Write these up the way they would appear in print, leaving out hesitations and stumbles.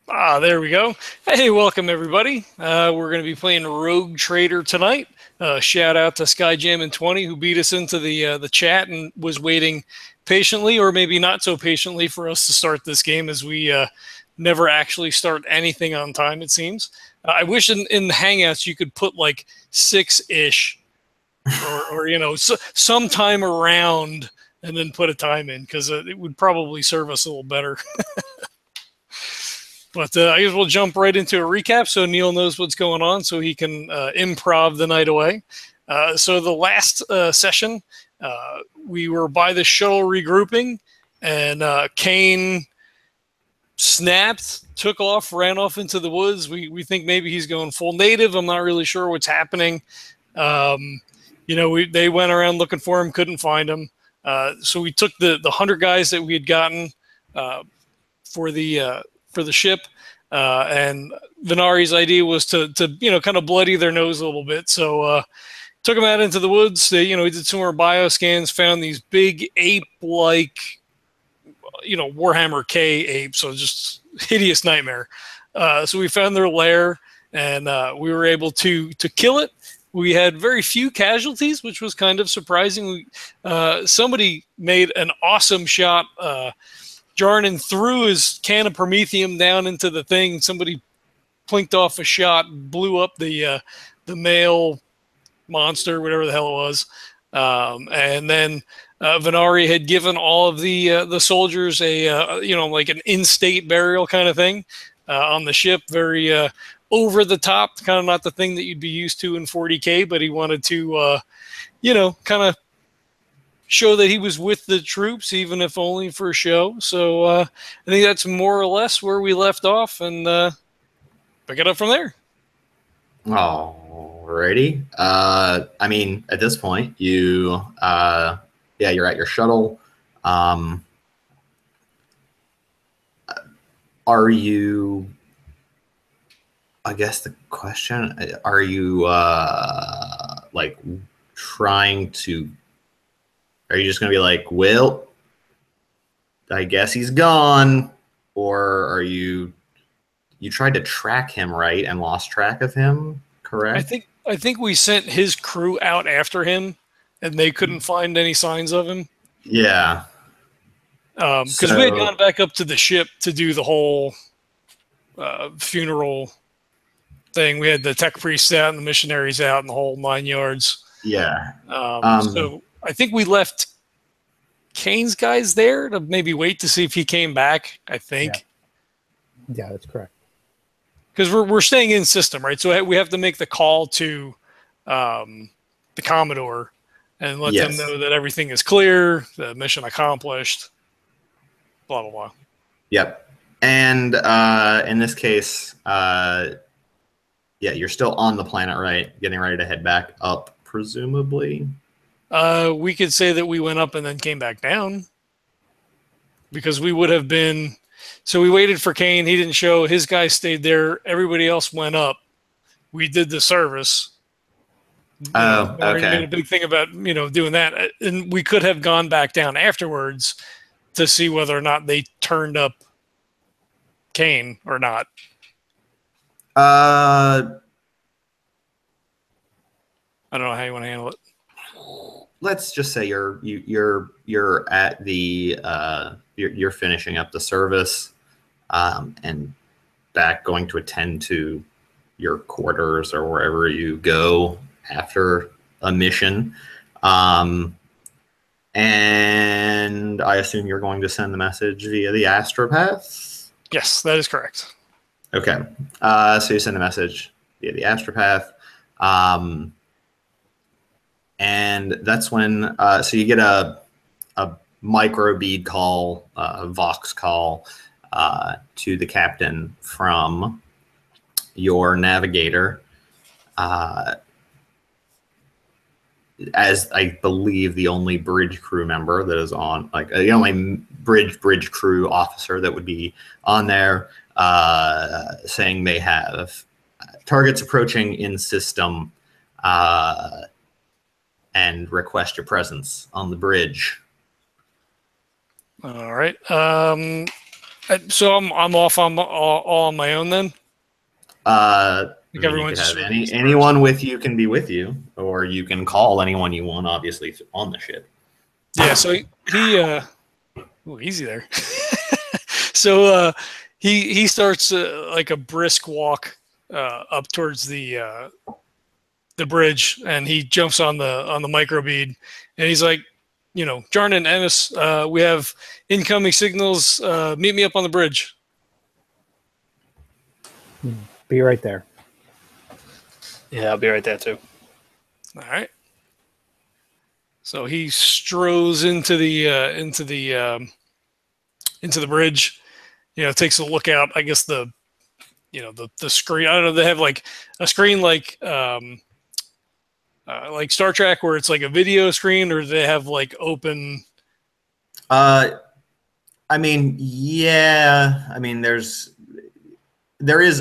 Ah, there we go. Hey, welcome everybody. We're going to be playing Rogue Trader tonight. Shout out to Skyjamming20 who beat us into the chat and was waiting patiently, or maybe not so patiently, for us to start this game, as we never actually start anything on time, it seems. I wish in the Hangouts you could put like 6-ish or some time around and then put a time in, because it would probably serve us a little better. But I guess we'll jump right into a recap so Neil knows what's going on, so he can improv the night away. So the last session, we were by the shuttle regrouping, and Kayne snapped, took off, ran off into the woods. We think maybe he's going full native. I'm not really sure what's happening. They went around looking for him, couldn't find him. So we took the 100 guys that we had gotten for the ship, and Venari's idea was to kind of bloody their nose a little bit. So took them out into the woods. We did some more bioscans, found these big ape-like, Warhammer K apes, so just hideous nightmare. So we found their lair, and we were able to kill it. We had very few casualties, which was kind of surprising. Somebody made an awesome shot. Jarnan threw his can of Promethium down into the thing. Somebody plinked off a shot, blew up the male monster, whatever the hell it was. And then Venari had given all of the soldiers like an in-state burial kind of thing on the ship. Very over the top, kind of not the thing that you'd be used to in 40K, but he wanted to, kind of show that he was with the troops, even if only for show. So I think that's more or less where we left off, and pick it up from there. Alrighty. I mean, at this point, you're at your shuttle. Are you? I guess the question: are you like trying to? Are you just going to be like, well, I guess he's gone? Or are you tried to track him, right, and lost track of him, correct? I think we sent his crew out after him, and they couldn't find any signs of him. Yeah. Because we had gone back up to the ship to do the whole funeral thing. We had the tech priests out and the missionaries out and the whole 9 yards. Yeah. So I think we left Kayne's guys there to maybe wait to see if he came back, I think. Yeah, that's correct. Because we're staying in system, right? So we have to make the call to the Commodore and let them know that everything is clear, the mission accomplished, blah, blah, blah. Yep. And in this case, you're still on the planet, right? Getting ready to head back up, presumably. We could say that we went up and then came back down, because we would have been. So we waited for Kayne. He didn't show. His guys stayed there. Everybody else went up. We did the service. Okay. We made a big thing about doing that, and we could have gone back down afterwards to see whether or not they turned up Kayne or not. I don't know how you want to handle it. Let's just say you're at the you're finishing up the service, and back going to attend to your quarters or wherever you go after a mission. And I assume you're going to send the message via the astropath? Yes, that is correct. Okay. So you send a message via the astropath. And that's when, so you get a micro bead call, a Vox call to the captain from your navigator, as I believe the only bridge crew member that is on, like the only bridge crew officer that would be on there, saying they have targets approaching in system, and request your presence on the bridge. All right. So I'm off on all on my own then. I Like mean, you everyone's could have just anyone with you can be with you, or you can call anyone you want, obviously, on the ship. Yeah. So ooh, easy there. So he starts like a brisk walk up towards the bridge, and he jumps on the microbead, and he's like, Jarnan and Emmaus, we have incoming signals. Meet me up on the bridge. Be right there. Yeah, I'll be right there too. All right. So he strolls into the bridge. Takes a look out. I guess the screen. I don't know. They have like a screen like Star Trek, where it's like a video screen, or they have like open. I mean, yeah. I mean, there is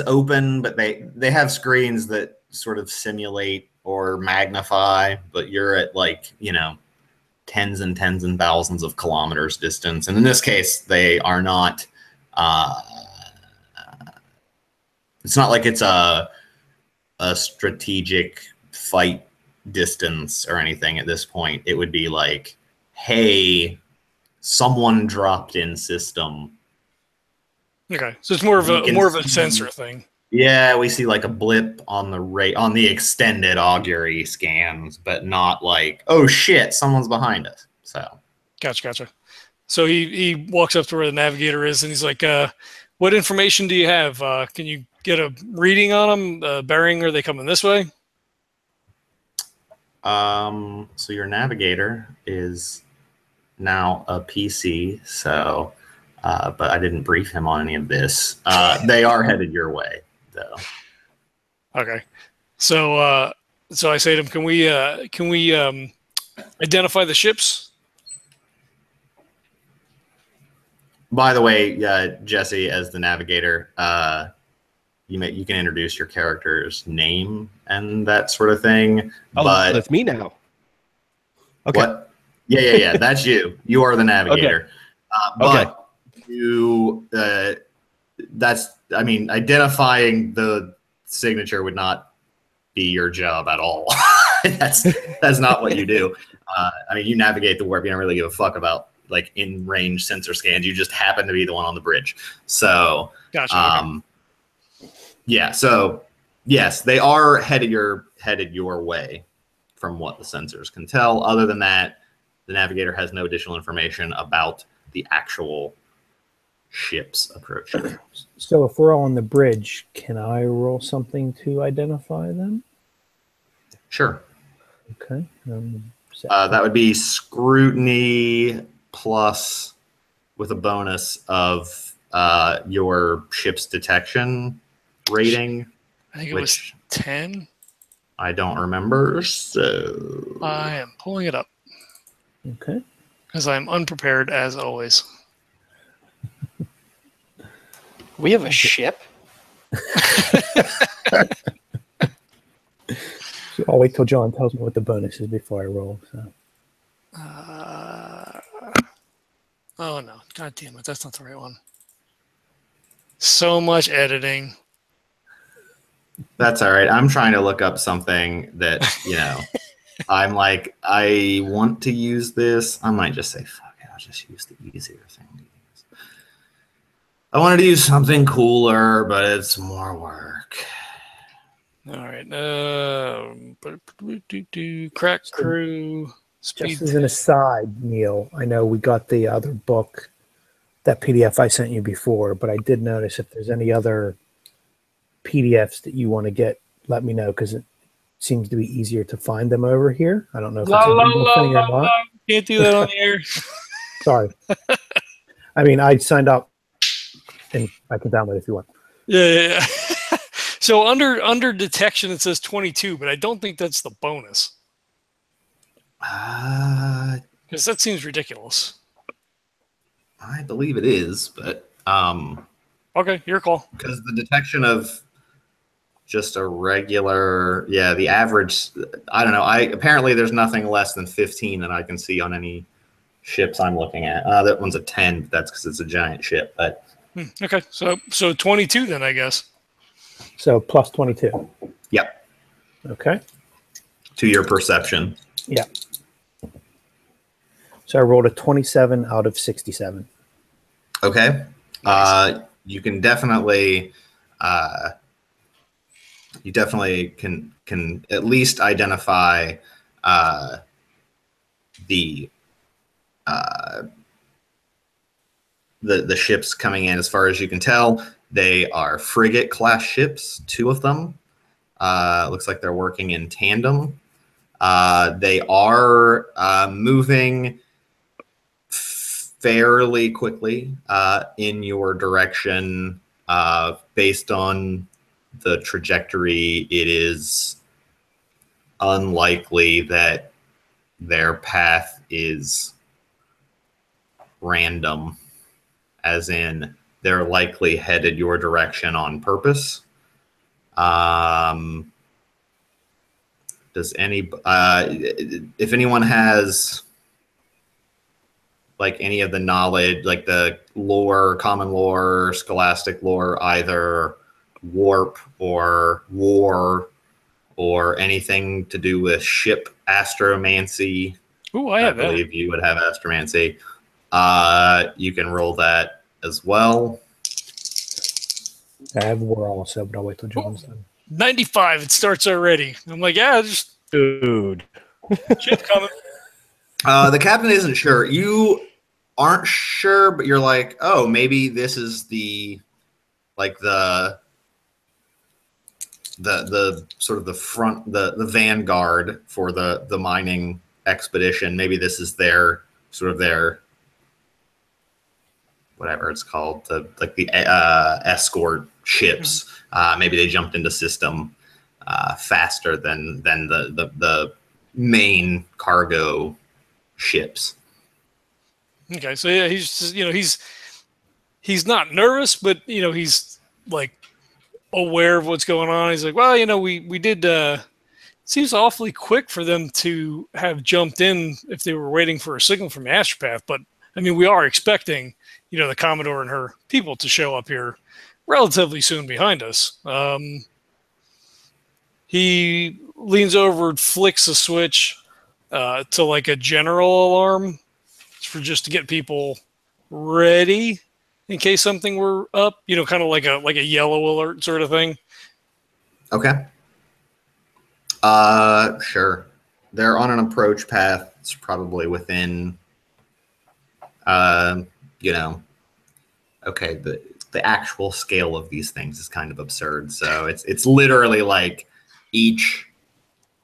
open, but they have screens that sort of simulate or magnify, but you're at like, tens and tens and thousands of kilometers distance. And in this case, they are not, it's not like it's a strategic fight distance or anything at this point. It would be like, hey, someone dropped in system. Okay, so it's more of a sensor thing. Yeah, we see like a blip on the extended augury scans, but not like, oh shit, someone's behind us. So Gotcha. So he walks up to where the navigator is, and he's like, "What information do you have? Can you get a reading on them? Bearing? Are they coming this way?" So your navigator is now a PC. So, but I didn't brief him on any of this. They are headed your way, though. Okay, so I say to him, can we identify the ships? By the way, Jesse, as the navigator, you can introduce your character's name and that sort of thing. Oh, but that's me now. Okay. What? Yeah. That's you. You are the navigator. But you, identifying the signature would not be your job at all. That's not what you do. You navigate the warp. You don't really give a fuck about like in range sensor scans. You just happen to be the one on the bridge. So, Gotcha. yeah. So yes, they are headed your way from what the sensors can tell. Other than that, the navigator has no additional information about the actual ships approaching. So if we're all on the bridge, can I roll something to identify them? Sure. Okay. That would be scrutiny plus with a bonus of your ship's detection rating. I think it was 10. I don't remember, so I am pulling it up. Okay. Because I'm unprepared as always. We have a ship? So I'll wait till John tells me what the bonus is before I roll. So. Oh no! God damn it! That's not the right one. So much editing. That's all right. I'm trying to look up something that I'm like, I want to use this. I might just say, fuck it, I'll just use the easier thing to use. I wanted to use something cooler, but it's more work. All right. Crack crew. Speed. Just as an aside, Neil, I know we got the other book, that PDF I sent you before, but I did notice if there's any other PDFs that you want to get, let me know, because it seems to be easier to find them over here. I don't know if it's a Google thing or not. Can't do that on the air. Sorry. I signed up, and I can download it if you want. Yeah. So under detection, it says 22, but I don't think that's the bonus. Because that seems ridiculous. I believe it is, but okay, your call. Because the detection of just a regular, the average, I don't know. Apparently there's nothing less than 15 that I can see on any ships I'm looking at. That one's a 10, but that's because it's a giant ship. But Okay, so 22 then, I guess. So plus 22. Yep. Okay. To your perception. Yeah. So I rolled a 27 out of 67. Okay. Nice. You can definitely can at least identify the the ships coming in. As far as you can tell, they are frigate class ships, 2 of them. Looks like they're working in tandem. They are moving fairly quickly in your direction. Based on the trajectory, it is unlikely that their path is random, as in they're likely headed your direction on purpose. Does any if anyone has like any of the knowledge, like the lore, common lore, scholastic lore, either warp or war or anything to do with ship astromancy? Ooh, I have that. believe you would have astromancy. You can roll that as well. I have war also, but I'll wait till John's done. 95. It starts already. I'm like, yeah, just Dude. ship coming. The captain isn't sure. You aren't sure, but you're like, oh, maybe this is the sort of the front, the vanguard for the mining expedition. Maybe this is their sort of their whatever it's called, the escort ships. Maybe they jumped into system faster than the main cargo ships. Okay, so yeah, he's just, he's not nervous, but he's like aware of what's going on. He's like, well, we did. Seems awfully quick for them to have jumped in if they were waiting for a signal from the astropath. But I mean, we are expecting the Commodore and her people to show up here relatively soon behind us. He leans over and flicks a switch to like a general alarm for just to get people ready in case something were up, kind of like a yellow alert sort of thing. Okay. Sure. They're on an approach path. It's probably within, okay, the actual scale of these things is kind of absurd. So it's literally like each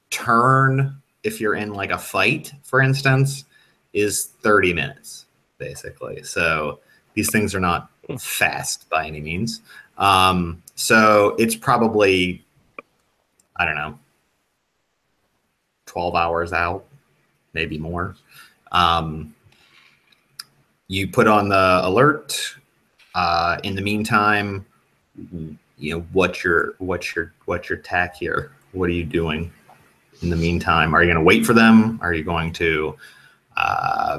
turn, if you're in like a fight, for instance, is 30 minutes, basically. So these things are not fast by any means. So it's probably, I don't know, 12 hours out, maybe more. You put on the alert. In the meantime, what's your tack here? What are you doing in the meantime? Are you going to wait for them? Are you going to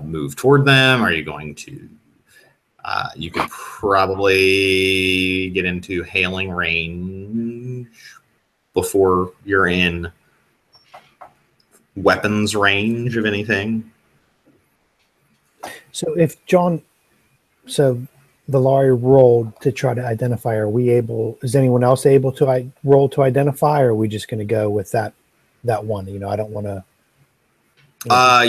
move toward them? Are you going to? You could probably get into hailing range before you're in weapons range of anything. So if John, the lawyer rolled to try to identify, is anyone else able to roll to identify, or are we just going to go with that one? I don't want to.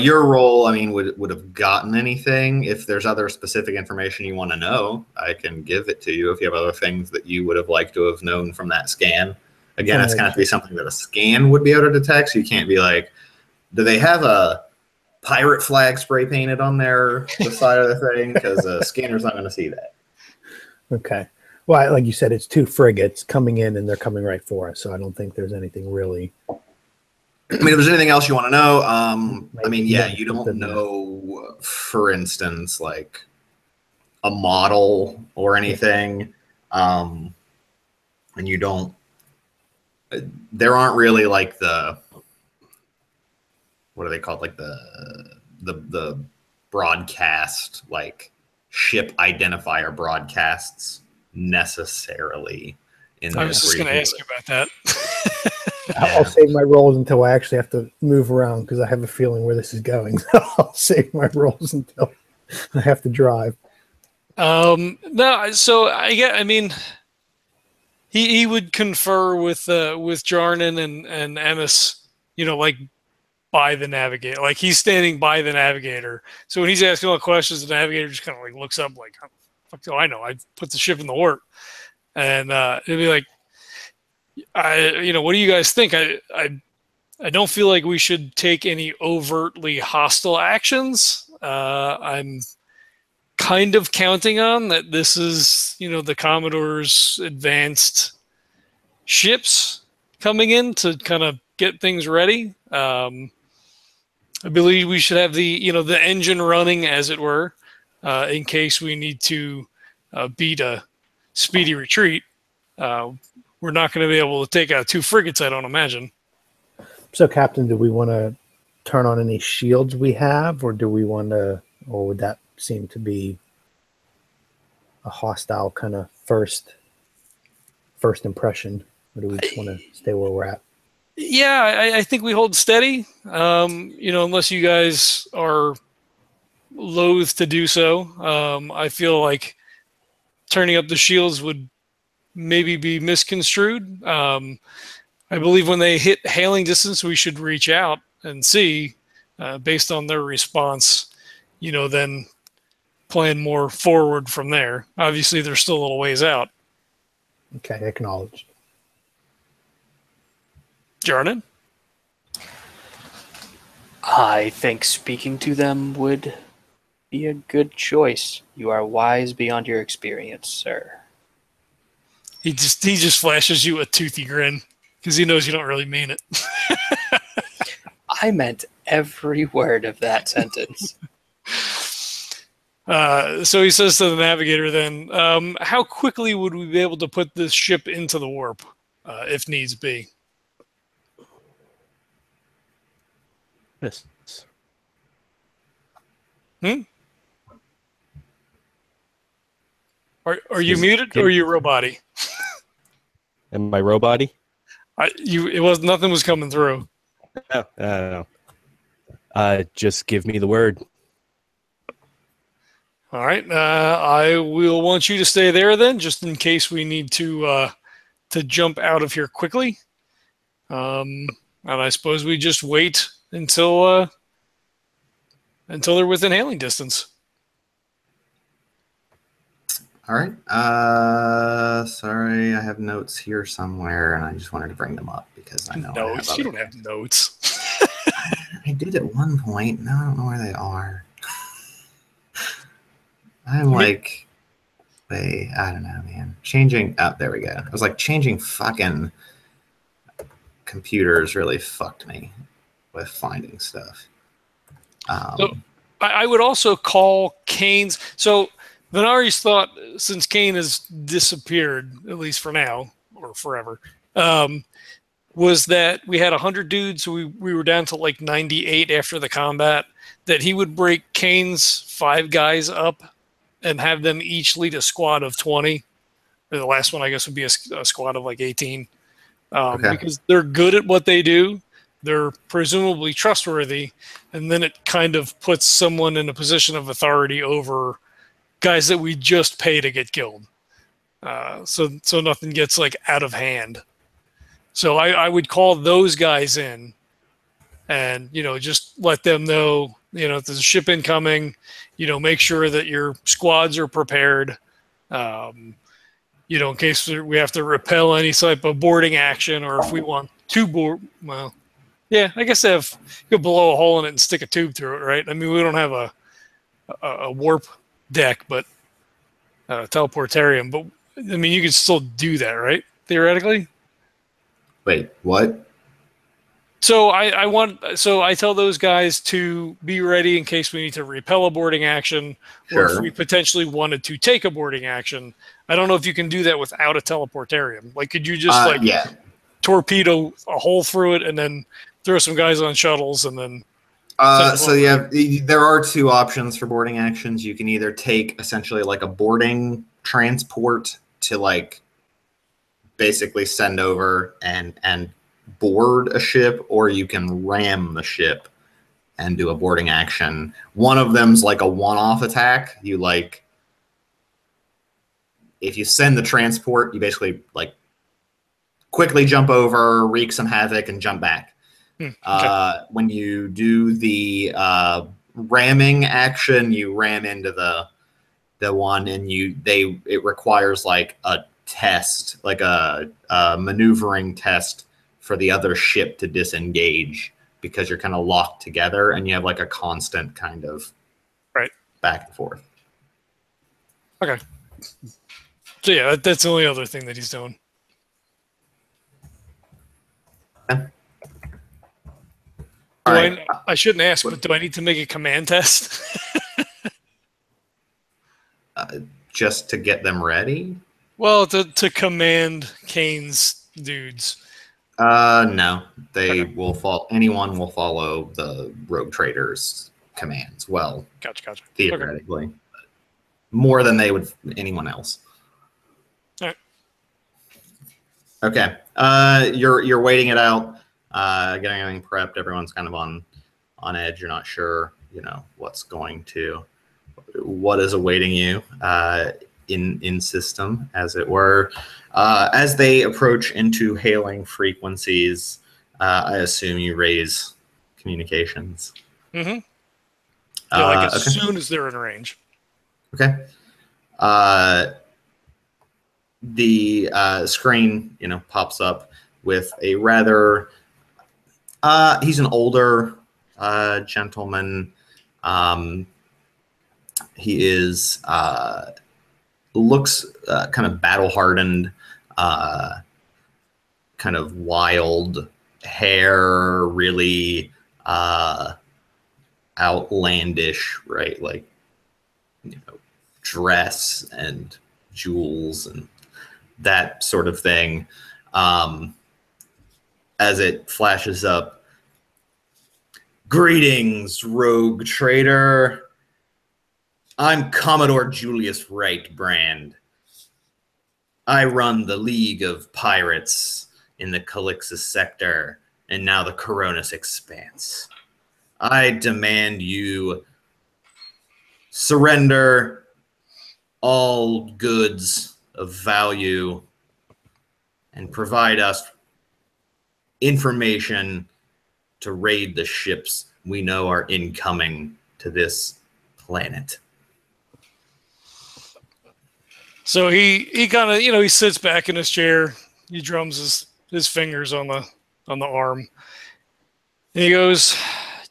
Your roll, I mean, would have gotten anything. If there's other specific information you want to know, I can give it to you. If you have other things that you would have liked to have known from that scan. Again, it's going to be something that a scan would be able to detect. So you can't be like, do they have a pirate flag spray painted on the side of the thing? Because a scanner's not going to see that. Okay. Well, like you said, it's 2 frigates coming in, and they're coming right for us. So I don't think there's anything really. I mean, if there's anything else you want to know, I mean, yeah, you don't know, for instance, like a model or anything, and you don't. There aren't really like what are they called? Like the broadcast like ship identifier broadcasts necessarily in I was this. just going to ask you about that. I'll save my rolls until I actually have to move around because I have a feeling where this is going. I'll save my rolls until I have to drive. No, so I mean, he would confer with Jarnan and Emmaus, like by the navigator, like he's standing by the navigator. So when he's asking all the questions, the navigator just kind of like looks up, like, "Oh, fuck, do I know? I put the ship in the warp," and it'd be like, what do you guys think? I don't feel like we should take any overtly hostile actions. I'm kind of counting on that this is, the Commodore's advanced ships coming in to kind of get things ready. I believe we should have the engine running, as it were, in case we need to beat a speedy retreat. We're not going to be able to take out 2 frigates, I don't imagine. So, Captain, do we want to turn on any shields we have, or do we want to, or would that seem to be a hostile kind of first impression, or do we just want to stay where we're at? Yeah, I think we hold steady. Unless you guys are loath to do so. I feel like turning up the shields would maybe be misconstrued. I believe when they hit hailing distance, we should reach out and see, based on their response, then plan more forward from there. Obviously, they're still a little ways out. Okay, acknowledged. Jarnan? I think speaking to them would be a good choice. You are wise beyond your experience, sir. He just flashes you a toothy grin because he knows you don't really mean it. I meant every word of that sentence. So he says to the navigator then, how quickly would we be able to put this ship into the warp, if needs be? Yes. Are you muted or are you robot-y? Am I robot-y? Nothing was coming through. No. Just give me the word. All right. I will want you to stay there then, just in case we need to jump out of here quickly. And I suppose we just wait until they're within hailing distance. All right. Sorry, I have notes here somewhere, and I just wanted to bring them up because I know Notes? You don't have notes. I did at one point. Now I don't know where they are. I'm wait, I don't know, man. Changing. Oh, there we go. I was like, changing fucking computers really fucked me with finding stuff. So I would also call Kayne's. So Venari's thought, since Kayne has disappeared, at least for now or forever, was that we had 100 dudes, so we were down to like 98 after the combat, that he would break Kayne's 5 guys up and have them each lead a squad of 20. Or the last one, I guess, would be a squad of like 18. Because they're good at what they do. They're presumably trustworthy. And then it kind of puts someone in a position of authority over guys that we just pay to get killed. So nothing gets like out of hand. So I would call those guys in and, just let them know, if there's a ship incoming, make sure that your squads are prepared, in case we have to repel any type of boarding action, or if we want to board, well, yeah, I guess you could blow a hole in it and stick a tube through it, right? I mean, we don't have a warp deck, but teleportarium, but I mean, you could still do that, right? Theoretically. Wait, what? So I tell those guys to be ready in case we need to repel a boarding action, or if we potentially wanted to take a boarding action. I don't know if you can do that without a teleportarium. Like, could you just yeah, torpedo a hole through it and then throw some guys on shuttles and then There are two options for boarding actions. You can either take essentially like a boarding transport to like basically send over and board a ship, or you can ram the ship and do a boarding action. One of them's like a one-off attack. You like, if you send the transport, you basically like quickly jump over, wreak some havoc, and jump back. Okay. When you do the ramming action, you ram into the one, and it requires like a test, like a maneuvering test for the other ship to disengage, because you're kind of locked together and you have like a constant kind of back and forth. Okay. So yeah, that's the only other thing that he's doing. Yeah. I shouldn't ask, but do I need to make a command test? Just to get them ready? Well, to command Kayne's dudes. No. Will follow. Anyone will follow the rogue trader's commands. Well, Gotcha. Theoretically. Okay. More than they would anyone else. All right. Okay. You're waiting it out. Getting everything prepped. Everyone's kind of on edge. You're not sure, what is awaiting you in system, as it were. As they approach into hailing frequencies, I assume you raise communications. Mm-hmm. As okay. soon as they're in range. Okay. The screen, pops up with a rather. He's an older gentleman. He is looks kind of battle hardened, kind of wild hair, really outlandish, right? Like, dress and jewels and that sort of thing. As it flashes up, "Greetings, rogue trader. I'm Commodore Julius Wright Brand. I run the League of Pirates in the Calixus sector and now the Coronis Expanse. I demand you surrender all goods of value and provide us information to raid the ships we know are incoming to this planet." So he kind of, he sits back in his chair. He drums his fingers on the arm. And he goes,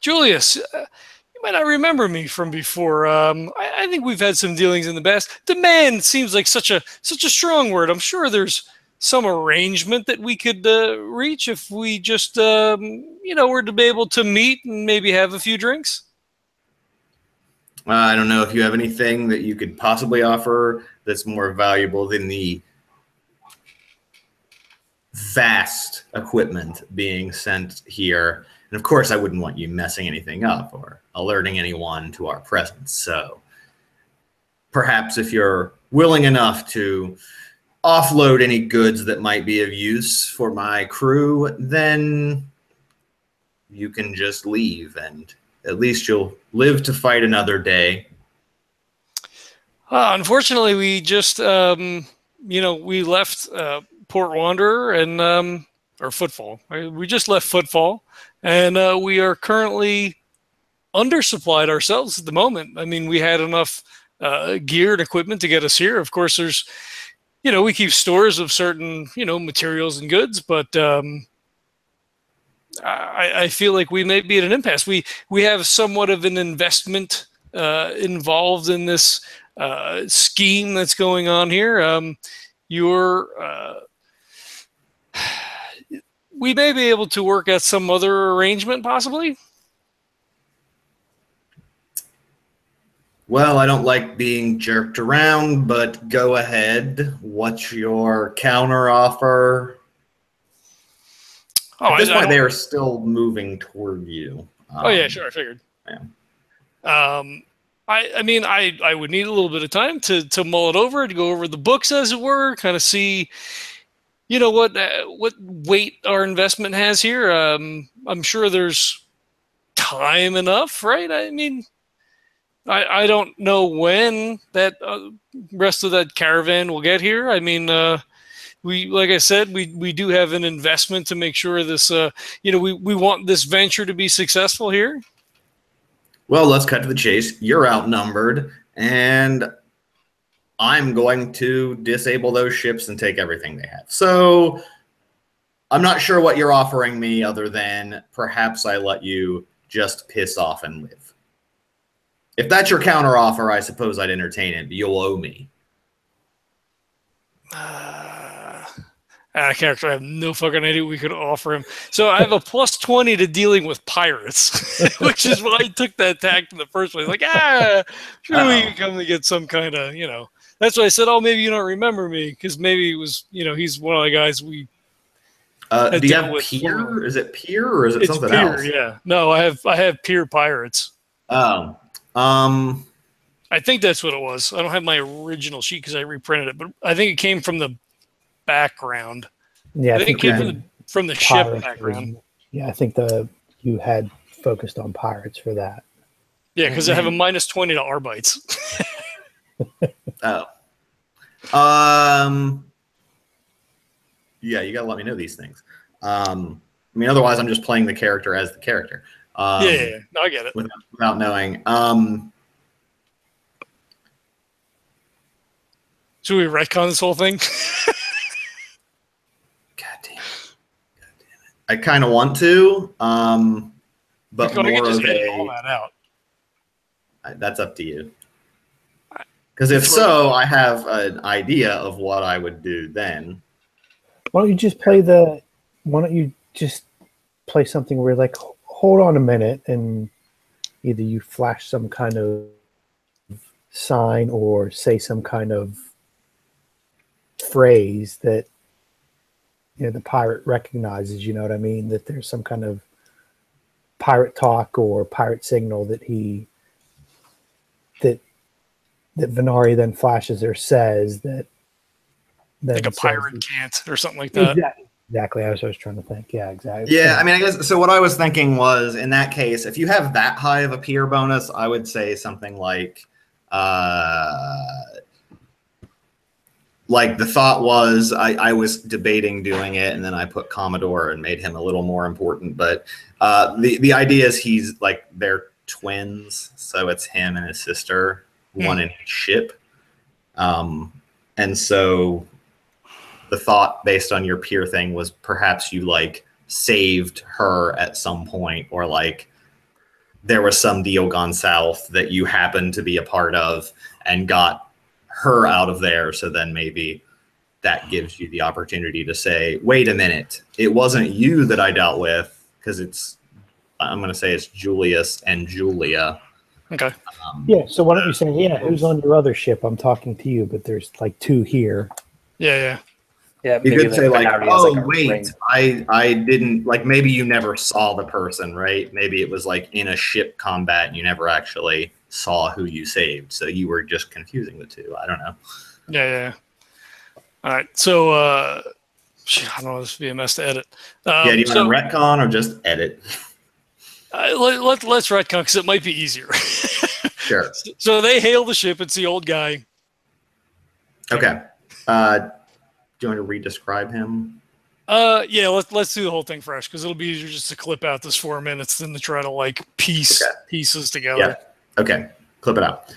"Julius, you might not remember me from before. I think we've had some dealings in the past. Demand seems like such a strong word. I'm sure there's some arrangement that we could reach if we just, were to be able to meet and maybe have a few drinks." I don't know if you have anything that you could possibly offer that's more valuable than the vast equipment being sent here. And of course, I wouldn't want you messing anything up or alerting anyone to our presence. So perhaps if you're willing enough to offload any goods that might be of use for my crew, then you can just leave, and at least you'll live to fight another day. Unfortunately, we just, we left Port Wanderer and or Footfall. We just left Footfall, and we are currently undersupplied ourselves at the moment. I mean, we had enough gear and equipment to get us here. Of course, there's, we keep stores of certain, materials and goods, but I feel like we may be at an impasse. We have somewhat of an investment involved in this scheme that's going on here. We may be able to work out some other arrangement, possibly. Well, I don't like being jerked around, but go ahead. What's your counter offer? At this point, they are still moving toward you. Oh yeah, sure. I figured. Yeah. I mean, I would need a little bit of time to mull it over, to go over the books, as it were, kind of see, what weight our investment has here. I'm sure there's time enough, right? I mean, I don't know when that rest of that caravan will get here. I mean, like I said, we do have an investment to make sure this, we want this venture to be successful here. Well, let's cut to the chase. You're outnumbered, and I'm going to disable those ships and take everything they have. So I'm not sure what you're offering me other than perhaps I let you just piss off and live. If that's your counteroffer, I suppose I'd entertain it, but you'll owe me. Character, I have no fucking idea what we could offer him. So I have a +20 to dealing with pirates, which is why I took that tact in the first place. Like, sure, we can come to get some kind of, That's why I said, maybe you don't remember me, because maybe it was, he's one of the guys we. Do you have peer? Is it peer or is it something else? Yeah. No, I have peer pirates. Oh. I think that's what it was. I don't have my original sheet because I reprinted it, but I think it came from the background. Yeah, I think it came from the ship background. I think you had focused on pirates for that. Yeah, because I have a -20 to Arbites. Oh. Yeah, you gotta let me know these things. I mean, otherwise I'm just playing the character as the character. Yeah. No, I get it. Without knowing. Should we retcon this whole thing? God damn it. I kind of want to, but more just of edit all that out. That's up to you. Because if so, I have an idea of what I would do then. Why don't you just play something where you're like, hold on a minute, and either you flash some kind of sign or say some kind of phrase that the pirate recognizes, you know what I mean? That there's some kind of pirate talk or pirate signal that Venari then flashes or says that like a pirate can't or something like that. Exactly. I was trying to think. Yeah, exactly. Yeah, I mean, I guess so. What I was thinking was, in that case, if you have that high of a peer bonus, I would say something like the thought was I was debating doing it, and then I put Commodore and made him a little more important. But the idea is he's like they're twins, so it's him and his sister, one in each ship, and so the thought based on your peer thing was perhaps you saved her at some point, or there was some deal gone south that you happened to be a part of and got her out of there. So then maybe that gives you the opportunity to say, wait a minute, it wasn't you that I dealt with, because I'm going to say it's Julius and Julia. Okay. So why don't you say, who's on your other ship? I'm talking to you, but there's two here. Yeah. Yeah, you could say wait, ring. I didn't maybe you never saw the person, right? Maybe it was in a ship combat and you never actually saw who you saved, so you were just confusing the two. I don't know. Yeah. All right, so I don't know, this would be a mess to edit. Do you want to retcon or just edit? Let's retcon because it might be easier. Sure. So they hail the ship. It's the old guy. Okay. Do you want to re-describe him? Yeah, let's do the whole thing fresh, because it'll be easier just to clip out this 4 minutes than to try to piece pieces together. Yeah. Okay. Clip it out.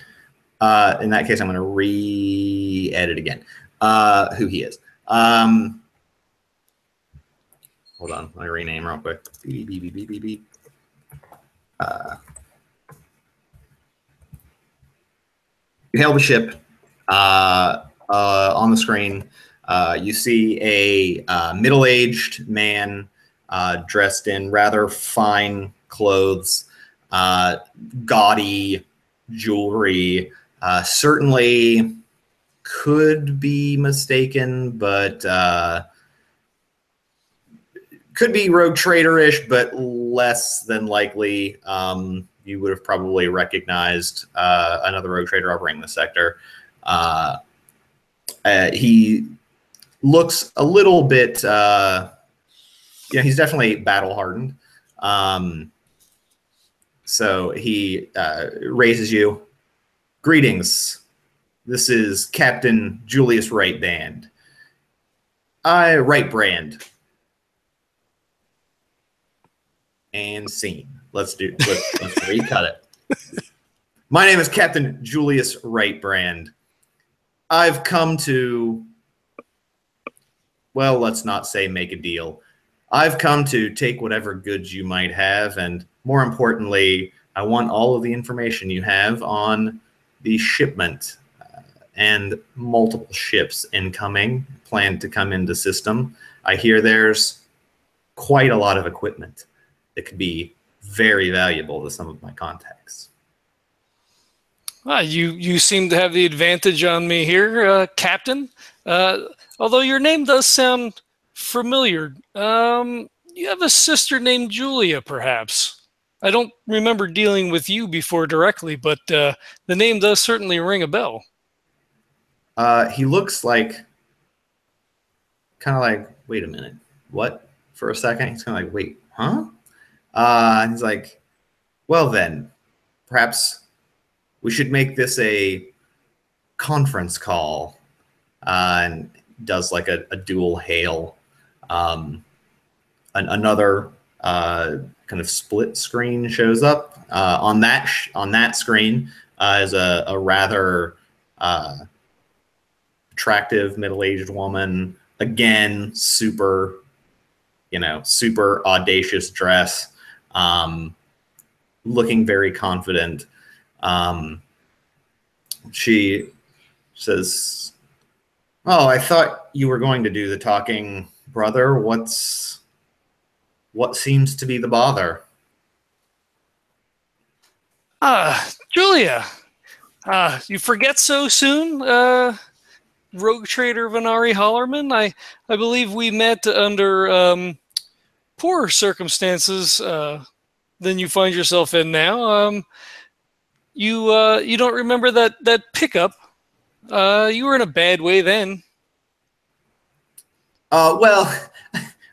In that case, I'm going to re-edit again. Who he is. Hold on. Let me rename real quick. Beep. You hail the ship. On the screen, you see a middle-aged man dressed in rather fine clothes, gaudy jewelry. Certainly could be mistaken, but could be rogue trader-ish, but less than likely. You would have probably recognized another rogue trader operating the sector. He looks a little bit, he's definitely battle-hardened. So he raises you. Greetings. This is Captain Julius Wright Band. Wright Brand. And scene. Let's recut it. My name is Captain Julius Wright Brand. I've come to, well, let's not say make a deal. I've come to take whatever goods you might have, and more importantly, I want all of the information you have on the shipment and multiple ships incoming, planned to come into system. I hear there's quite a lot of equipment that could be very valuable to some of my contacts. You seem to have the advantage on me here, Captain. Although your name does sound familiar. You have a sister named Julia, perhaps. I don't remember dealing with you before directly, but the name does certainly ring a bell. He looks like, kind of like, wait a minute, what? For a second, he's kind of like, wait, huh? He's like, well then, perhaps we should make this a conference call. And does like a dual hail. Another kind of split screen shows up. On that screen is a rather attractive middle-aged woman. Again, super audacious dress. Looking very confident. She says, "Oh, I thought you were going to do the talking, brother. What seems to be the bother?" Julia, you forget so soon? Rogue trader Venari Hallerman? I believe we met under poorer circumstances than you find yourself in now. You don't remember that pickup? You were in a bad way then. Well,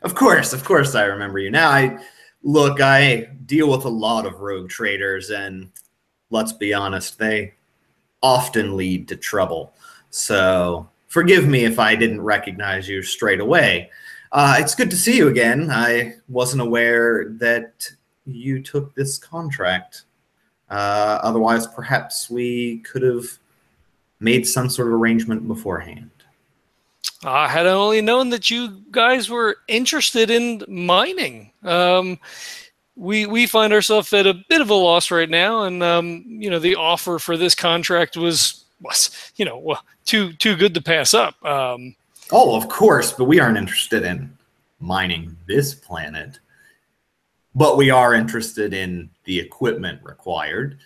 of course I remember you. Now, I deal with a lot of rogue traders, and let's be honest, they often lead to trouble. So forgive me if I didn't recognize you straight away. It's good to see you again. I wasn't aware that you took this contract. Otherwise, perhaps we could have made some sort of arrangement beforehand. Had I only known that you guys were interested in mining. We find ourselves at a bit of a loss right now, and the offer for this contract was too good to pass up. Oh, of course, but we aren't interested in mining this planet. But we are interested in the equipment required.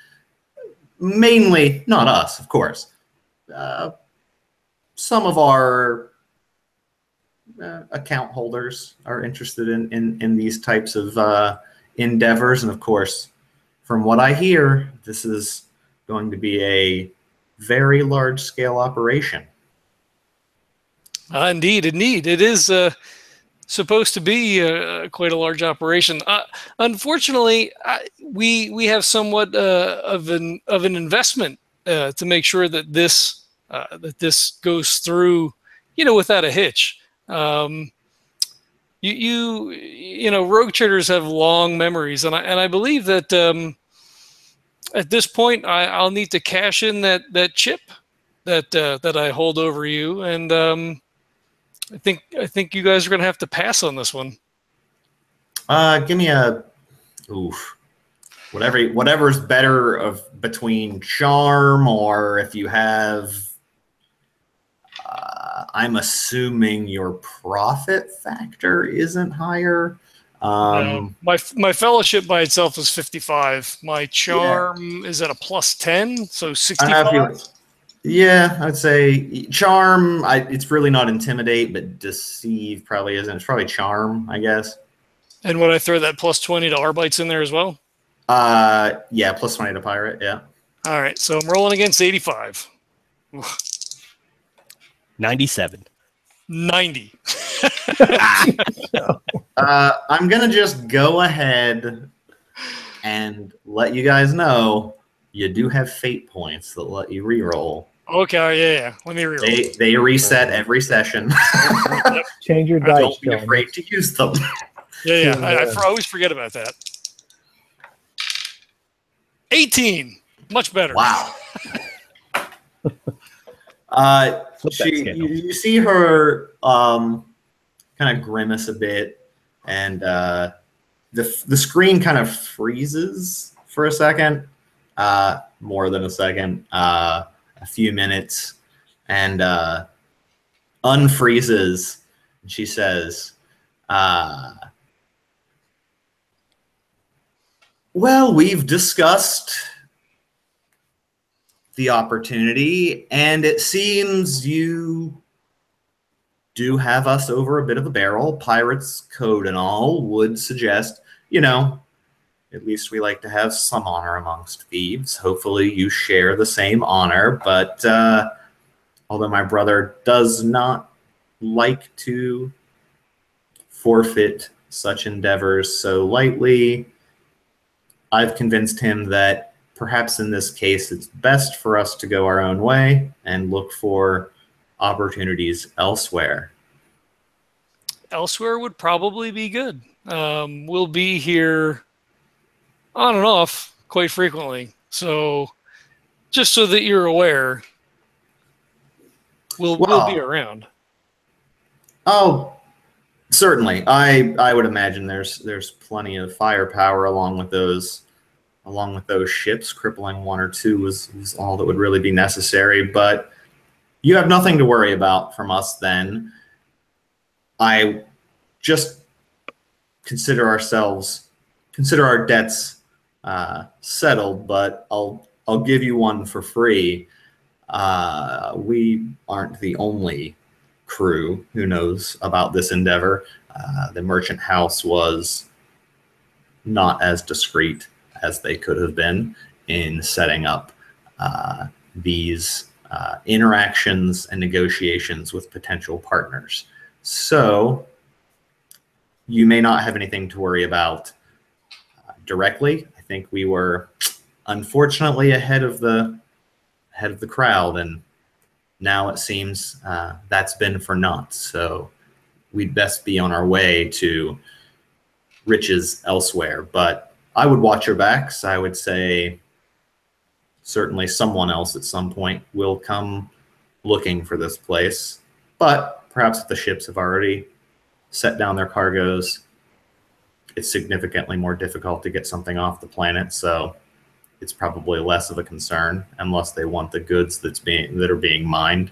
Mainly, not us, of course. Some of our account holders are interested in these types of endeavors. And of course, from what I hear, this is going to be a very large-scale operation. Indeed. It is supposed to be quite a large operation. Unfortunately, we have somewhat of an investment to make sure that this goes through, without a hitch. Rogue traders have long memories, and I believe that at this point I'll need to cash in that chip that I hold over you, and I think you guys are gonna have to pass on this one. Give me a whatever's better of between charm, or if you have. I'm assuming your profit factor isn't higher. My fellowship by itself is 55. My charm is at a +10, so 65. Yeah, I'd say charm. It's really not intimidate, but deceive probably isn't. It's probably charm, I guess. And would I throw that plus 20 to Arbites in there as well? Yeah, plus 20 to pirate, yeah. All right, so I'm rolling against 85. 97. 90. I'm going to just go ahead and let you guys know you do have fate points that let you reroll. Okay, yeah. Let me reroll. They reset every session. Change your dice. Don't be John. afraid to use them. Yeah. I always forget about that. 18. Much better. Wow. Flip that scale. You see her kind of grimace a bit, and the screen kind of freezes for a second, more than a second, a few minutes, and unfreezes. And she says, well, we've discussed the opportunity, and it seems you do have us over a bit of a barrel. Pirates' code and all would suggest, at least we like to have some honor amongst thieves. Hopefully you share the same honor, but although my brother does not like to forfeit such endeavors so lightly, I've convinced him that perhaps in this case it's best for us to go our own way and look for opportunities elsewhere. Elsewhere would probably be good. We'll be here on and off quite frequently. So just so that you're aware, we'll be around. Oh, certainly. I would imagine there's plenty of firepower along with those ships. Crippling one or two was all that would really be necessary, but you have nothing to worry about from us then. I just consider our debts settled, but I'll give you one for free. We aren't the only crew who knows about this endeavor. The merchant house was not as discreet as they could have been in setting up these interactions and negotiations with potential partners. So you may not have anything to worry about directly. I think we were unfortunately ahead of the crowd, and now it seems that's been for naught. So we'd best be on our way to riches elsewhere. But I would watch your backs. I would say certainly someone else at some point will come looking for this place. But perhaps if the ships have already set down their cargoes, it's significantly more difficult to get something off the planet. So it's probably less of a concern unless they want the goods that are being mined.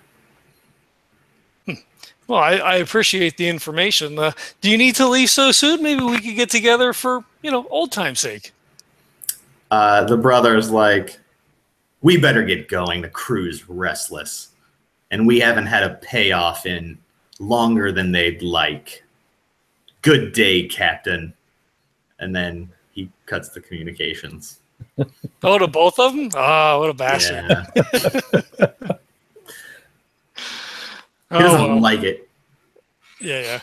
Well, I appreciate the information. Do you need to leave so soon? Maybe we could get together for, old time's sake. The brother's like, we better get going. The crew's restless, and we haven't had a payoff in longer than they'd like. Good day, Captain. And then he cuts the communications. Oh, to both of them? Oh, what a bastard. Yeah. He doesn't like it. Yeah.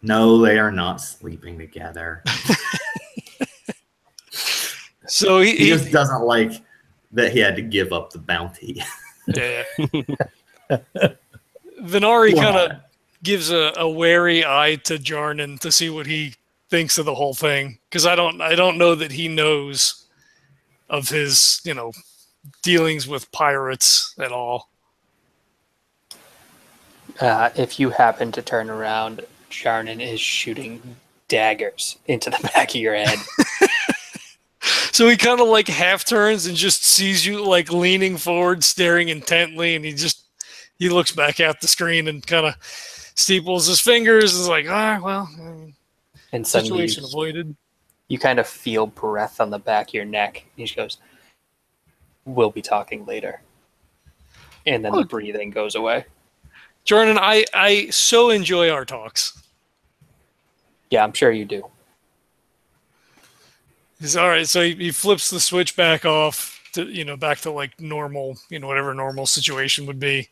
No, they are not sleeping together. So he just doesn't like that he had to give up the bounty. Yeah. Venari kind of gives a wary eye to Jarnan to see what he thinks of the whole thing, because I don't know that he knows of his dealings with pirates at all. If you happen to turn around, Jarnan is shooting daggers into the back of your head. So he kind of half turns and just sees you leaning forward, staring intently, and he looks back at the screen and kind of steeples his fingers and is like, well, and situation avoided. You kind of feel breath on the back of your neck. He just goes, "We'll be talking later." And then the breathing goes away. Jarnan, I so enjoy our talks. Yeah, I'm sure you do. He's all right. So he flips the switch back off to, back to like normal, whatever normal situation would be.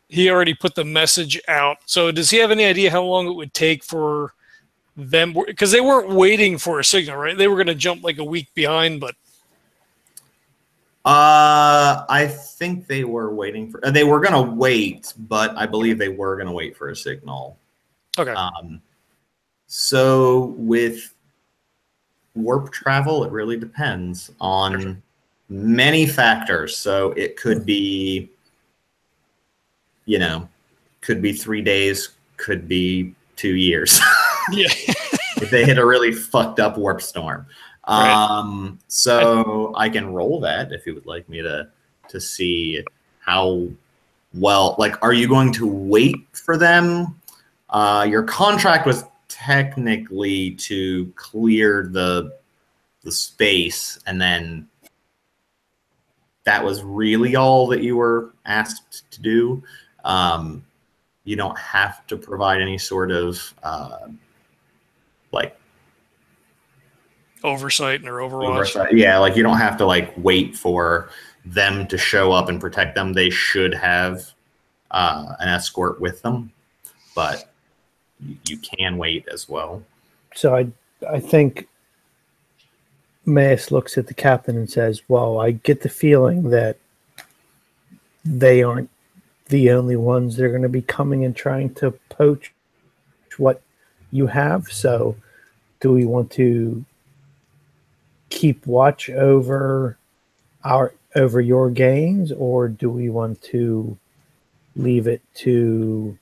He already put the message out. So does he have any idea how long it would take for them? Because they weren't waiting for a signal, right? They were going to jump like a week behind, but. I think they were waiting for. They were going to wait, but I believe they were going to wait for a signal. Okay. So with warp travel, it really depends on many factors. So it could be, could be 3 days, could be 2 years. Yeah. If they hit a really fucked up warp storm. Right. So I can roll that if you would like me to see how well, like, are you going to wait for them? Your contract was technically to clear the space, and then that was really all that you were asked to do. You don't have to provide any sort of like oversight or overwatch. Yeah, like you don't have to like wait for them to show up and protect them. They should have an escort with them, but you can wait as well. So I think Emmaus looks at the captain and says, well, I get the feeling that they aren't the only ones that are going to be coming and trying to poach what you have. So do we want to keep watch over your gains, or do we want to leave it to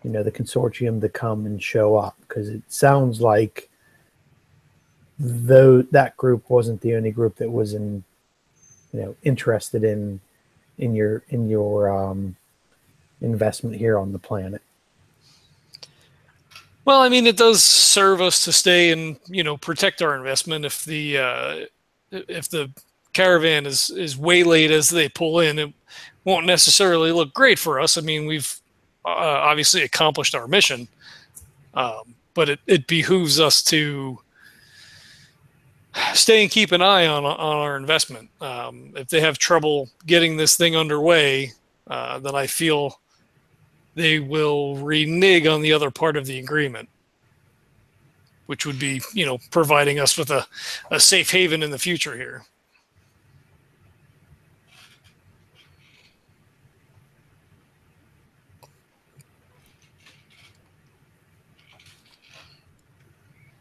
the consortium to come and show up? Because it sounds like though that group wasn't the only group that was interested in your investment here on the planet. Well, I mean, it does serve us to stay and protect our investment. If the caravan is waylaid as they pull in, it won't necessarily look great for us. I mean, we've obviously accomplished our mission, but it behooves us to stay and keep an eye on our investment. If they have trouble getting this thing underway, then I feel they will renege on the other part of the agreement, which would be, providing us with a safe haven in the future here.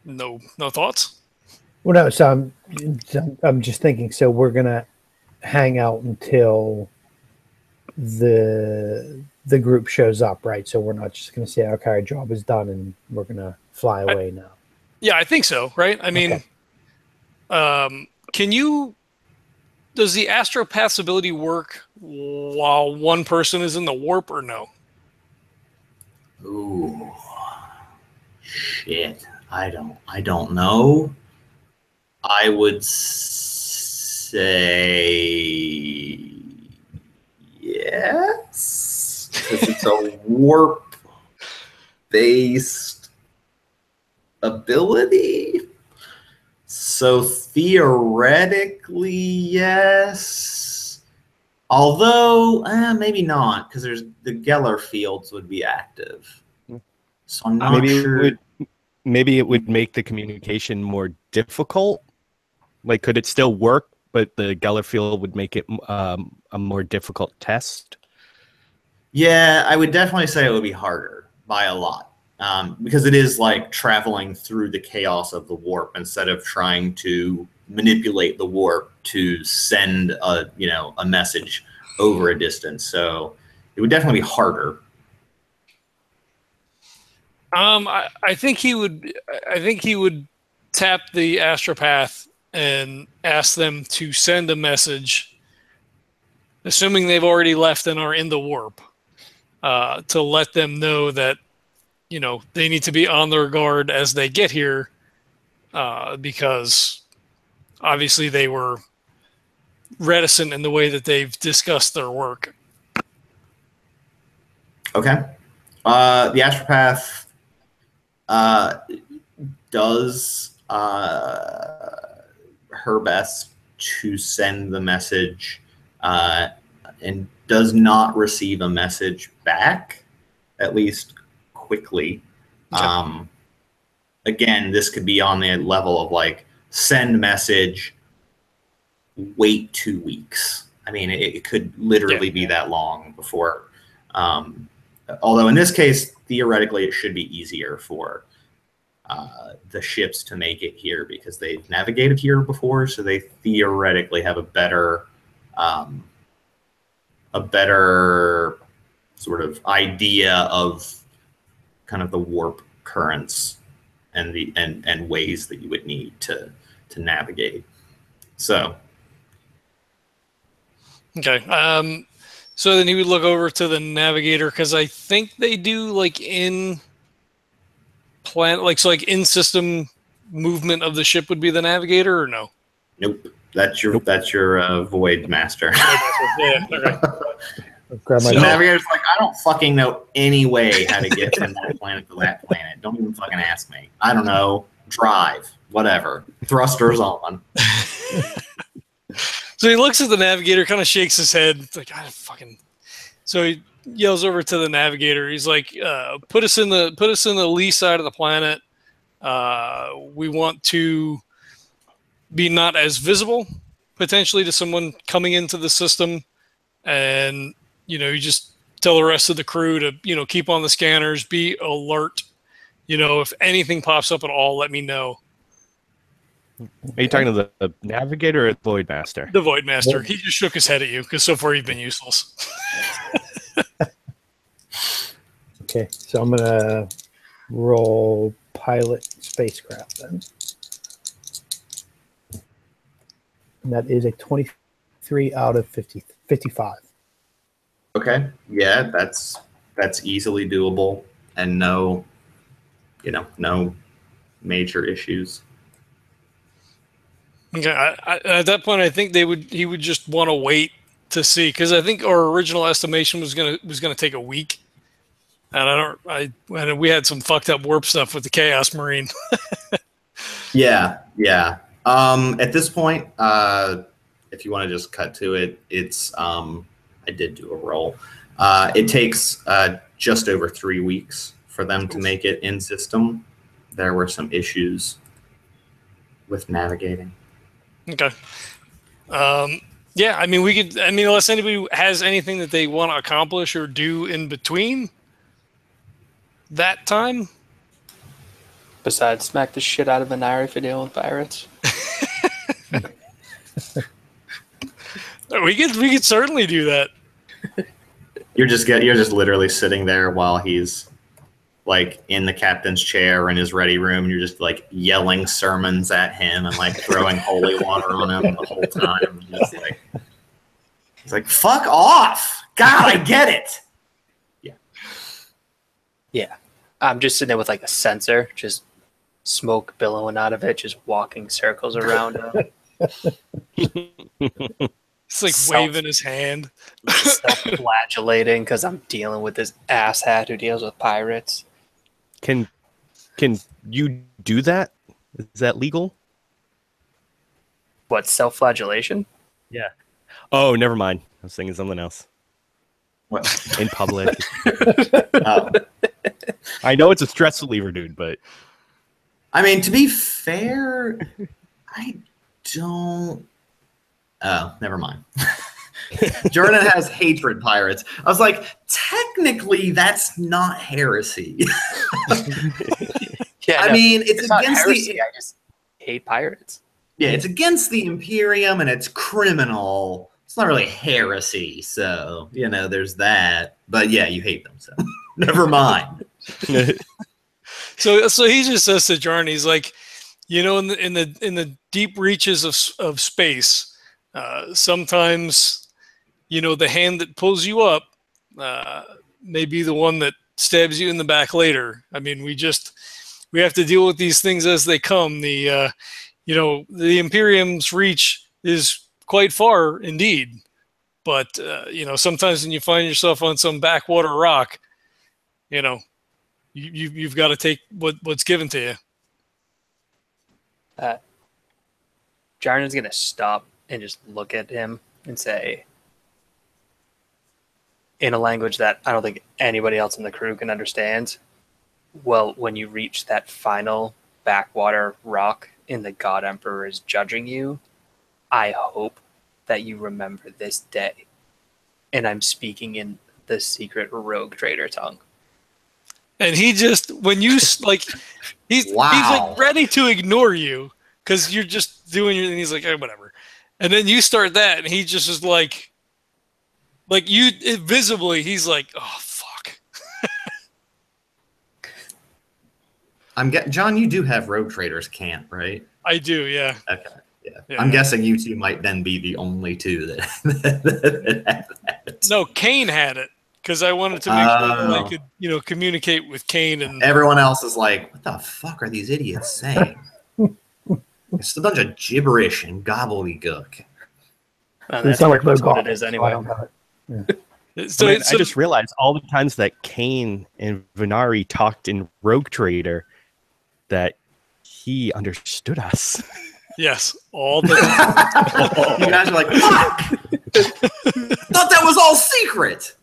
No thoughts? Well, no. So I'm just thinking. So we're gonna hang out until the group shows up, right? So we're not just gonna say, "Okay, our job is done," and we're gonna fly away now. Yeah, I think so. Right? I mean, okay. Does the astropath's ability work while one person is in the warp, or no? Ooh, shit. I don't know. I would say yes, because it's a warp-based ability. So theoretically, yes. Although, maybe not, because the Geller fields would be active. So I'm not sure. Maybe it would make the communication more difficult. Like, could it still work, but the Geller field would make it a more difficult test? Yeah, I would definitely say it would be harder by a lot, because it is like traveling through the chaos of the warp instead of trying to manipulate the warp to send a message over a distance. So it would definitely be harder. I think he would tap the astropath and ask them to send a message, assuming they've already left and are in the warp, to let them know that they need to be on their guard as they get here, because obviously they were reticent in the way that they've discussed their work. Okay. The astropath does her best to send the message and does not receive a message back, at least quickly. Okay. Again, this could be on the level of like send message, wait 2 weeks. I mean, it could literally be that long before. Although in this case, theoretically, it should be easier for the ships to make it here because they've navigated here before, so they theoretically have a better sort of idea of kind of the warp currents and the and ways that you would need to navigate. So Okay. So then he would look over to the navigator because I think they do like in in system movement of the ship would be the navigator, or no? nope, that's your void master. Yeah. Okay. Grab my The So- navigator's like, I don't fucking know any way how to get from that planet to that planet. Don't even fucking ask me. I don't know. Drive, whatever. Thrusters on. So he looks at the navigator, kind of shakes his head. It's like, I fucking. So he yells over to the navigator. He's like, "Put us in the lee side of the planet. We want to be not as visible, potentially, to someone coming into the system, and you just tell the rest of the crew to keep on the scanners, be alert. If anything pops up at all, let me know." Are you talking to the navigator or the void master? The Void Master. He just shook his head at you because so far you've been useless. Okay, so I'm gonna roll pilot spacecraft then. And that is a 23 out of 55. Okay. Yeah, that's easily doable and no major issues. Okay, at that point, I think he would just want to wait to see, because I think our original estimation was gonna take a week, and we had some fucked up warp stuff with the Chaos Marine. Yeah. At this point, if you want to just cut to it, it's I did do a roll. It takes just over 3 weeks for them to make it in system. There were some issues with navigating. Okay. Yeah, I mean, unless anybody has anything that they want to accomplish or do in between that time. Besides, smack the shit out of Venari for dealing with pirates. We could certainly do that. You're just literally sitting there while he's like in the captain's chair in his ready room, and you're just like yelling sermons at him and like throwing holy water on him the whole time. Just like, he's like, "Fuck off! God, I get it." Yeah. I'm just sitting there with like a sensor, just smoke billowing out of it, just walking circles around him. It's like waving his hand. Self-flagellating because I'm dealing with this asshat who deals with pirates. Can you do that? Is that legal? What, self-flagellation? Yeah. Oh, never mind. I was thinking something else. What? In public. Oh. I know it's a stress reliever, dude, but I mean, to be fair, I don't. Oh, never mind. Jarnan has hatred pirates. I was like, technically, that's not heresy. Yeah, I mean, it's not against heresy, the. I just hate pirates. Yeah, it's against the Imperium and it's criminal. It's not really heresy, so there's that. But yeah, you hate them, so never mind. So he just says to Jarnan, he's like, in the deep reaches of space, sometimes the hand that pulls you up may be the one that stabs you in the back later. I mean, we have to deal with these things as they come. The Imperium's reach is quite far indeed, but sometimes when you find yourself on some backwater rock, you've got to take what's given to you. Jarnan's going to stop and just look at him and say, in a language that I don't think anybody else in the crew can understand, well, when you reach that final backwater rock and the God Emperor is judging you, I hope that you remember this day. And I'm speaking in the secret rogue trader tongue. And he just, when you like, he's like ready to ignore you because you're just doing your, and he's like, whatever. And then you start that, and he just is like you visibly, he's like, oh fuck. John, you do have rogue traders can't, right? I do, yeah. Okay. Yeah. I'm guessing you two might then be the only two that have that. No, Kayne had it because I wanted to make sure that I could, communicate with Kayne, and everyone else is like, "What the fuck are these idiots saying?" It's a bunch of gibberish and gobbledygook. They sound like what it is anyway. So, I just realized all the times that Kayne and Venari talked in Rogue Trader that he understood us. Yes, all the time. You guys are like, fuck! Thought that was all secret.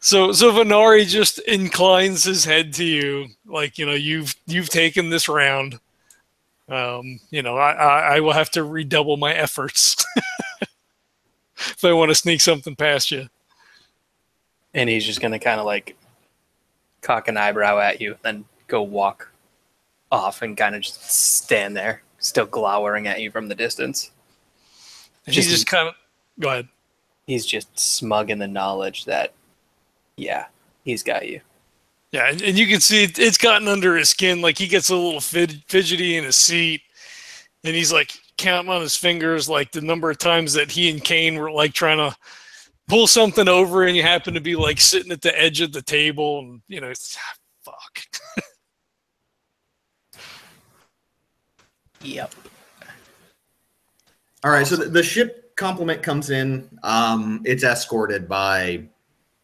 So Venari just inclines his head to you, like, you've taken this round. I will have to redouble my efforts if I want to sneak something past you. And he's just going to kind of like cock an eyebrow at you, then go walk off and kind of just stand there, still glowering at you from the distance. And he's just kind of, go ahead. He's just smug in the knowledge that, yeah, he's got you. Yeah, and you can see it's gotten under his skin. Like, he gets a little fidgety in his seat, and he's like counting on his fingers, like the number of times that he and Kayne were like trying to pull something over, and you happen to be like sitting at the edge of the table, and it's fuck. Yep. All right, so the ship complement comes in. It's escorted by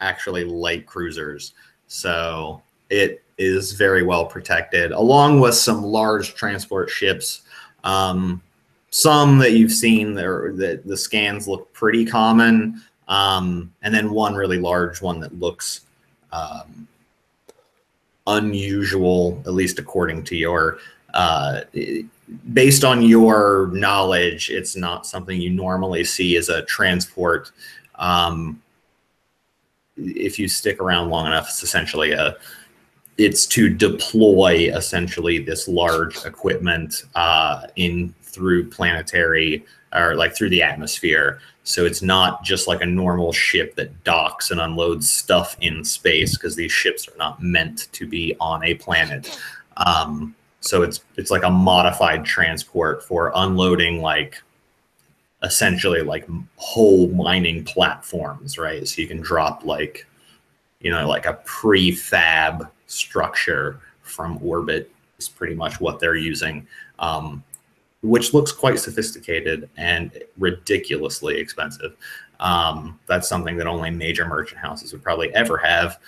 actually light cruisers. So it is very well protected, along with some large transport ships. Some that you've seen, the scans look pretty common, and then one really large one that looks unusual, at least according to your, based on your knowledge. It's not something you normally see as a transport. If you stick around long enough, it's essentially it's to deploy essentially this large equipment in through planetary, or like through the atmosphere. So it's not just like a normal ship that docks and unloads stuff in space, because these ships are not meant to be on a planet. So it's like a modified transport for unloading, like essentially like whole mining platforms, right? So you can drop like, like a prefab structure from orbit is pretty much what they're using, which looks quite sophisticated and ridiculously expensive. That's something that only major merchant houses would probably ever have.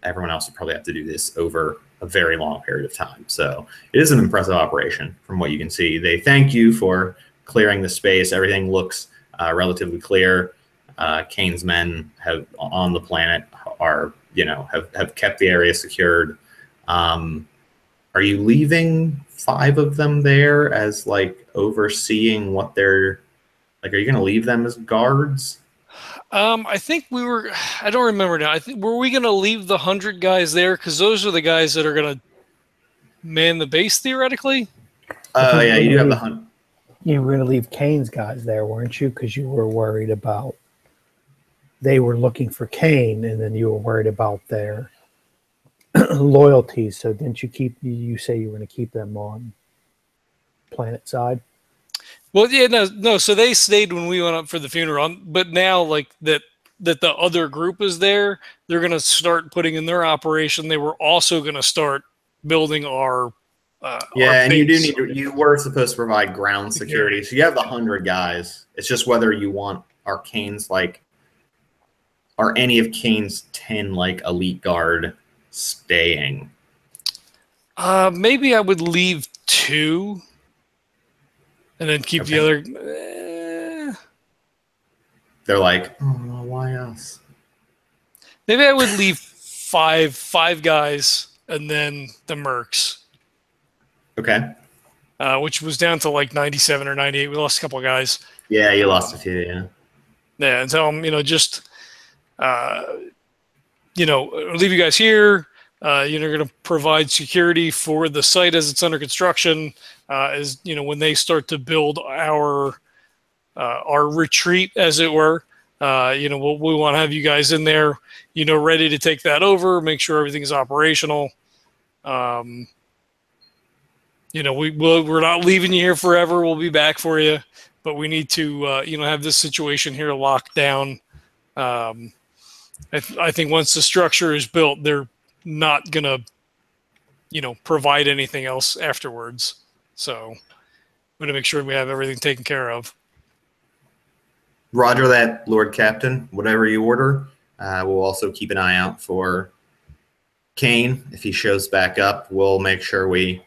Everyone else would probably have to do this over a very long period of time. So it is an impressive operation from what you can see. They thank you for clearing the space. Everything looks relatively clear. Kayne's men on the planet have kept the area secured. Are you leaving 5 of them there as like overseeing what they're like? Are you going to leave them as guards? I think I don't remember now. Were we going to leave the 100 guys there? Because those are the guys that are going to man the base theoretically. Yeah, you do have the 100. You were going to leave Kayne's guys there, weren't you? Because you were worried about they were looking for Kayne, and then you were worried about their loyalties. So didn't you say you were going to keep them on planet side? Well, yeah, no. So they stayed when we went up for the funeral, but now like that the other group is there, they're going to start putting in their operation. They were also going to start building our and you were supposed to provide ground security. So you have the 100 guys. It's just whether you want are any of Kayne's 10 like elite guard staying? Maybe I would leave 2 and then keep the other. They're like, oh, why us? Maybe I would leave five guys and then the mercs. Okay. Which was down to like 97 or 98. We lost a couple of guys. Yeah, you lost a few, yeah. Yeah, and tell them, just, leave you guys here. Going to provide security for the site as it's under construction. When they start to build our retreat, as it were. We want to have you guys in there, ready to take that over, make sure everything is operational. We're not leaving you here forever. We'll be back for you, but we need to, have this situation here locked down. I think once the structure is built, they're not going to, provide anything else afterwards. So we're going to make sure we have everything taken care of. Roger that, Lord Captain. Whatever you order, we'll also keep an eye out for Kayne. If he shows back up, we'll make sure we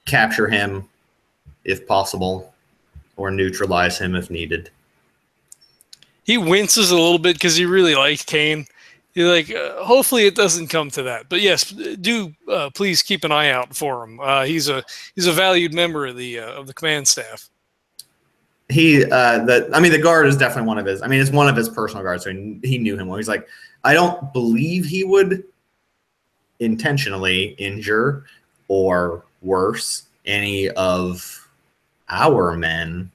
capture him if possible, or neutralize him if needed. He winces a little bit because he really liked Kayne. He's like, hopefully it doesn't come to that. But yes, do please keep an eye out for him. He's a valued member of the command staff. The guard is definitely one of his. It's one of his personal guards. So he knew him well. He's like, I don't believe he would intentionally injure or worse any of our men,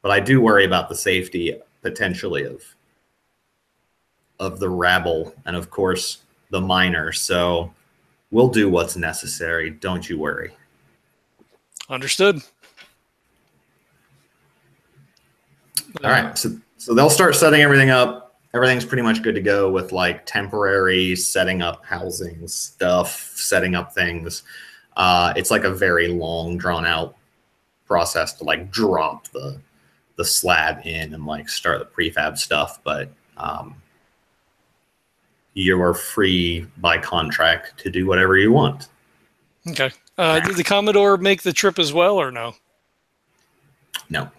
but I do worry about the safety potentially of the rabble and of course the miners. So we'll do what's necessary. Don't you worry. Understood. All right, so they'll start setting everything up. Everything's pretty much good to go with like temporary setting up housing stuff, setting up things. It's like a very long, drawn out process to like drop the slab in and like start the prefab stuff. But you are free by contract to do whatever you want. Okay. Did the Commodore make the trip as well, or no? No,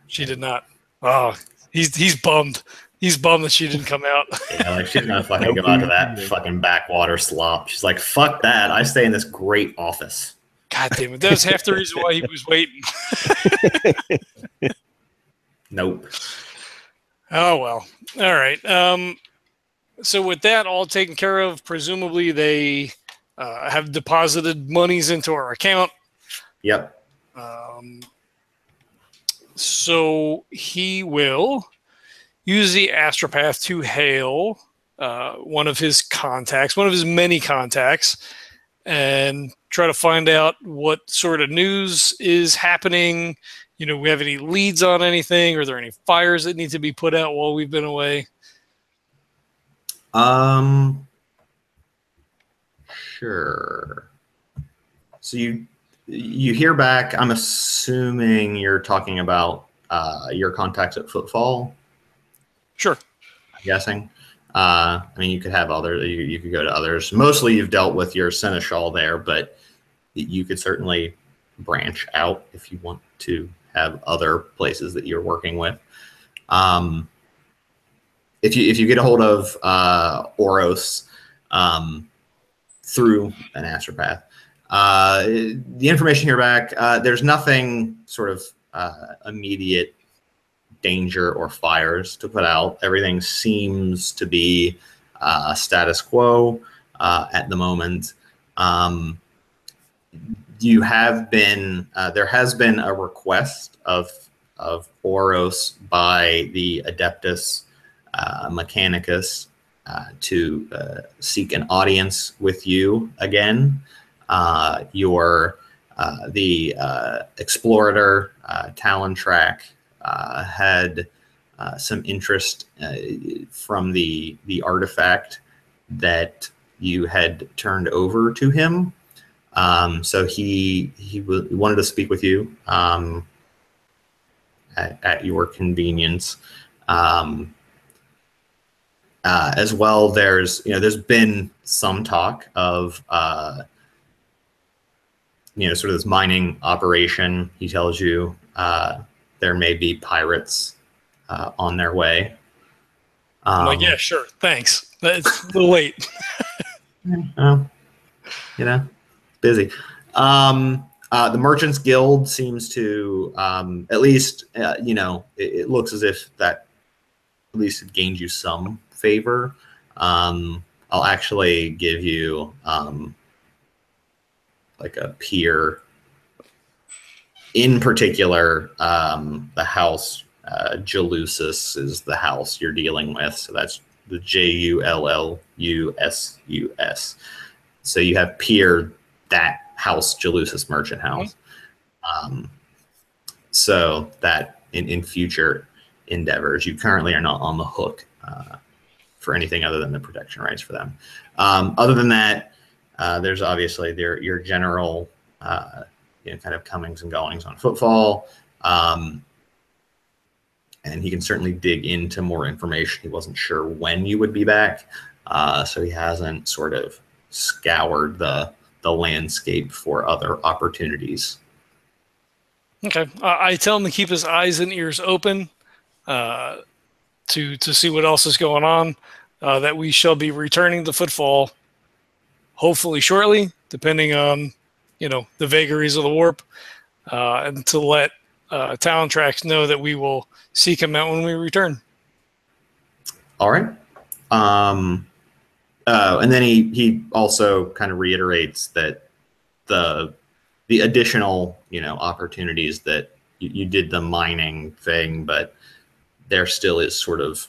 she did not. Oh, he's bummed. He's bummed that she didn't come out. Yeah, like she's gonna fucking go out to that fucking backwater slop. She's like, fuck that. I stay in this great office. God damn it. That was half the reason why he was waiting. Nope. Oh, well. All right. So with that all taken care of, presumably they have deposited monies into our account. Yep. So he will use the astropath to hail one of his contacts, one of his many contacts, and try to find out what sort of news is happening. We have any leads on anything? Are there any fires that need to be put out while we've been away? Sure. So you hear back. I'm assuming you're talking about your contacts at Footfall. Sure. I'm guessing. You could have other. You could go to others. Mostly, you've dealt with your seneschal there, but you could certainly branch out if you want to have other places that you're working with. If you get a hold of Oros through an astropath, the information here back, there's nothing sort of immediate danger or fires to put out. Everything seems to be status quo at the moment. You have been there has been a request of Oros by the Adeptus Mechanicus to seek an audience with you again. The Explorator Talon Track had some interest from the artifact that you had turned over to him. So he wanted to speak with you at your convenience. As well, there's been some talk of sort of this mining operation. He tells you there may be pirates on their way. I'm like, yeah, sure, thanks. That's a little late. Busy. The Merchants Guild seems to, at least, it looks as if that at least it gained you some favor. I'll actually give you like a peer. In particular, the house Jalusus is the house you're dealing with. So that's the Jullus. So you have peer that house Jalusus merchant house. So that in future endeavors, you currently are not on the hook for anything other than the protection rights for them. Other than that, there's obviously your general kind of comings and goings on Footfall. And he can certainly dig into more information. He wasn't sure when you would be back, so he hasn't sort of scoured the landscape for other opportunities. Okay, I tell him to keep his eyes and ears open to see what else is going on. That we shall be returning to Footfall, hopefully shortly, depending on the vagaries of the warp, and to let Talon Tracks know that we will seek him out when we return. All right. And then he also kind of reiterates that the additional opportunities that you did the mining thing, but there still is sort of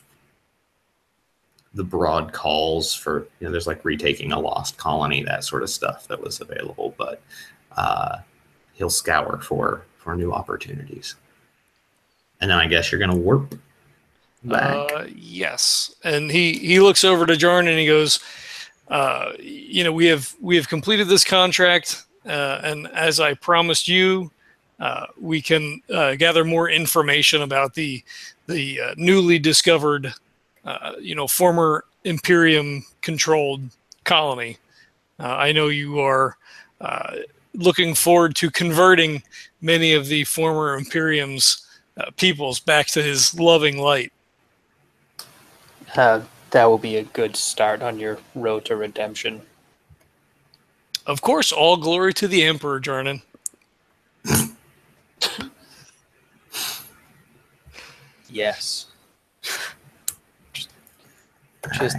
the broad calls for there's like retaking a lost colony, that sort of stuff that was available, but he'll scour for new opportunities. And then I guess you're gonna warp back. Yes. And he looks over to Jarnan and he goes, we have completed this contract, and as I promised you, we can gather more information about the newly discovered former Imperium controlled colony. I know you are looking forward to converting many of the former Imperium's peoples back to his loving light. That will be a good start on your road to redemption. Of course, all glory to the Emperor, Jarnan. Yes. Just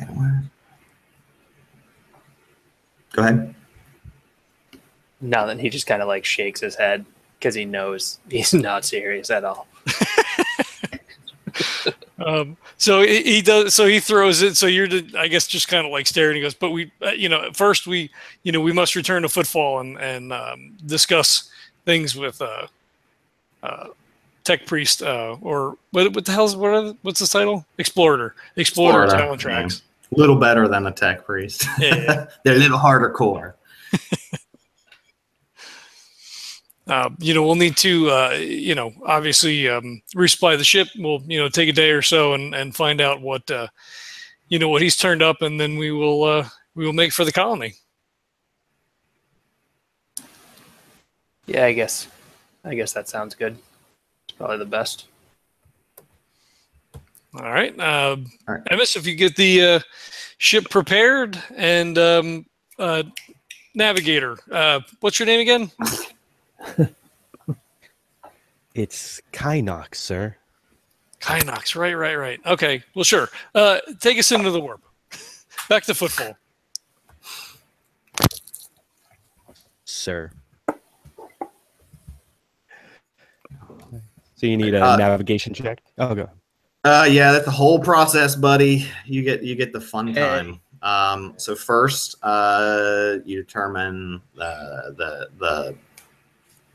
go ahead. Now then, he just kind of like shakes his head because he knows he's not serious at all. So he does. So he throws it. So you're, I guess, just kind of like staring. He goes, "But we, first we must return to Footfall and discuss things with Tech Priest or what the hell's what's the title? Explorer Talon Tracks. A little better than a Tech Priest. Yeah. They're a little harder core. We'll need to, obviously resupply the ship. We'll, take a day or so and find out what, what he's turned up, and then we will make for the colony. Yeah, I guess that sounds good. It's probably the best. All right. Emmaus, if you get the ship prepared, and Navigator, what's your name again? It's Kynox, sir. Kynox, right. Okay, well, sure. Take us into the warp. Back to Footfall. Sir. So you need a navigation check? Oh, go ahead. Yeah, that's the whole process, buddy. You get the fun time. So first, you determine the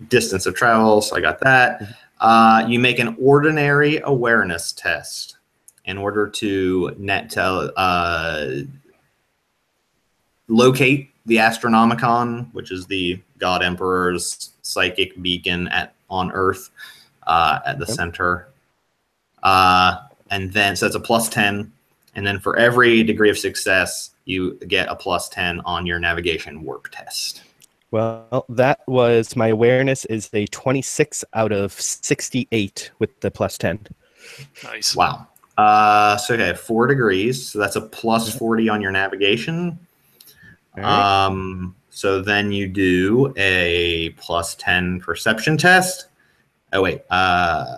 distance of travel. So I got that. You make an ordinary awareness test in order to locate the Astronomicon, which is the God Emperor's psychic beacon on Earth at the center. And then, so it's a +10. And then for every degree of success, you get a +10 on your navigation warp test. Well, that was my awareness is a 26 out of 68 with the +10. Nice. Wow. So okay, 4 degrees. So that's a +40 on your navigation. All right. So then you do a +10 perception test. Oh wait, I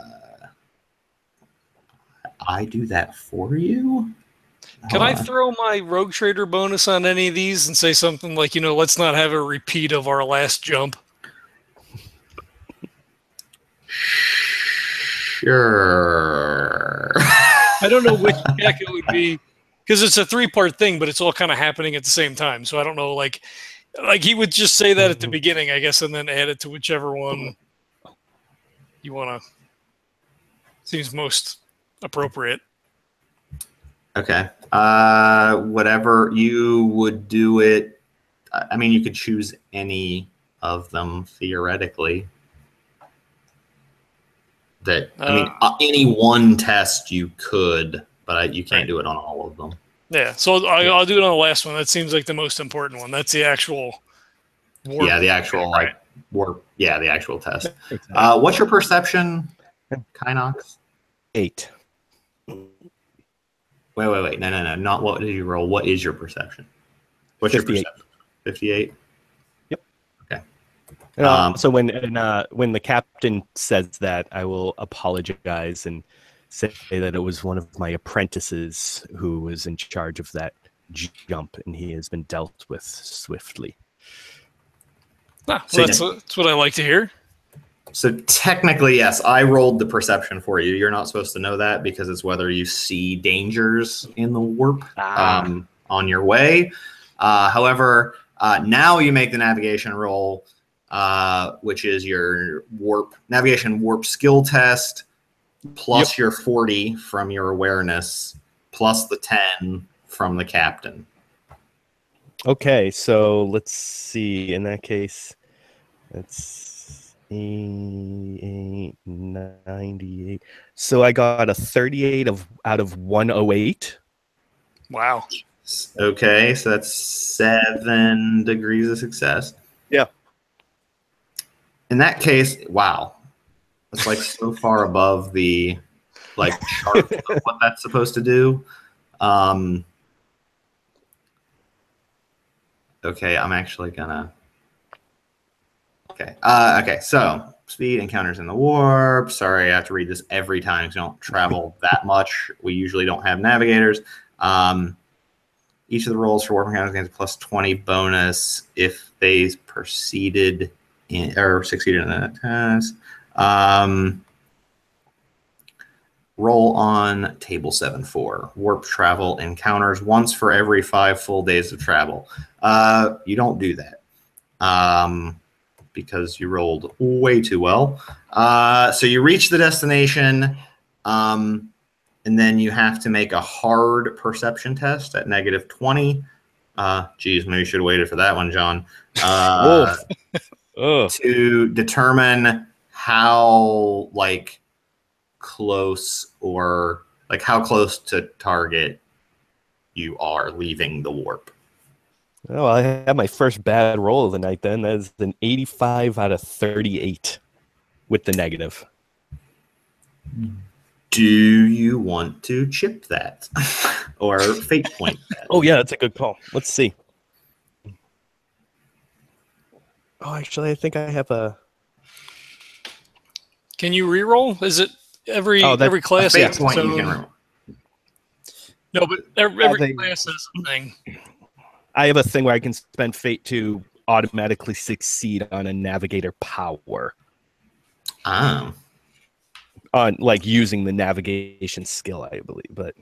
do that for you? Can Hold I on. throw my Rogue Trader bonus on any of these and say something like, let's not have a repeat of our last jump? Sure. I don't know which check it would be because it's a 3-part thing, but it's all kind of happening at the same time. So I don't know, like he would just say that at the beginning, I guess, and then add it to whichever one you want to. Seems most appropriate. Okay. Whatever you would do it. I mean, you could choose any of them theoretically. Any one test you could, but you can't do it on all of them. Yeah, so I'll do it on the last one. That seems like the most important one. That's the actual warp. Yeah, the actual warp. Yeah, the actual test. Exactly. What's your perception, Kynox? 8. Wait. No. Not what did you roll? What is your perception? What's 58. your perception? 58? Yep. Okay. So when the captain says that, I will apologize and say that it was one of my apprentices who was in charge of that jump, and he has been dealt with swiftly. Well, that's what I like to hear. So technically, yes, I rolled the perception for you. You're not supposed to know that because it's whether you see dangers in the warp on your way. However, now you make the navigation roll, which is your navigation warp skill test, plus your 40 from your awareness, plus the 10 from the captain. Okay, so let's see. In that case, that's 98. So I got a 38 out of 108. Wow. Okay, so that's 7 degrees of success. Yeah. In that case, wow. That's like so far above the chart of what that's supposed to do. Okay, I'm actually gonna. Okay. Okay. So speed encounters in the warp. Sorry, I have to read this every time because you don't travel that much. We usually don't have navigators. Each of the rolls for warp encounters gains a +20 bonus if they succeeded in that test. Roll on table 7-4. Warp travel encounters once for every 5 full days of travel. You don't do that because you rolled way too well. So you reach the destination, and then you have to make a hard perception test at -20. Geez, maybe you should have waited for that one, John. To determine how close or how close to target you are leaving the warp. Oh, I had my first bad roll of the night then. That's an 85 out of 38 with the negative. Do you want to chip that or fate point that? Oh, yeah, that's a good call. Let's see. Oh, actually, I think I have a... Can you re-roll? Is it every class? Fate point you can roll. No, but every class has a thing. I have a thing where I can spend fate to automatically succeed on a navigator power. Oh. On using the navigation skill, I believe, but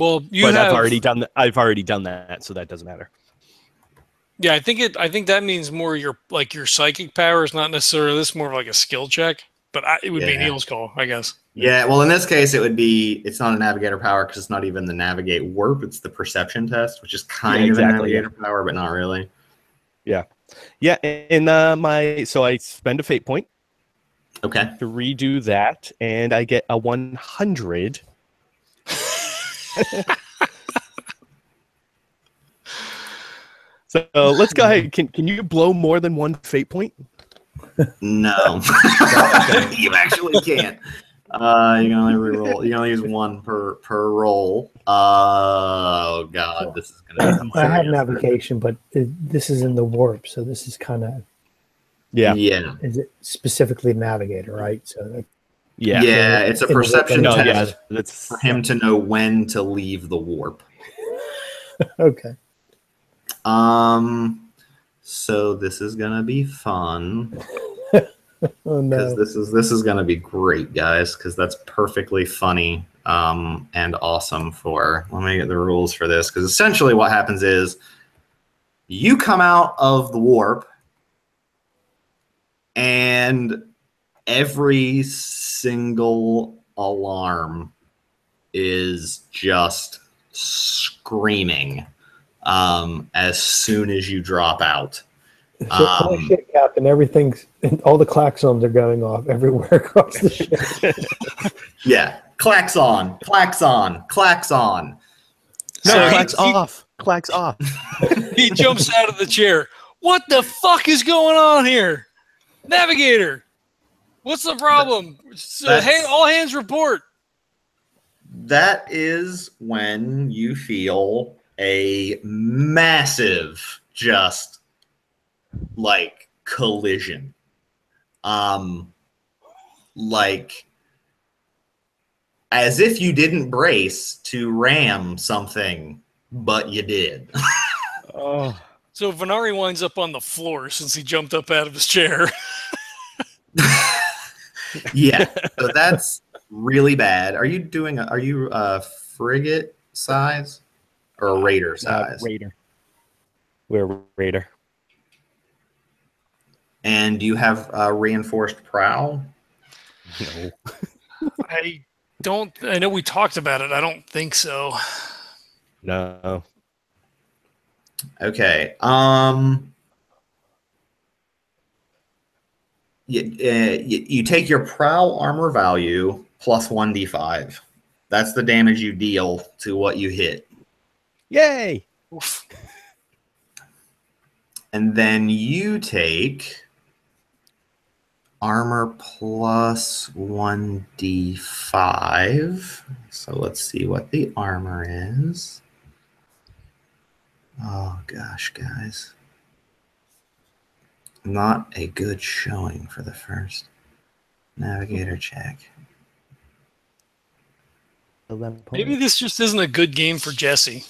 I've already done that. I've already done that, so that doesn't matter. Yeah, I think that means more your psychic power is not necessarily this, more of like a skill check. But it would be Neil's call, I guess. Yeah, well, in this case, it's not a navigator power because it's not even the navigate warp. It's the perception test, which is kind of a navigator power, but not really. Yeah. Yeah, and so I spend a fate point. Okay. To redo that, and I get a 100. So let's go ahead. Can you blow more than one fate point? No, you actually can't. You can only reroll. You can only use one per roll. Oh god, this is gonna be I have serious. navigation, but this is in the warp, so this is kind of Yeah. is it specifically navigator, right? So Yeah. It's a In the warp, perception No, test yeah, that's for him to know when to leave the warp. okay. So this is gonna be fun. Oh Because no. this is gonna be great, guys. Because that's perfectly funny and awesome. Let me get the rules for this. Because essentially, what happens is you come out of the warp, and every single alarm is just screaming as soon as you drop out. So, holy shit, Captain! All the klaxons are going off everywhere across the ship. Yeah, klaxon, klaxon, klaxon. no, So clacks off. he jumps out of the chair. What the fuck is going on here? Navigator, what's the problem? Hey, all hands report. That is when you feel a massive, just like collision. Like as if you didn't brace to ram something, but you did. Oh. So Venari winds up on the floor since he jumped up out of his chair. Yeah, so that's really bad. Are you a frigate size or a raider size? Raider. We're a raider. And do you have reinforced prow? No. I know we talked about it. I don't think so. No. Okay. You take your prow armor value plus 1d5. That's the damage you deal to what you hit. Yay! Oof. And then you take armor plus 1d5. So let's see what the armor is. Oh gosh, guys. Not a good showing for the first navigator check. Maybe this just isn't a good game for Jesse.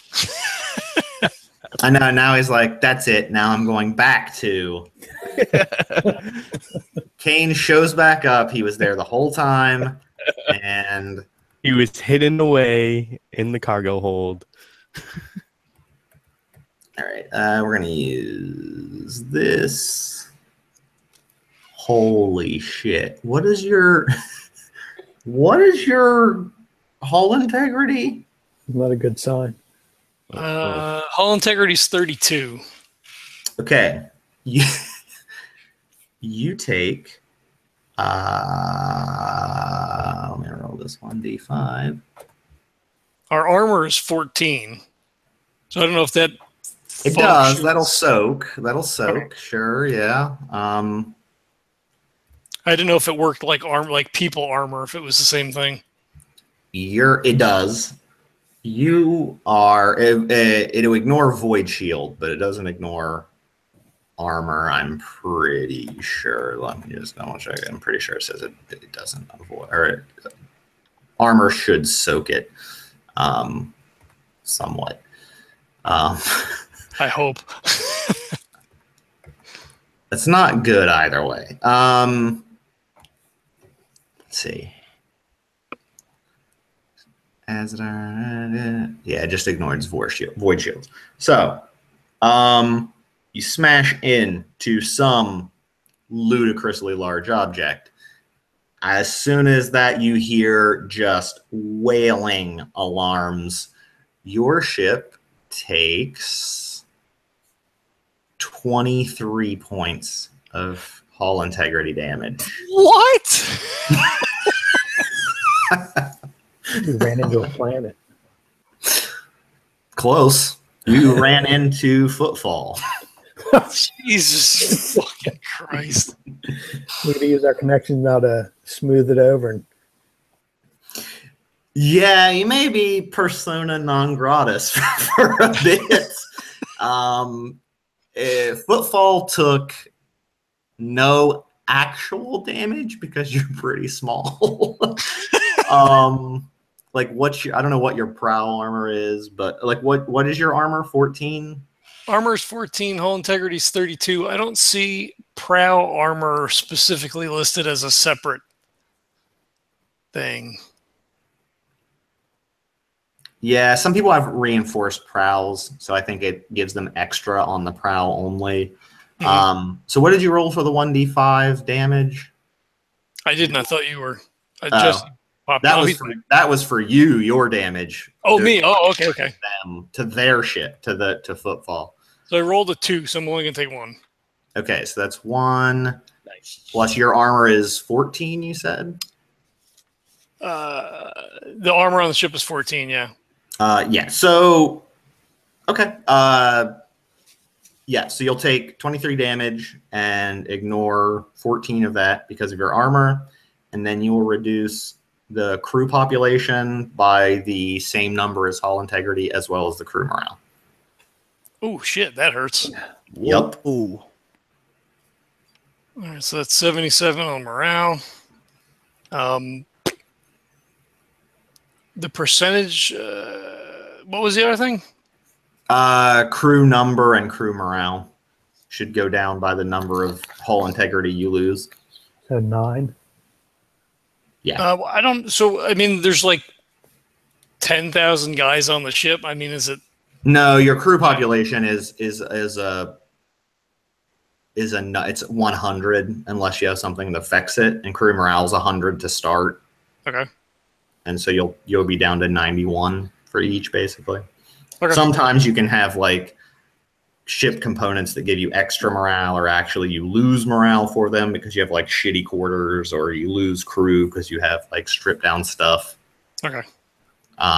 I know, now he's like, that's it. Now I'm going back to. Kayne shows back up. He was there the whole time. And He was hidden away in the cargo hold. all right, we're gonna use this. Holy shit! What is your hull integrity? Not a good sign. Hull integrity's 32. Okay, you take. Let me roll this 1d5. Our armor is 14. So I don't know if that. It does. functions. That'll soak. Okay. Sure. Yeah. I didn't know if it worked like people armor, if it was the same thing. It does. You are. It'll ignore void shield, but it doesn't ignore armor. I'm pretty sure. Let me just double check. I'm pretty sure it says it doesn't avoid, or armor should soak it, somewhat. I hope. It's not good either way. Let's see. It just ignores void shields. So, you smash into some ludicrously large object. As soon as that, you hear just wailing alarms. Your ship takes 23 points of hull integrity damage. What? We ran into a planet. Close. You ran into Footfall. Jesus fucking Christ. We're going to use our connections now to smooth it over. And Yeah, you may be persona non gratis for a bit. Footfall took no actual damage because you're pretty small. Like I don't know what your prowl armor is, but like what is your armor? 14? Armor is 14, hull integrity is 32. I don't see prow armor specifically listed as a separate thing. Yeah, some people have reinforced prowls, so I think it gives them extra on the prowl only. So what did you roll for the 1d5 damage? I didn't. I thought you were. That was for you, your damage. Oh, me. Oh, okay. Them to their ship, to Footfall. So I rolled a 2, so I'm only gonna take 1. Okay, so that's 1. Nice. Plus your armor is 14, you said? The armor on the ship is 14, yeah. Yeah, so okay. Yeah, so you'll take 23 damage and ignore 14 of that because of your armor, and then you will reduce the crew population by the same number as hull integrity as well as the crew morale. Oh shit, that hurts. Yep. Ooh. All right, so that's 77 on morale. The percentage. What was the other thing? Crew number and crew morale should go down by the number of hull integrity you lose. so 9. Yeah. I don't. So I mean, there's like 10,000 guys on the ship. I mean, is it? No, your crew population is it's 100 unless you have something that affects it, and crew morale is 100 to start. Okay. And so you'll be down to 91 for each, basically. Okay. Sometimes you can have like ship components that give you extra morale, or actually you lose morale for them because you have like shitty quarters, or you lose crew because you have like stripped down stuff. Okay.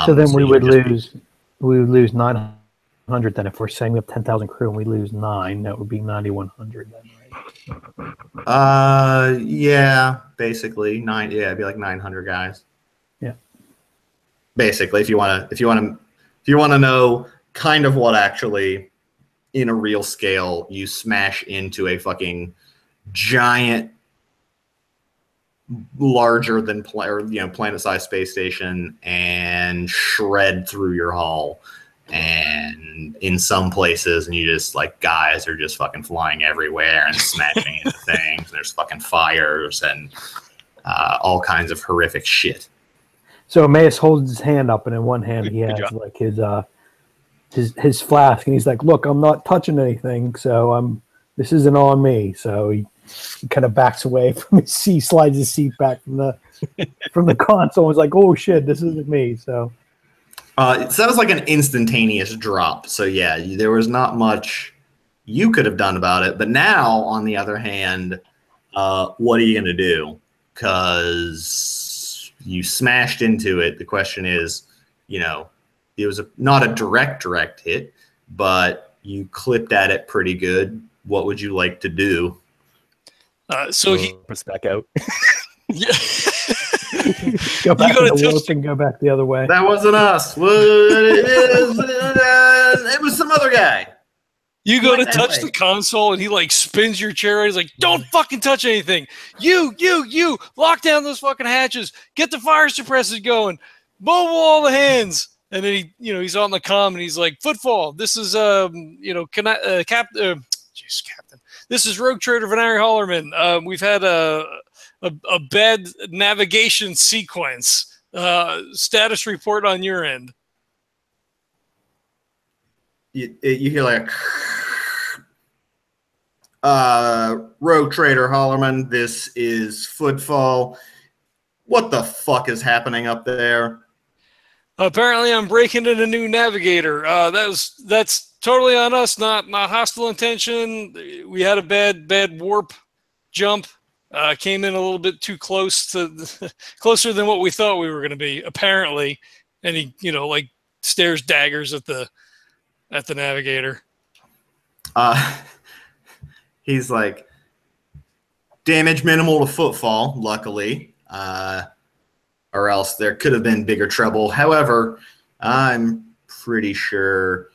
So then we would lose. lose 900 then. If we're saying we have 10,000 crew and we lose 9, that would be 9,100 then, right? Yeah, basically it'd be like 900 guys. Yeah. Basically, if you want to know kind of what actually in a real scale you smash into a fucking giant, larger than planet-sized space station and shred through your hull, and in some places, and you just like guys are just fucking flying everywhere and smashing into things. And there's fucking fires and all kinds of horrific shit. So Emmaus holds his hand up, and in one hand he has like his flask, and he's like, "Look, I'm not touching anything, so this isn't on me." So he kind of backs away from his seat, slides his seat back from the console, and was like, "Oh shit, this isn't me." So that was like an instantaneous drop. So yeah, there was not much you could have done about it. But now, on the other hand, what are you gonna do? Because you smashed into it. The question is, it was not a direct hit, but you clipped at it pretty good. What would you like to do? So he puts back out. Yeah. go back to the loop and go back the other way. That wasn't us. It was some other guy. You go to touch the console, and he like spins your chair. He's like, "Don't fucking touch anything. You, lock down those fucking hatches. Get the fire suppressors going. Mobile all the hands." And then he's on the comm, and he's like, "Footfall. This is Captain. This is Rogue Trader Venari Hallerman. We've had a bad navigation sequence. Status report on your end." You hear like, Rogue Trader Hallerman, this is Footfall. What the fuck is happening up there? Apparently, I'm breaking in a new navigator. That's totally on us, not hostile intention. We had a bad warp jump. Came in a little bit too close closer than what we thought we were going to be, apparently. And he, stares daggers at the at the navigator. He's like, damage minimal to Footfall, luckily, or else there could have been bigger trouble. However, I'm pretty sure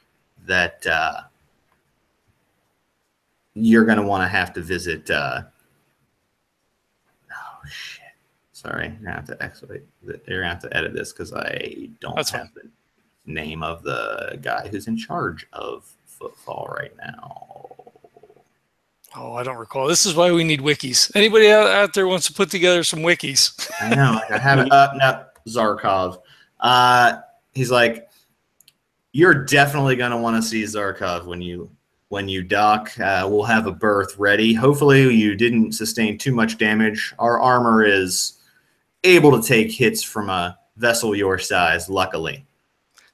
that you're going to want to have to visit. Oh shit! Sorry, you're gonna have to You're gonna have to edit this because I don't have the name of the guy who's in charge of Footfall right now. Oh, I don't recall. This is why we need wikis. Anybody out there wants to put together some wikis? I know. I have it up. No, Zarkov. He's like, you're definitely going to want to see Zarkov when you dock. We'll have a berth ready. Hopefully you didn't sustain too much damage. Our armor is able to take hits from a vessel your size, luckily.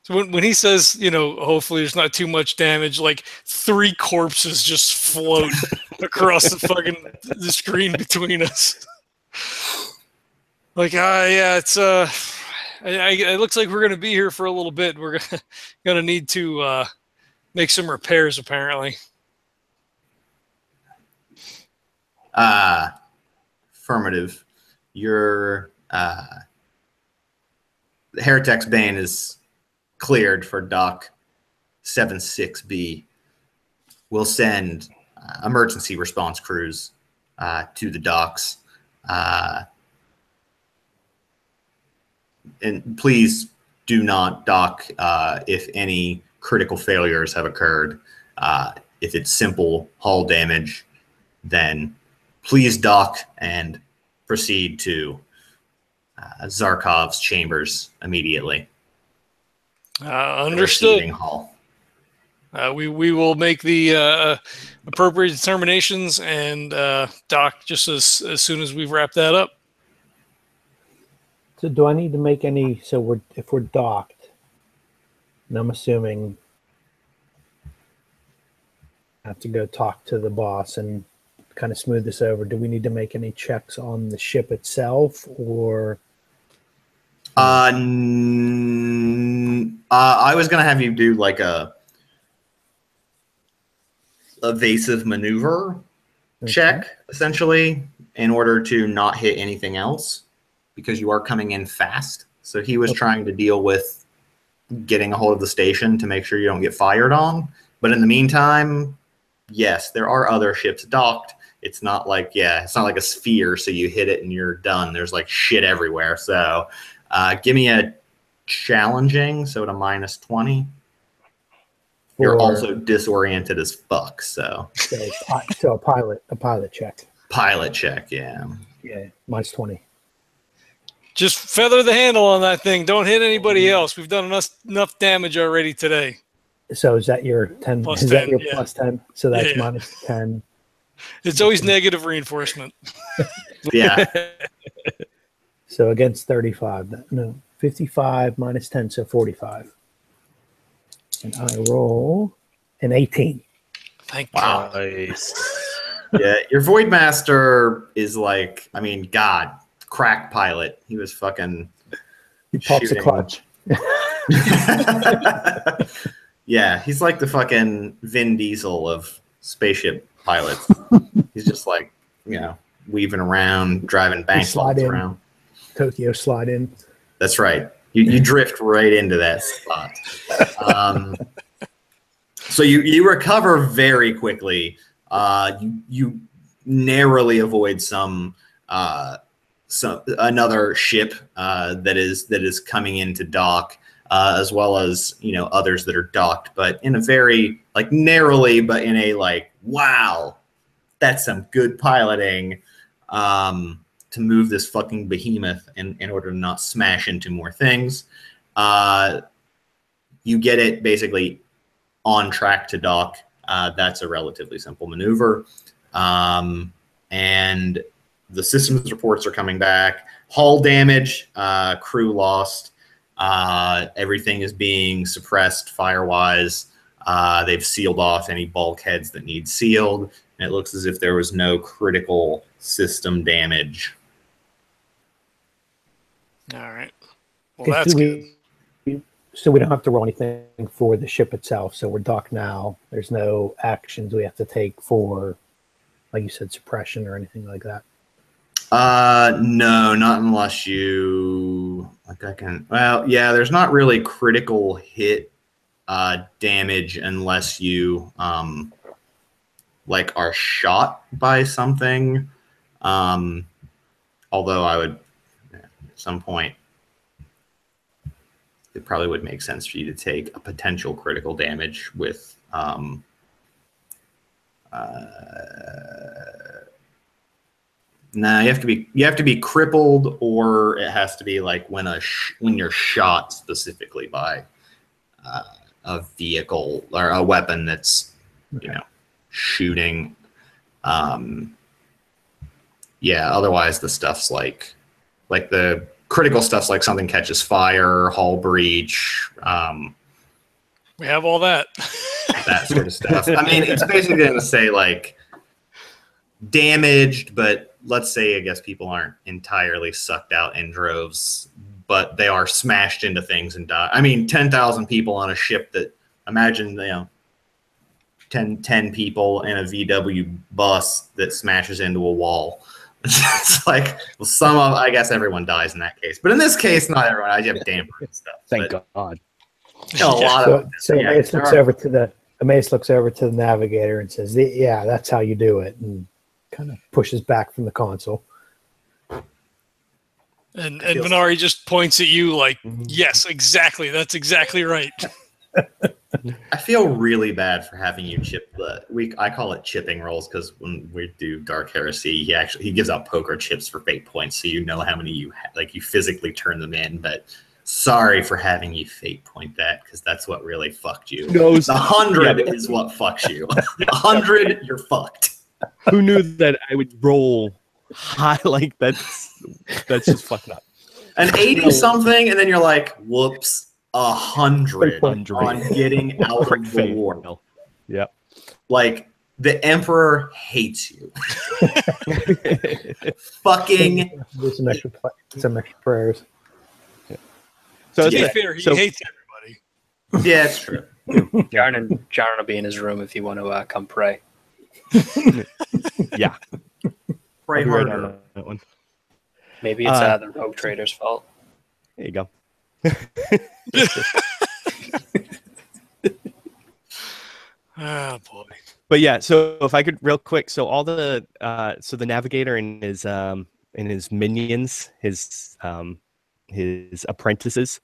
So when he says, hopefully there's not too much damage, like 3 corpses just float across the screen between us. Like, yeah, it's it looks like we're going to be here for a little bit. We're going to need to make some repairs, apparently. Affirmative. Your Heretics Bane is cleared for Dock 76B. We'll send emergency response crews to the docks. And please do not dock if any critical failures have occurred. If it's simple hull damage, then please dock and proceed to Zarkov's chambers immediately. Understood. We will make the appropriate determinations and dock just as soon as we've wrapped that up. So do I need to make any? So if we're docked, and I'm assuming I have to go talk to the boss and kind of smooth this over. Do we need to make any checks on the ship itself, or? I was gonna have you do like a evasive maneuver check, essentially, in order to not hit anything else, because you are coming in fast. So he was trying to deal with getting a hold of the station to make sure you don't get fired on. But in the meantime, yes, there are other ships docked. It's not like, it's not like a sphere, so you hit it and you're done. There's like shit everywhere. So give me a challenging, so at a -20. You're also disoriented as fuck, so a pilot check. Pilot check, yeah. Yeah, -20. Just feather the handle on that thing. Don't hit anybody else. We've done enough damage already today. So is that your 10? Plus is 10, that your yeah. plus 10? So that's -10. It's always negative reinforcement. Yeah. So against 35. No, 55 -10, so 45. And I roll an 18. Thank Wow. God. Nice. Yeah, your Voidmaster is like, I mean, God, crack pilot. He was fucking He pops shooting. a clutch. Yeah, he's like the fucking Vin Diesel of spaceship pilots. He's just like, weaving around, driving bank vaults around. Tokyo slide in. That's right. You drift right into that spot. So you recover very quickly. You narrowly avoid another ship that is coming into dock, as well as others that are docked, but in a very narrowly, but in a wow, that's some good piloting. To move this fucking behemoth in order to not smash into more things. You get it basically on track to dock. That's a relatively simple maneuver. And the systems reports are coming back. Hull damage, crew lost. Everything is being suppressed fire-wise. They've sealed off any bulkheads that need sealed. And it looks as if there was no critical system damage. All right. Well, that's good. So we don't have to roll anything for the ship itself. So we're docked now. There's no actions we have to take for, like you said, suppression or anything like that. No, not unless you like I can. Well, yeah, there's not really critical hit damage unless you like are shot by something. Although I would at some point it probably would make sense for you to take a potential critical damage with no, you have to be crippled, or it has to be like when you're shot specifically by a vehicle or a weapon that's shooting. Yeah, otherwise the stuff's like the critical stuff's like something catches fire, hull breach. We have all that. That sort of stuff. I mean, it's basically going to say like damaged, but let's say I guess people aren't entirely sucked out in droves, but they are smashed into things and die. I mean, 10,000 people on a ship that imagine 10 people in a VW bus that smashes into a wall. It's like, well, I guess everyone dies in that case, but in this case, not everyone. I have damper and stuff. Thank God. A lot of Emmaus looks over to the navigator and says, "Yeah, that's how you do it," and kind of pushes back from the console. And Venari just points at you like, "Yes, exactly. That's exactly right." I feel really bad for having you chip I call it chipping rolls because when we do Dark Heresy, he gives out poker chips for fate points, so you know how many you physically turn them in. But sorry for having you fate point that, because that's what really fucked you. No, 100 is what fucks you. 100, you're fucked. Who knew that I would roll high like that's just fucked up. An 80 something, and then you're like, whoops. 100 on getting out of the war. Yep. Like the Emperor hates you. Fucking. There's some extra prayers. Yeah. So to be fair, he hates everybody. Yeah, it's true. Jarnan will be in his room if you want to come pray. Yeah. Pray harder on that one. Maybe it's the rogue trader's fault. There you go. Oh boy. But yeah, so if I could real quick, so all the the navigator and his minions, his apprentices,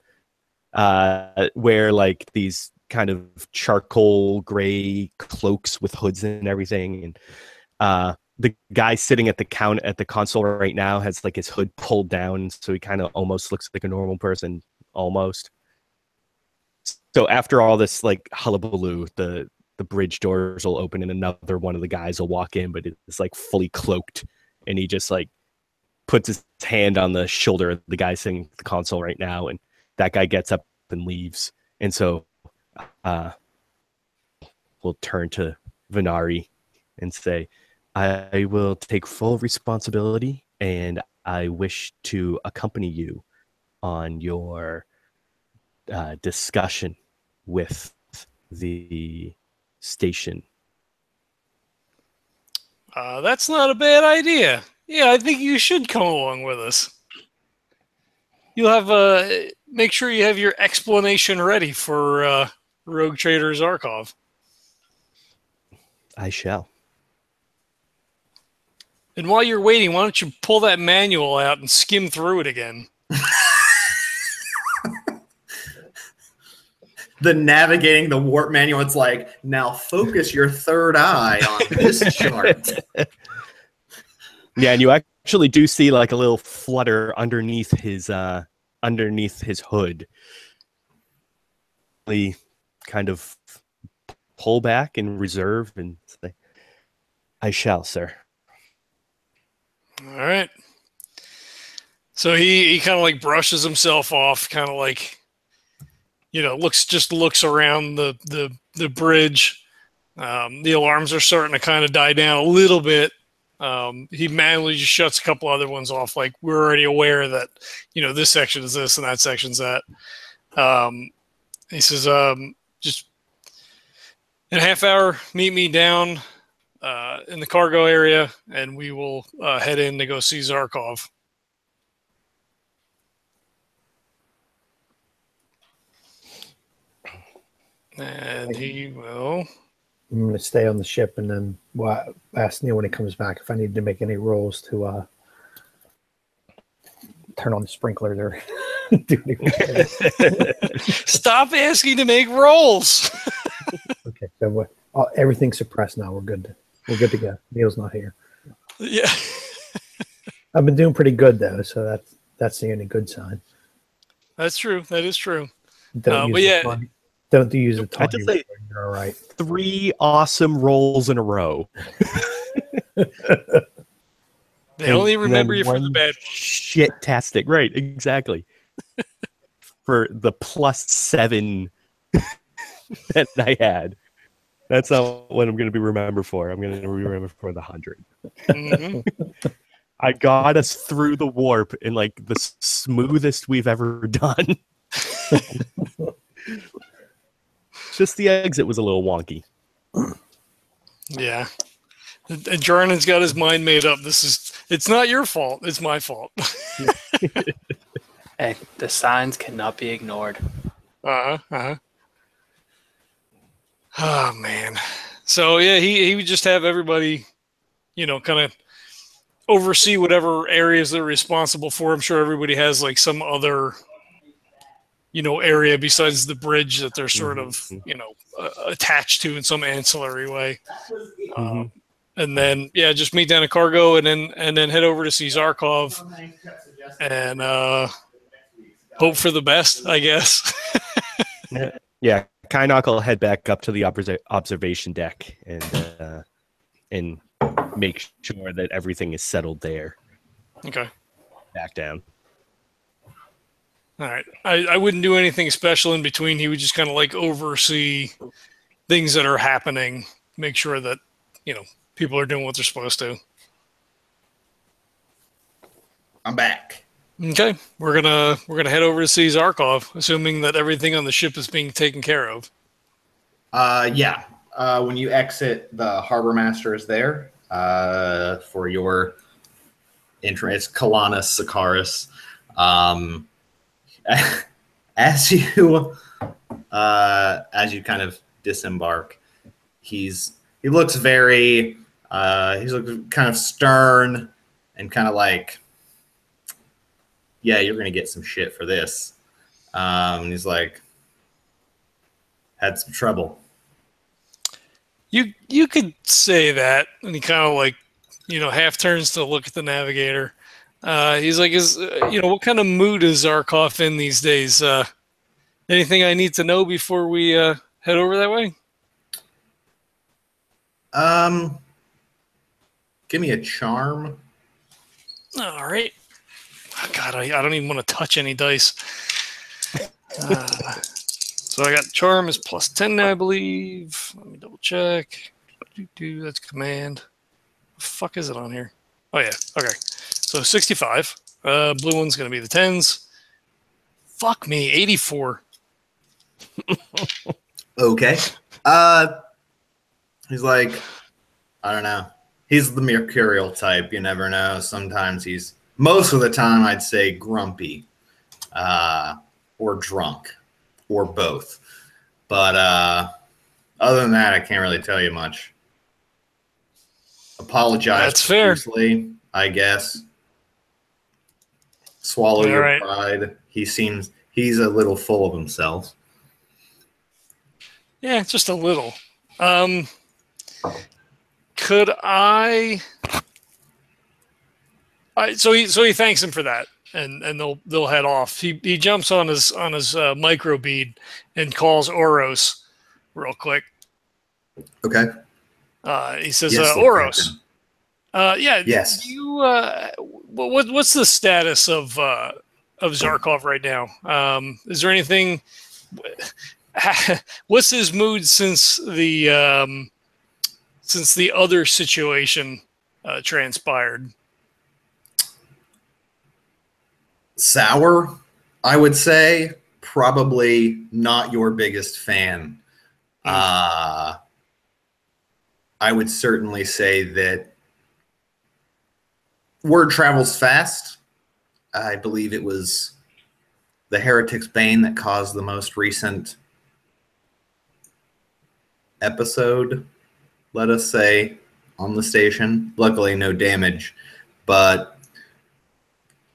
wear like these kind of charcoal gray cloaks with hoods and everything, and the guy sitting at the console right now has like his hood pulled down, so he kind of almost looks like a normal person, almost. So after all this like hullabaloo, the bridge doors will open and another one of the guys will walk in, but it's like fully cloaked, and he just like puts his hand on the shoulder of the guy sitting at the console right now, and that guy gets up and leaves. And so we'll turn to Venari and say, I will take full responsibility, and I wish to accompany you on your discussion with the station. That's not a bad idea. Yeah, I think you should come along with us. You'll have make sure you have your explanation ready for Rogue Trader Zarkov. I shall. And while you're waiting, why don't you pull that manual out and skim through it again? The navigating the warp manual, it's like, now focus your third eye on this chart. Yeah, and you actually do see like a little flutter underneath his hood. Kind of pull back and reserve and say, I shall, sir. All right. So he kind of like brushes himself off, kind of like, looks around the bridge. The alarms are starting to kind of die down a little bit. He manually just shuts a couple other ones off. Like, we're already aware that, this section is this and that section's that. He says, just in a half hour, meet me down in the cargo area, and we will head in to go see Zarkov. And he will. I'm going to stay on the ship, and then ask Neil when he comes back if I need to make any rolls to turn on the sprinklers or do anything. Stop asking to make rolls. Okay, so everything's suppressed now. We're good. We're good to go. Neil's not here. Yeah. I've been doing pretty good though, so that's the only good sign. That's true. That is true. Don't but yeah, don't use the I just tiny say you're all right. 3 awesome rolls in a row. they only remember you for the bad ones. Shit-tastic. Right, exactly. For the +7 that I had. That's not what I'm going to be remembered for. I'm going to be remembered for the 100. Mm-hmm. I got us through the warp in like the smoothest we've ever done. Just the exit was a little wonky. Yeah. And Jarnan's got his mind made up. It's not your fault. It's my fault. Hey, the signs cannot be ignored. Oh man. So yeah, he would just have everybody, kind of oversee whatever areas they're responsible for. I'm sure everybody has like some other, area besides the bridge that they're sort of, attached to in some ancillary way. And then just meet down at cargo and then head over to see Zarkov and hope for the best, I guess. Yeah, Kynock will head back up to the observation deck and make sure that everything is settled there. Okay. Back down. All right. I wouldn't do anything special in between. He would just kind of like oversee things that are happening, make sure that, people are doing what they're supposed to. I'm back. Okay. We're gonna head over to see Zarkov, assuming that everything on the ship is being taken care of. Yeah. When you exit, the harbor master is there for your entrance. Kalanus Sakaris. As you kind of disembark, he looks very he's looking kind of stern and kind of like, yeah, you're gonna get some shit for this. And he's like, had some trouble. You could say that, and he kind of like, half turns to look at the navigator. He's like, what kind of mood is Zarkov in these days? Anything I need to know before we head over that way? Give me a charm. All right. Oh, God, I don't even want to touch any dice. So I got charm is +10 now, I believe. Let me double check. That's command. The fuck is it on here? Oh yeah. Okay. So 65. Blue one's gonna be the 10s. Fuck me, 84. Okay. He's like, I don't know. He's the mercurial type. You never know. Sometimes most of the time, I'd say grumpy, or drunk, or both. But other than that, I can't really tell you much. Apologize. That's fair. Profusely, I guess. Swallow your right. pride. He's a little full of himself. Yeah, just a little. Could I? So he thanks him for that, and they'll head off. He jumps on his micro bead and calls Oros real quick. Okay. He says, Yes, Oros. Yeah. Yes. You. What's the status of Zarkov right now? Is there anything? What's his mood since the other situation transpired? Sour, I would say. probably not your biggest fan. I would certainly say that word travels fast. I believe it was the Heretics Bane that caused the most recent episode, let us say, on the station. Luckily, no damage, but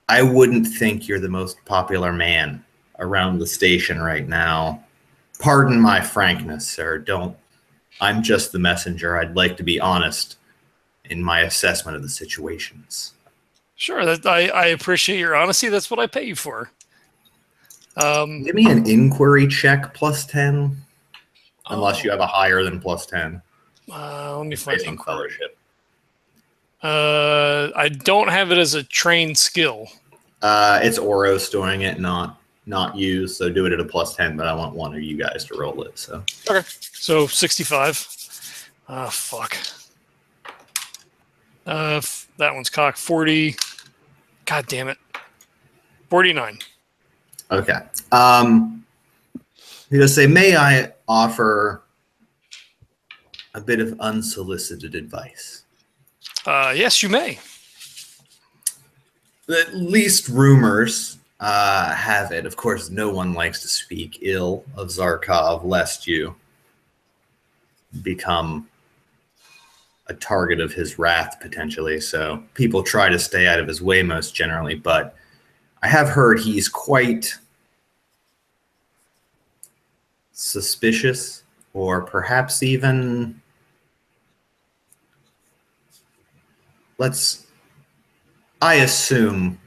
I wouldn't think you're the most popular man around the station right now. Pardon my frankness, sir. Don't. I'm just the messenger. I'd like to be honest in my assessment of the situations. Sure, I appreciate your honesty. That's what I pay you for. Give me an inquiry check plus 10, unless you have a higher than plus 10. Let me find based on inquiry. fellowship. I don't have it as a trained skill. It's Oros doing it, not you. So do it at a plus 10, but I want one of you guys to roll it. So Okay, so 65. Fuck. That one's cocked. 40. God damn it. 49. okay. He does say, may I offer a bit of unsolicited advice? Yes, you may. At least rumors have it. Of course, no one likes to speak ill of Zarkov, lest you become a target of his wrath, potentially. So people try to stay out of his way most generally, but I have heard he's quite suspicious, or perhaps even, I assume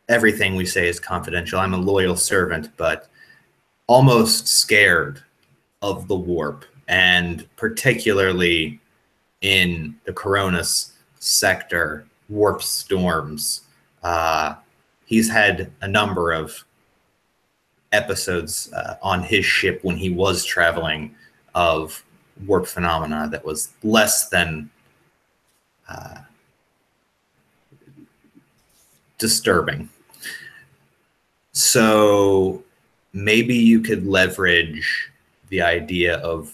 everything we say is confidential. I'm a loyal servant, but almost scared of the warp, and particularly in the Coronis sector, warp storms. He's had a number of episodes on his ship when he was traveling of warp phenomena that was less than disturbing. So maybe you could leverage the idea of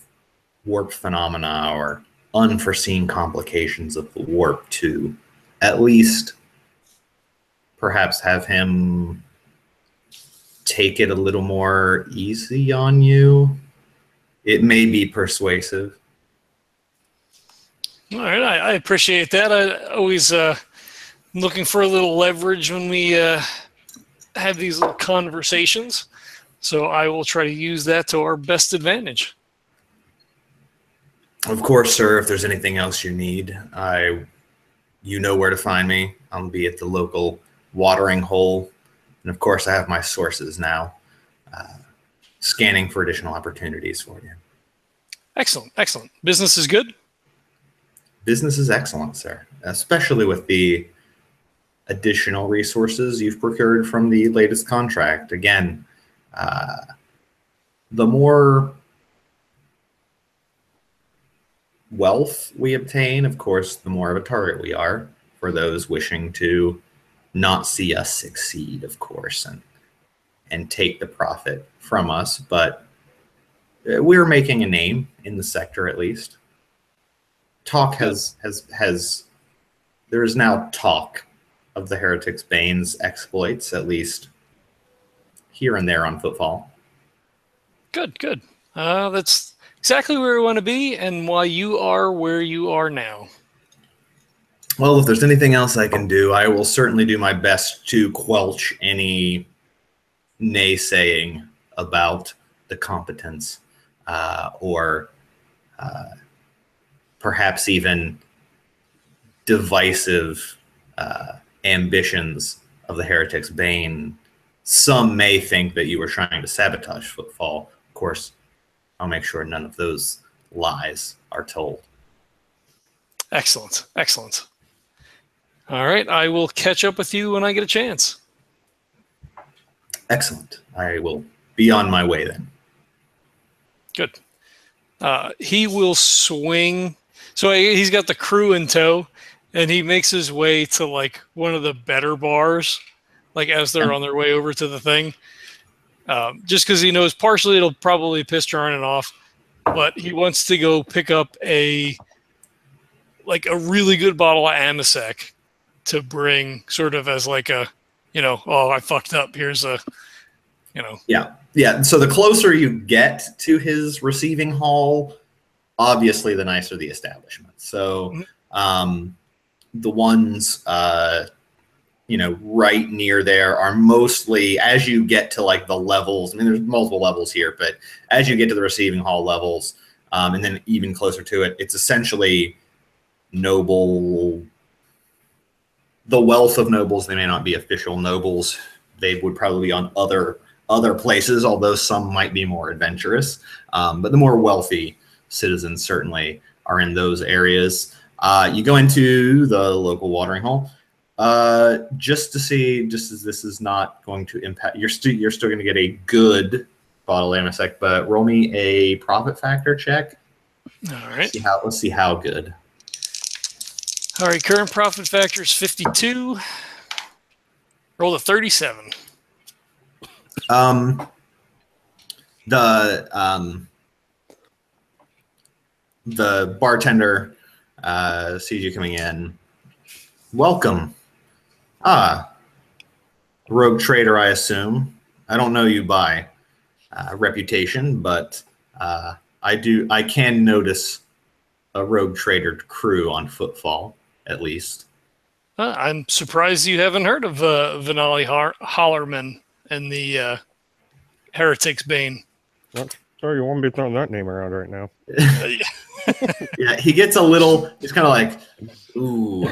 warp phenomena or unforeseen complications of the warp to at least perhaps have him take it a little more easy on you. It may be persuasive. All right, I appreciate that. I always looking for a little leverage when we have these little conversations. So I will try to use that to our best advantage. Of course, sir, if there's anything else you need, you know where to find me. I'll be at the local watering hole. And of course, I have my sources now, scanning for additional opportunities for you. Excellent, excellent. Business is good? Business is excellent, sir, especially with the additional resources you've procured from the latest contract. Again, the more wealth we obtain, of course, the more of a target we are for those wishing to not see us succeed, of course, and take the profit from us. But we're making a name in the sector, at least. Talk there is now talk of the Heretics Bane's exploits, at least here and there on Footfall. Good, good. That's exactly where we want to be and why you are where you are now. Well, if there's anything else I can do, I will certainly do my best to quelch any naysaying about the competence or perhaps even divisive ambitions of the Heretics Bane. Some may think that you were trying to sabotage Footfall. Of course, I'll make sure none of those lies are told. Excellent, excellent. All right, I will catch up with you when I get a chance. Excellent. I will be on my way then. Good. He will swing. So he's got the crew in tow, and he makes his way to like one of the better bars, like as they're on their way over to the thing. just because he knows partially it'll probably piss Jarnan off, but he wants to go pick up a really good bottle of Amasec to bring sort of as like a, oh, I fucked up. Here's a, Yeah. So the closer you get to his receiving hall, obviously the nicer the establishment. So the ones, right near there are mostly, as you get to like the levels, I mean, there's multiple levels here, but as you get to the receiving hall levels, and then even closer to it, it's essentially noble, the wealth of nobles. They may not be official nobles. They would probably be on other places, although some might be more adventurous. But the more wealthy citizens certainly are in those areas. You go into the local watering hole. Just as this is not going to impact, you're still going to get a good bottle of Amasec, but roll me a profit factor check. All right. Let's see how good. All right, current profit factor is 52. Roll a 37. The bartender sees you coming in. Welcome. Rogue trader, I assume. I don't know you by reputation, but I can notice a rogue trader crew on Footfall, at least. I'm surprised you haven't heard of Venari Hallerman and the Heretics Bane. Sorry, you won't be throwing that name around right now. Yeah, he gets a little, he's kind of like, ooh,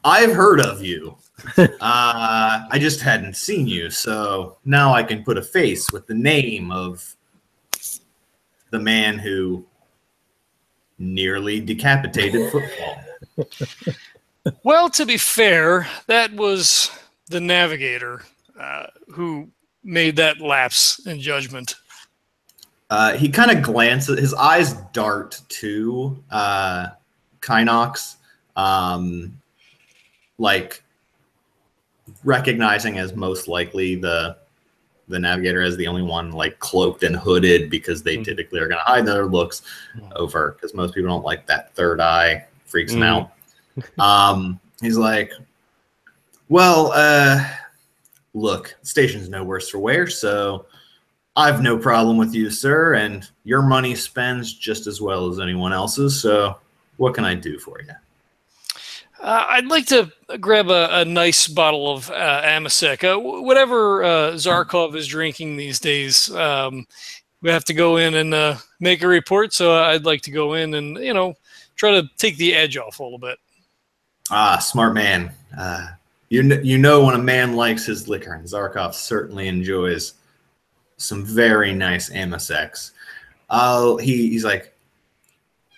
I've heard of you. I just hadn't seen you, so now I can put a face with the name of the man who nearly decapitated Footfall. Well, to be fair, that was the navigator who made that lapse in judgment. He kind of glances, his eyes dart to Kynox, like recognizing as most likely the navigator as the only one like cloaked and hooded, because they typically are going to hide their looks over, because most people don't like that third eye, freaks them out. He's like, well, look, the station's no worse for wear, so I've no problem with you, sir, and your money spends just as well as anyone else's, so what can I do for you? I'd like to grab a nice bottle of Amasec. Whatever Zarkov is drinking these days, we have to go in and make a report, so I'd like to go in and, try to take the edge off a little bit. Smart man. You know when a man likes his liquor, and Zarkov certainly enjoys some very nice Amasecs. He's like,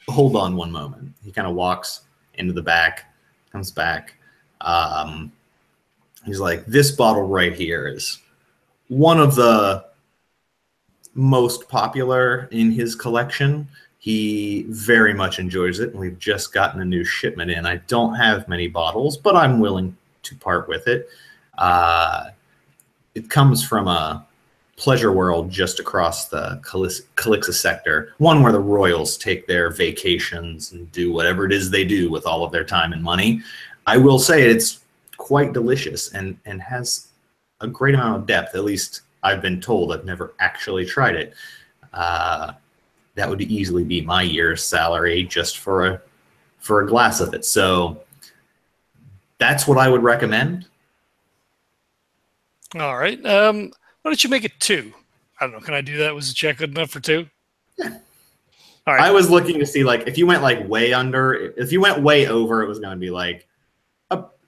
hold on one moment. He kind of walks into the back, comes back. He's like, this bottle right here is one of the most popular in his collection. He very much enjoys it, and we've just gotten a new shipment in. I don't have many bottles, but I'm willing to part with it. It comes from a pleasure world just across the Calixa sector, one where the royals take their vacations and do whatever it is they do with all of their time and money. I will say it's quite delicious and has a great amount of depth. At least I've been told. I've never actually tried it. That would easily be my year's salary just for a glass of it. So that's what I would recommend. All right. Why don't you make it 2? I don't know. Can I do that? Was the check good enough for 2? Yeah. All right. I was looking to see, like, if you went like way under, if you went way over, it was going to be like,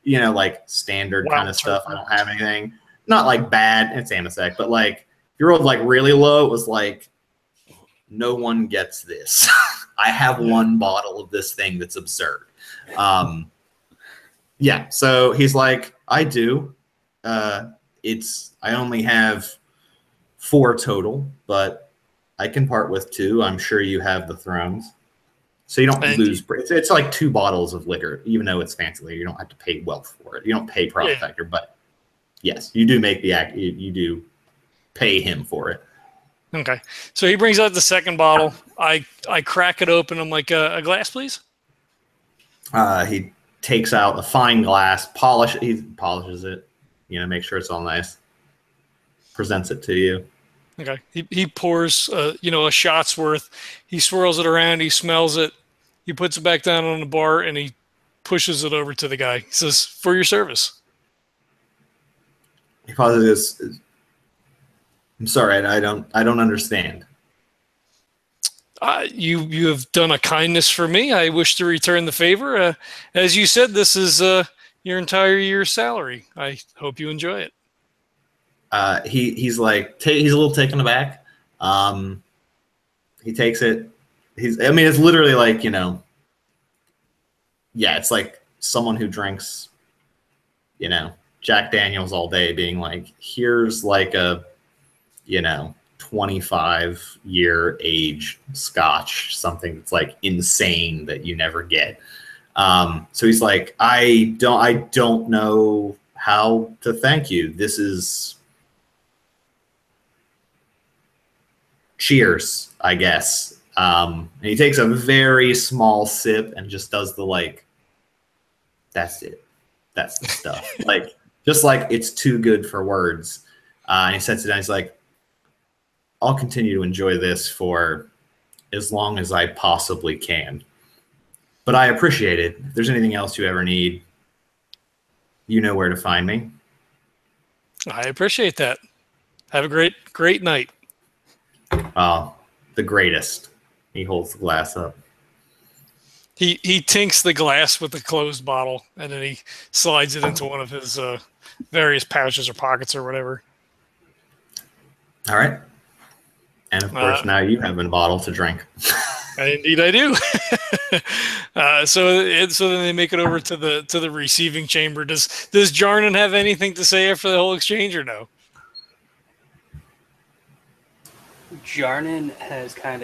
like standard kind of stuff. I don't have anything. Not like bad. It's Amasec, but like if you rolled like really low, it was like, no one gets this. I have one bottle of this thing that's absurd. Yeah. So he's like, I do. I only have 4 total, but I can part with 2. I'm sure you have the thrones. So you don't lose. It's like 2 bottles of liquor, even though it's fancy liquor. You don't have to pay wealth for it. You don't pay profit factor, but yes, you do make the act. You do pay him for it. Okay. So he brings out the second bottle. I crack it open. I'm like, a glass, please? He takes out a fine glass, he polishes it, make sure it's all nice. Presents it to you. Okay. He pours, a shot's worth. He swirls it around. He smells it. He puts it back down on the bar, and he pushes it over to the guy. He says, "For your service." He pauses. I'm sorry, I don't understand. You have done a kindness for me. I wish to return the favor. As you said, this is your entire year's salary. I hope you enjoy it. He's like he's a little taken aback. He takes it. It's literally like it's like someone who drinks Jack Daniels all day being like, here's like a 25-year age scotch, something that's like insane that you never get. So he's like, I don't know how to thank you. This is cheers, I guess. And he takes a very small sip and just does the like, that's it. That's the stuff. Like, just like it's too good for words. And he sets it down. He's like, I'll continue to enjoy this for as long as I possibly can. But I appreciate it. If there's anything else you ever need, you know where to find me. I appreciate that. Have a great night. The greatest. He holds the glass up. He tinks the glass with the closed bottle, and then he slides it into one of his various pouches or pockets or whatever. All right. And of course, now you have a bottle to drink. Indeed, I do. So then they make it over to the receiving chamber. Does Jarnan have anything to say after the whole exchange, or no? Jarnan has kind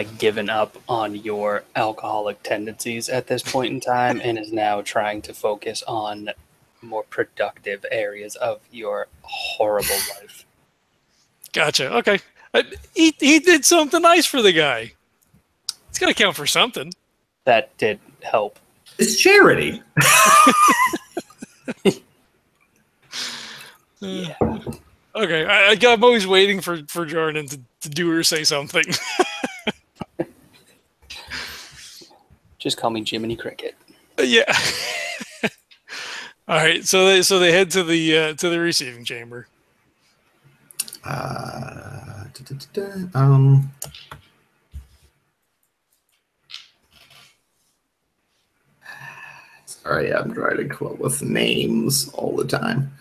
of given up on your alcoholic tendencies at this point in time and is now trying to focus on more productive areas of your horrible life. Gotcha. Okay. He did something nice for the guy. It's got to count for something. That did help. It's charity. Yeah. Okay. I'm always waiting for Jarnan to do or say something. Just call me Jiminy Cricket. Yeah. All right. So they head to the receiving chamber. Sorry, I'm trying to come up with names all the time.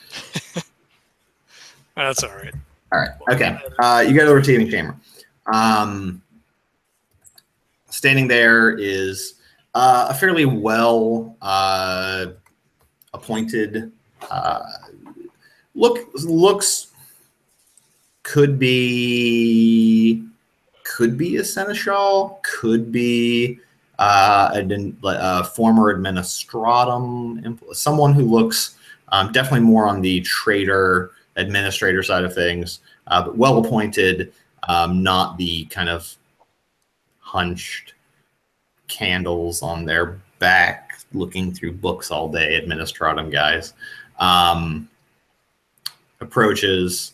That's all right. All right. Okay. You go to the receiving chamber. Standing there is a fairly well appointed. Looks could be a seneschal, could be a former administratum, someone who looks definitely more on the trader administrator side of things, but well appointed, not the kind of hunched candles on their back looking through books all day administratum guys. Approaches.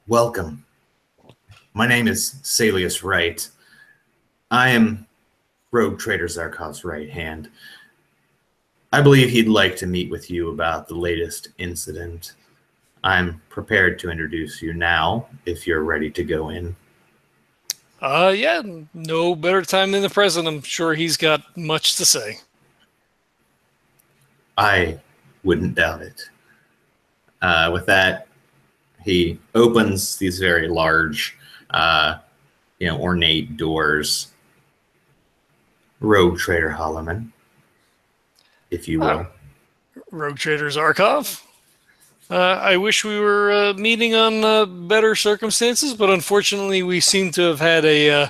Welcome. My name is Salius Wright. I am Rogue Trader Zarkov's right hand. I believe he'd like to meet with you about the latest incident. I'm prepared to introduce you now, if you're ready to go in. Yeah, no better time than the present. I'm sure he's got much to say. I wouldn't doubt it. With that, he opens these very large, ornate doors. Rogue Trader Hallerman, if you will. Rogue Trader Zarkov. I wish we were meeting on better circumstances, but unfortunately we seem to have had a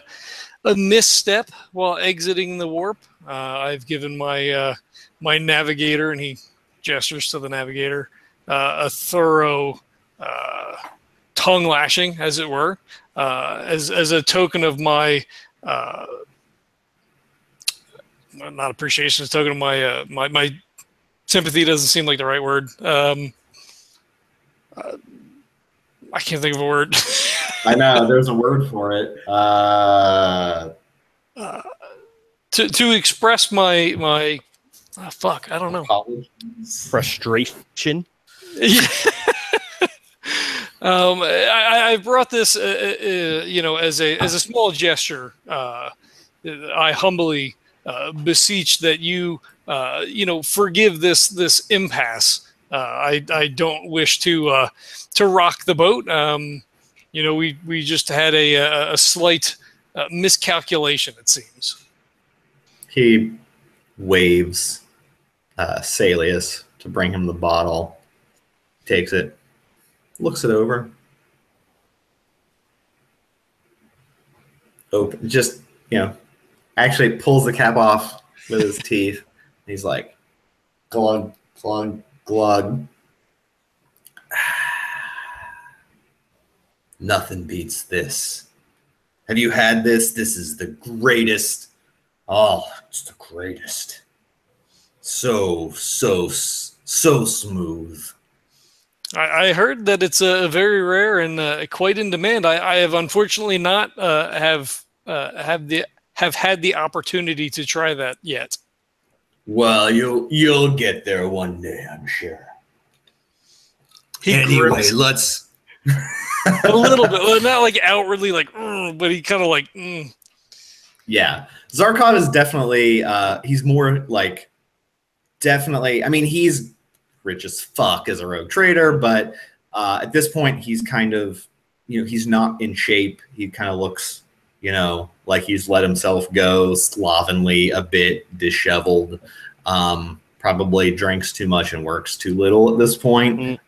misstep while exiting the warp. I've given my navigator, and he gestures to the navigator, a thorough tongue lashing, as it were, as a token of my not appreciation, as a token of my my sympathy. Doesn't seem like the right word. I can't think of a word. I know there's a word for it. To express my fuck, I don't know. Apologies. Frustration. Yeah. I brought this, you know, as a small gesture. I humbly beseech that you, you know, forgive this impasse. I don't wish to rock the boat. You know, we just had a slight miscalculation, it seems. He waves Salius to bring him the bottle. Takes it, looks it over. Open, just, you know, actually pulls the cap off with his teeth. He's like, glug, glug, glug. Nothing beats this. Have you had this? This is the greatest. Oh, it's the greatest. So smooth. I heard that it's very rare and quite in demand. I have unfortunately not have had the opportunity to try that yet. Well, you'll get there one day, I'm sure. Anyway, grits. Let's a little bit, well, not like outwardly like, but he kind of like. Yeah, Zarkov is definitely. He's more like definitely. I mean, he's rich as fuck as a rogue trader, but at this point, he's kind of, you know, he's not in shape. He kind of looks, you know, like he's let himself go slovenly, a bit disheveled. Probably drinks too much and works too little at this point.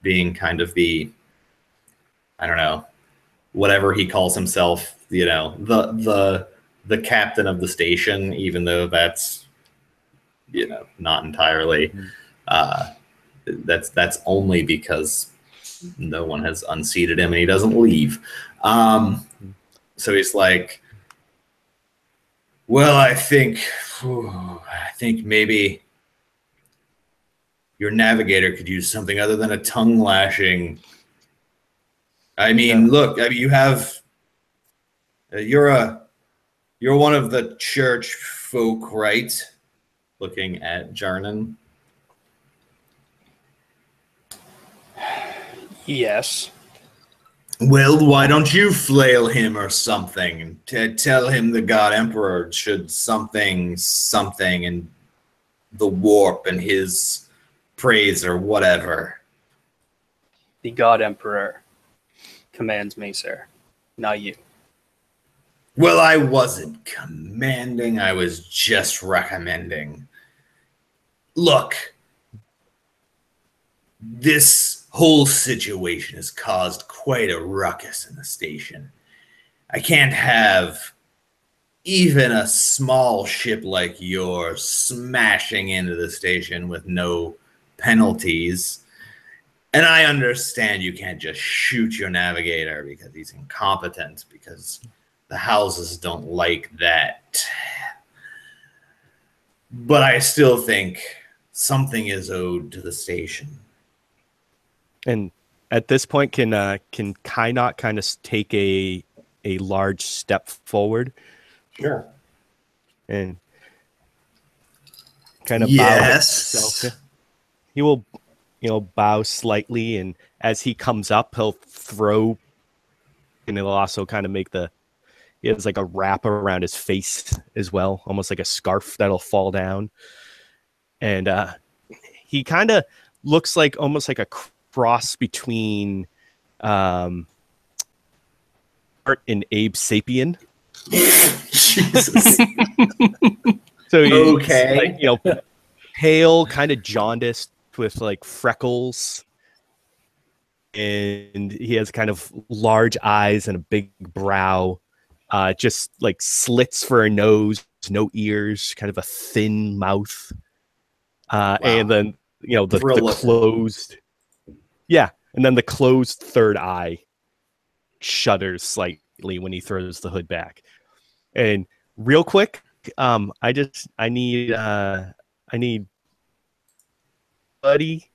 Being kind of the, I don't know, whatever he calls himself, you know, the captain of the station, even though that's, you know, not entirely. That's only because no one has unseated him and he doesn't leave. So he's like, well, I think maybe your navigator could use something other than a tongue lashing. I mean, look, I mean, you have, you're one of the church folk, right? Looking at Jarnan. Yes. Well, why don't you flail him or something? Tell him the God Emperor should something in the warp and his praise or whatever. The God Emperor commands me, sir, not you. Well, I wasn't commanding. I was just recommending. Look, this whole situation has caused quite a ruckus in the station. I can't have even a small ship like yours smashing into the station with no penalties. And I understand you can't just shoot your navigator because he's incompetent, because the houses don't like that. But I still think something is owed to the station. And at this point, can Kayne kind of take a large step forward? Sure. And kind of yes. bow himself. He will, you know, bow slightly, and as he comes up, he'll throw, and he'll also kind of make he has like a wrap around his face as well, almost like a scarf that'll fall down. And he kind of looks like almost like a cross between Art and Abe Sapien. Jesus. So he's okay. like, you know, pale, kind of jaundiced with like freckles. And he has kind of large eyes and a big brow. Just like slits for a nose, no ears, kind of a thin mouth. Wow. And then, you know, the closed. Yeah. And then the closed third eye shudders slightly when he throws the hood back. And real quick, I need Buddy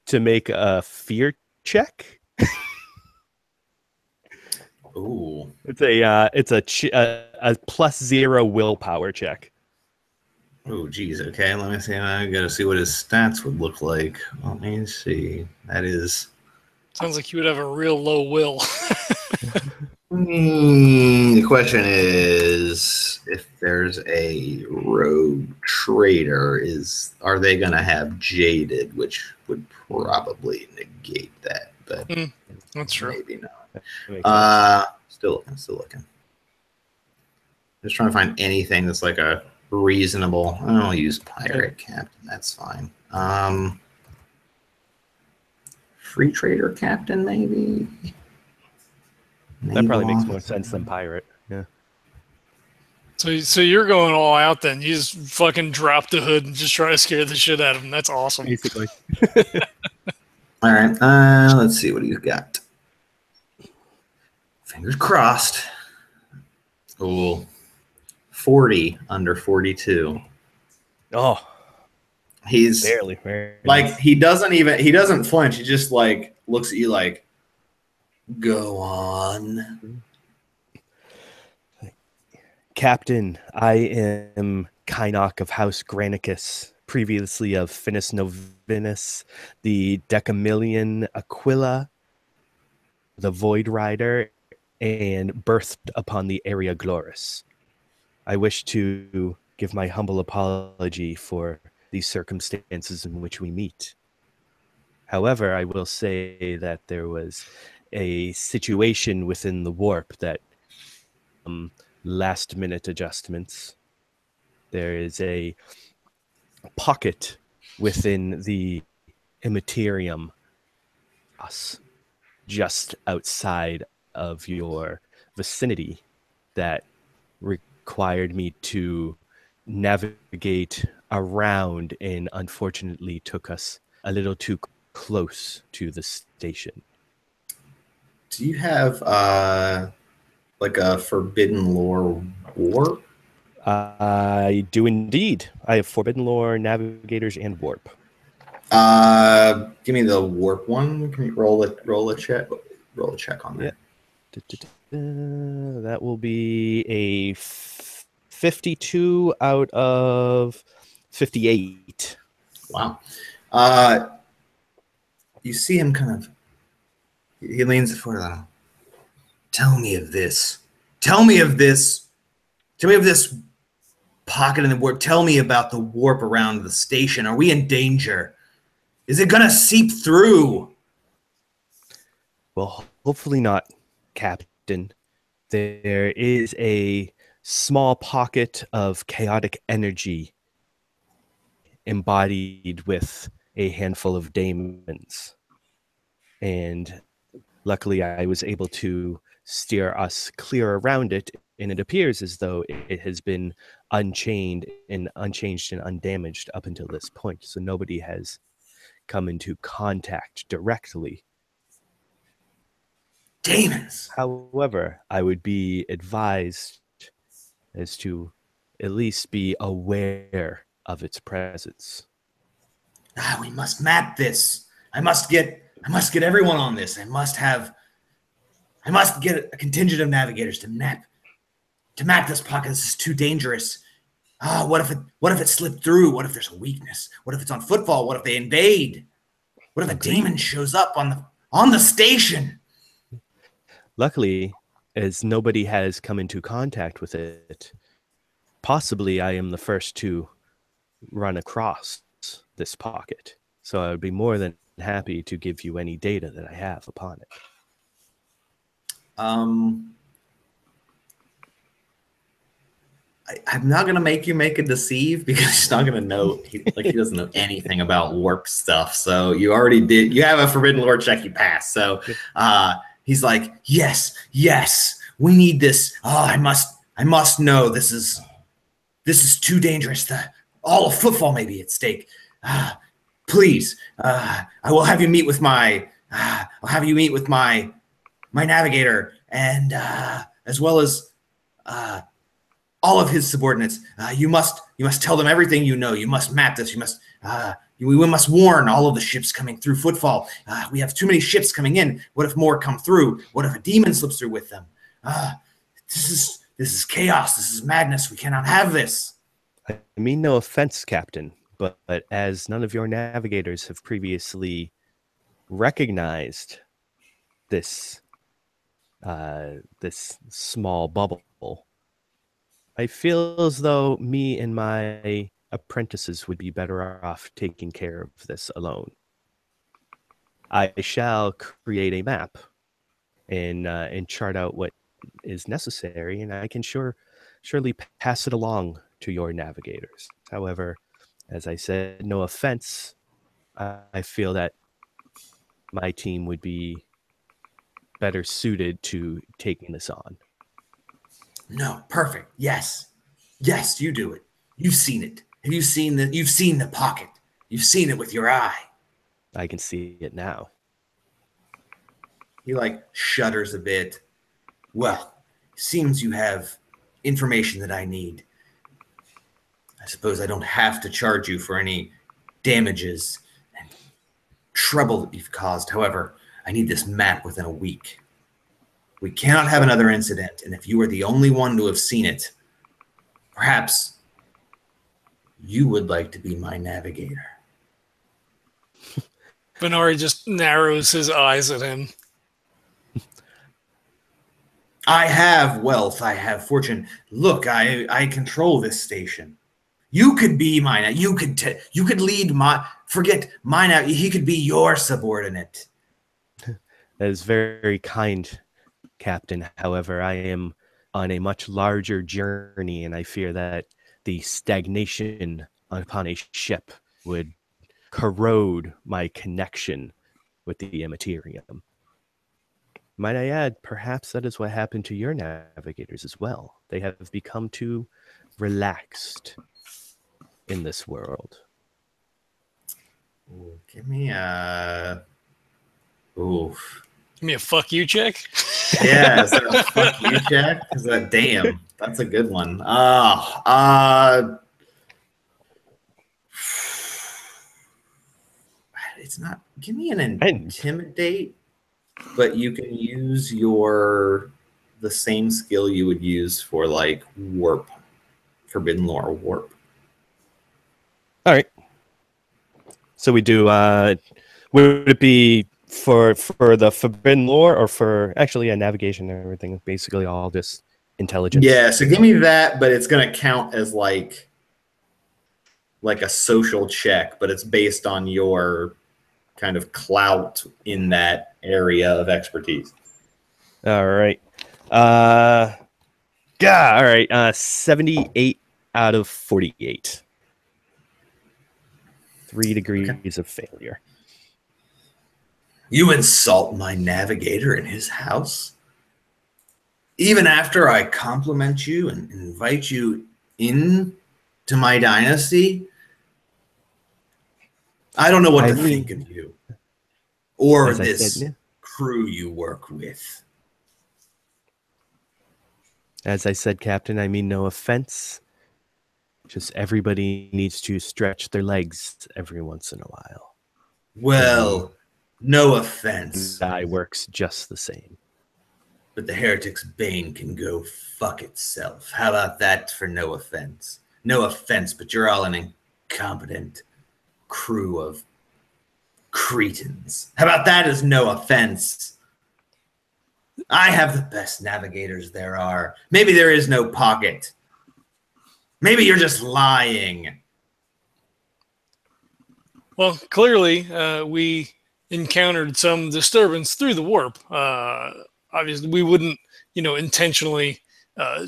to make a fear check. Ooh. It's a +0 willpower check. Oh, geez. Okay, let me see. I gotta see what his stats would look like. Let me see. That is. Sounds like you would have a real low will. The question is, if there's a rogue trader, are they gonna have jaded, which would probably negate that, but That's true. maybe not. Still looking. Just trying to find anything that's like a reasonable. I'll use pirate captain. That's fine. Free trader captain, maybe. That probably makes more sense than pirate. Yeah. So you're going all out then. You just fucking drop the hood and just try to scare the shit out of him. That's awesome. Basically. All right. Let's see what he's got. Fingers crossed. Oh, 40 under 42. Oh. He's barely. Like, he doesn't flinch. He just like looks at you like, go on. Captain, I am Kynok of House Granicus, previously of Finis Novinus, the Decamillion Aquila, the Void Rider, and birthed upon the Area Gloris. I wish to give my humble apology for these circumstances in which we meet. However, I will say that there was a situation within the warp that last minute adjustments. There is a pocket within the immaterium just outside of your vicinity that required me to navigate around and unfortunately took us a little too close to the station. Do you have like a forbidden lore warp? I do indeed. I have forbidden lore, navigators, and warp. Give me the warp one. Can you roll a check? Roll a check on that. That will be a 52 out of 58. Wow. You see him kind of. He leans forward. Tell me of this. Tell me of this. Tell me of this pocket in the warp. Tell me about the warp around the station. Are we in danger? Is it going to seep through? Well, hopefully not, Captain. There is a small pocket of chaotic energy embodied with a handful of daemons. And luckily, I was able to steer us clear around it, and it appears as though it has been unchanged and undamaged up until this point. So nobody has come into contact directly. Demons. However, I would be advised as to at least be aware of its presence. We must map this. I must get everyone on this. I must get a contingent of navigators to map this pocket. This is too dangerous. What if it slipped through? What if there's a weakness? What if it's on Footfall? What if they invade? What if a demon shows up on the station? Luckily, as nobody has come into contact with it, possibly I am the first to run across this pocket. So I would be more than happy to give you any data that I have upon it. I'm not gonna make you make a deceive because he's not gonna know. He doesn't know anything about warp stuff. So you already did. You have a forbidden lore check you passed. So he's like, yes, we need this. I must know. This is too dangerous. All of Footfall may be at stake. Please, I will have you meet with my I'll have you meet with my navigator and as well as all of his subordinates. You must tell them everything you know. You must map this. We must warn all of the ships coming through Footfall. We have too many ships coming in. What if more come through? What if a demon slips through with them? This is chaos. This is madness. We cannot have this. I mean no offense, Captain, but as none of your navigators have previously recognized this this small bubble, I feel as though me and my apprentices would be better off taking care of this alone. I shall create a map and chart out what is necessary, and I can surely pass it along to your navigators. However, as I said, no offense, I feel that my team would be better suited to taking this on. No, perfect. Yes, you do it. You've seen it. Have you seen the? You've seen the pocket. You've seen it with your eye. I can see it now. He shudders a bit. Well, seems you have information that I need. I suppose I don't have to charge you for any damages and trouble that you've caused. However, I need this map within a week. We cannot have another incident, and if you are the only one to have seen it, perhaps you would like to be my navigator. Venari just narrows his eyes at him. I have wealth. I have fortune. Look, I control this station. You could be mine. You could lead my. Forget mine. He could be your subordinate. That is very kind, Captain. However, I am on a much larger journey, and I fear that the stagnation upon a ship would corrode my connection with the immaterium. Might I add, perhaps that is what happened to your navigators as well. They have become too relaxed in this world. Ooh, give me a... Oof. Give me a fuck you check. Yeah, is that a fuck you check? Is that damn? That's a good one. It's not. Give me an intimidate, but you can use the same skill you would use for warp, forbidden lore warp. All right. So we do. Would it be for the forbidden lore or for actually navigation and everything? Basically, all just intelligence. Yeah. So give me that, but it's gonna count as like a social check, but it's based on your kind of clout in that area of expertise. All right. All right. 78 out of 48. 3 degrees of failure. You insult my navigator in his house? Even after I compliment you and invite you in to my dynasty? I don't know what to think of you. Or this crew you work with. As I said, Captain, I mean no offense. Just everybody needs to stretch their legs every once in a while. Well, no offense. That works just the same. But the Heretics Bane can go fuck itself. How about that for no offense? No offense, but you're all an incompetent crew of cretins. How about that as no offense? I have the best navigators there are. Maybe there is no pocket. Maybe you're just lying. Well, clearly, we encountered some disturbance through the warp. Obviously, we wouldn't, intentionally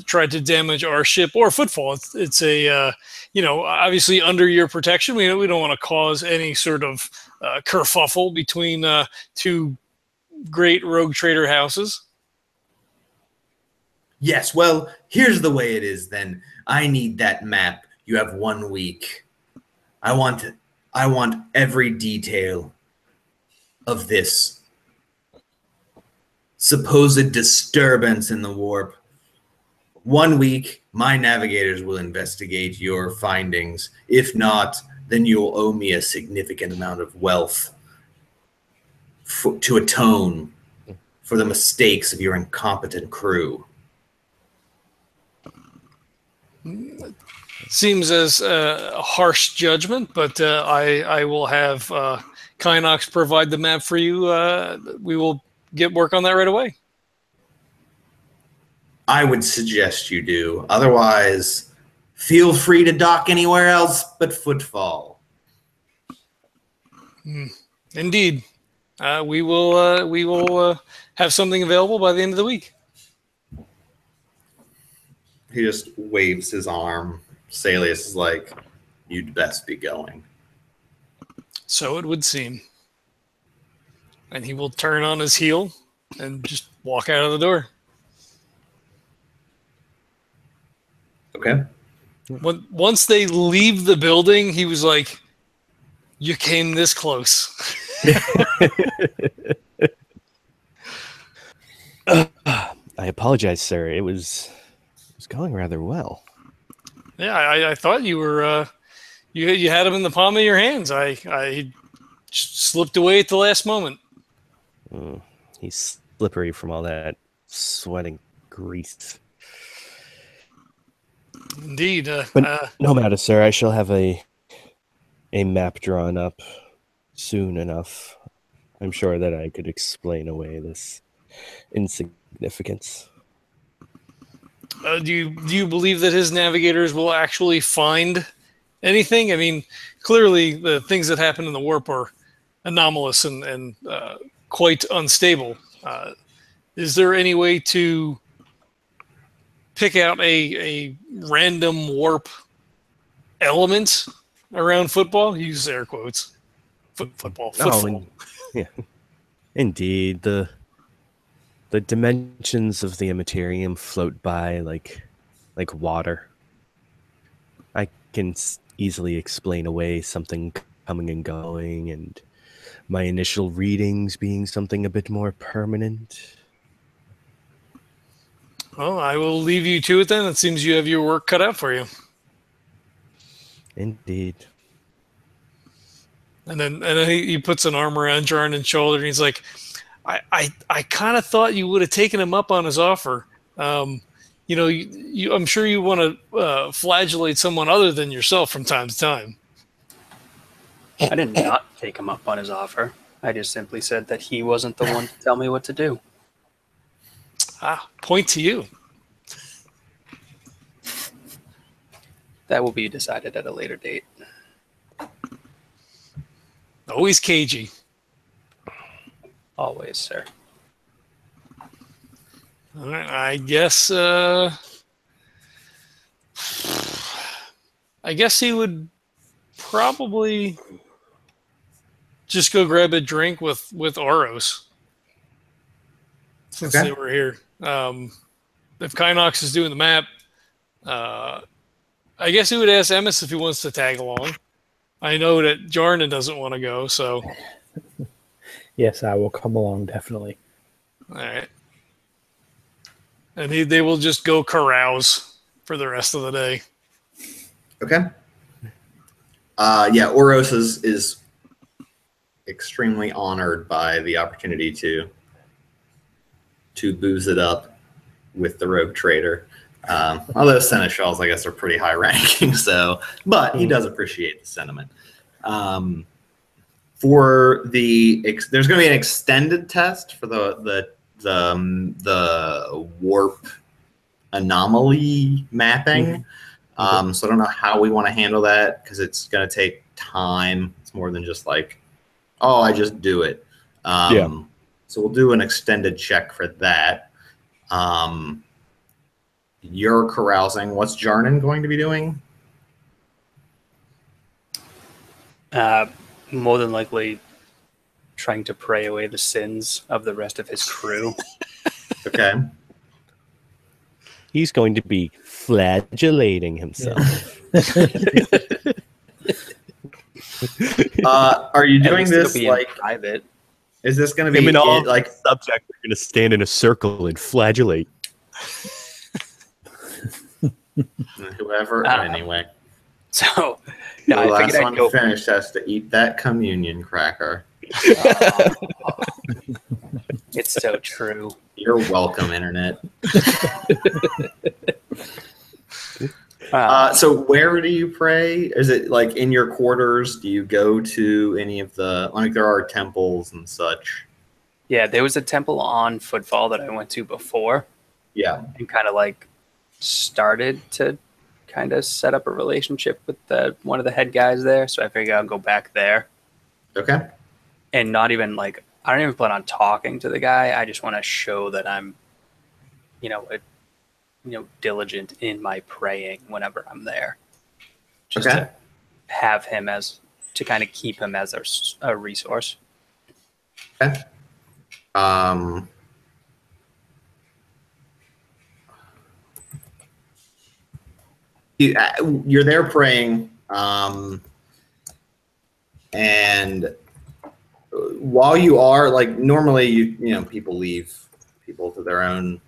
try to damage our ship or Footfall. It's a, obviously under your protection. We don't want to cause any sort of kerfuffle between two great rogue trader houses. Yes, well, here's the way it is then. I need that map. You have 1 week. I want every detail of this supposed disturbance in the warp. 1 week, my navigators will investigate your findings. If not, then you'll owe me a significant amount of wealth to atone for the mistakes of your incompetent crew. Seems as a harsh judgment, but I will have Kynox provide the map for you. We will get work on that right away. I would suggest you do. Otherwise, feel free to dock anywhere else but Footfall. Indeed. We will have something available by the end of the week. He just waves his arm. Salius is like, you'd best be going. So it would seem. And he will turn on his heel and just walk out of the door. Okay. Once they leave the building, he was like, you came this close. I apologize, sir. It was going rather well. Yeah, I thought you were you had him in the palm of your hands. I slipped away at the last moment. He's slippery from all that sweating grease. Indeed. But no matter, sir. I shall have a map drawn up soon enough. I'm sure that I could explain away this insignificance. Do you believe that his navigators will actually find anything? I mean, clearly the things that happen in the warp are anomalous and quite unstable. Is there any way to pick out a random warp element around Football? Use air quotes. Football. Yeah, indeed. The dimensions of the Immaterium float by like water. I can easily explain away something coming and going, and my initial readings being something a bit more permanent. Well, I will leave you to it then. It seems you have your work cut out for you. Indeed. And then he puts an arm around Jarnan's shoulder, and he's like, I kind of thought you would have taken him up on his offer. I'm sure you want to flagellate someone other than yourself from time to time. I did not take him up on his offer. I just simply said that he wasn't the one to tell me what to do. Point to you. That will be decided at a later date. Always cagey. Always, sir. All right, I guess he would probably just go grab a drink with Oros since they were here. If Kynox is doing the map, I guess he would ask Emmaus if he wants to tag along. I know that Jarnan doesn't want to go, so. Yes, I will come along, definitely. All right. And they will just go carouse for the rest of the day. Okay. Oros is extremely honored by the opportunity to booze it up with the rogue trader. Although seneschals, I guess, are pretty high ranking, but he does appreciate the sentiment. There's going to be an extended test for the warp anomaly mapping. So I don't know how we want to handle that because it's going to take time. It's more than just like, oh, I just do it. So we'll do an extended check for that. You're carousing. What's Jarnan going to be doing? More than likely trying to pray away the sins of the rest of his crew. Okay. He's going to be flagellating himself. Are you doing this like private? Is this going to Him be and all like subjects are going to stand in a circle and flagellate. whoever? Anyway, So, the no, I last figured one I'd go. finished has to eat that communion cracker. It's so true. You're welcome, internet. Um, So where do you pray? Is it like in your quarters? Do you go to any of the, like there are temples and such? yeah, there was a temple on Footfall that I went to before Yeah. and kind of like started to kind of set up a relationship with one of the head guys there. So I figured I'll go back there Okay. and not even like, I don't even plan on talking to the guy. I just want to show that I'm, diligent in my praying whenever I'm there. Just Okay. to have him to kind of keep him as a resource. Okay. You're there praying, and while you are like normally, people leave people to their own,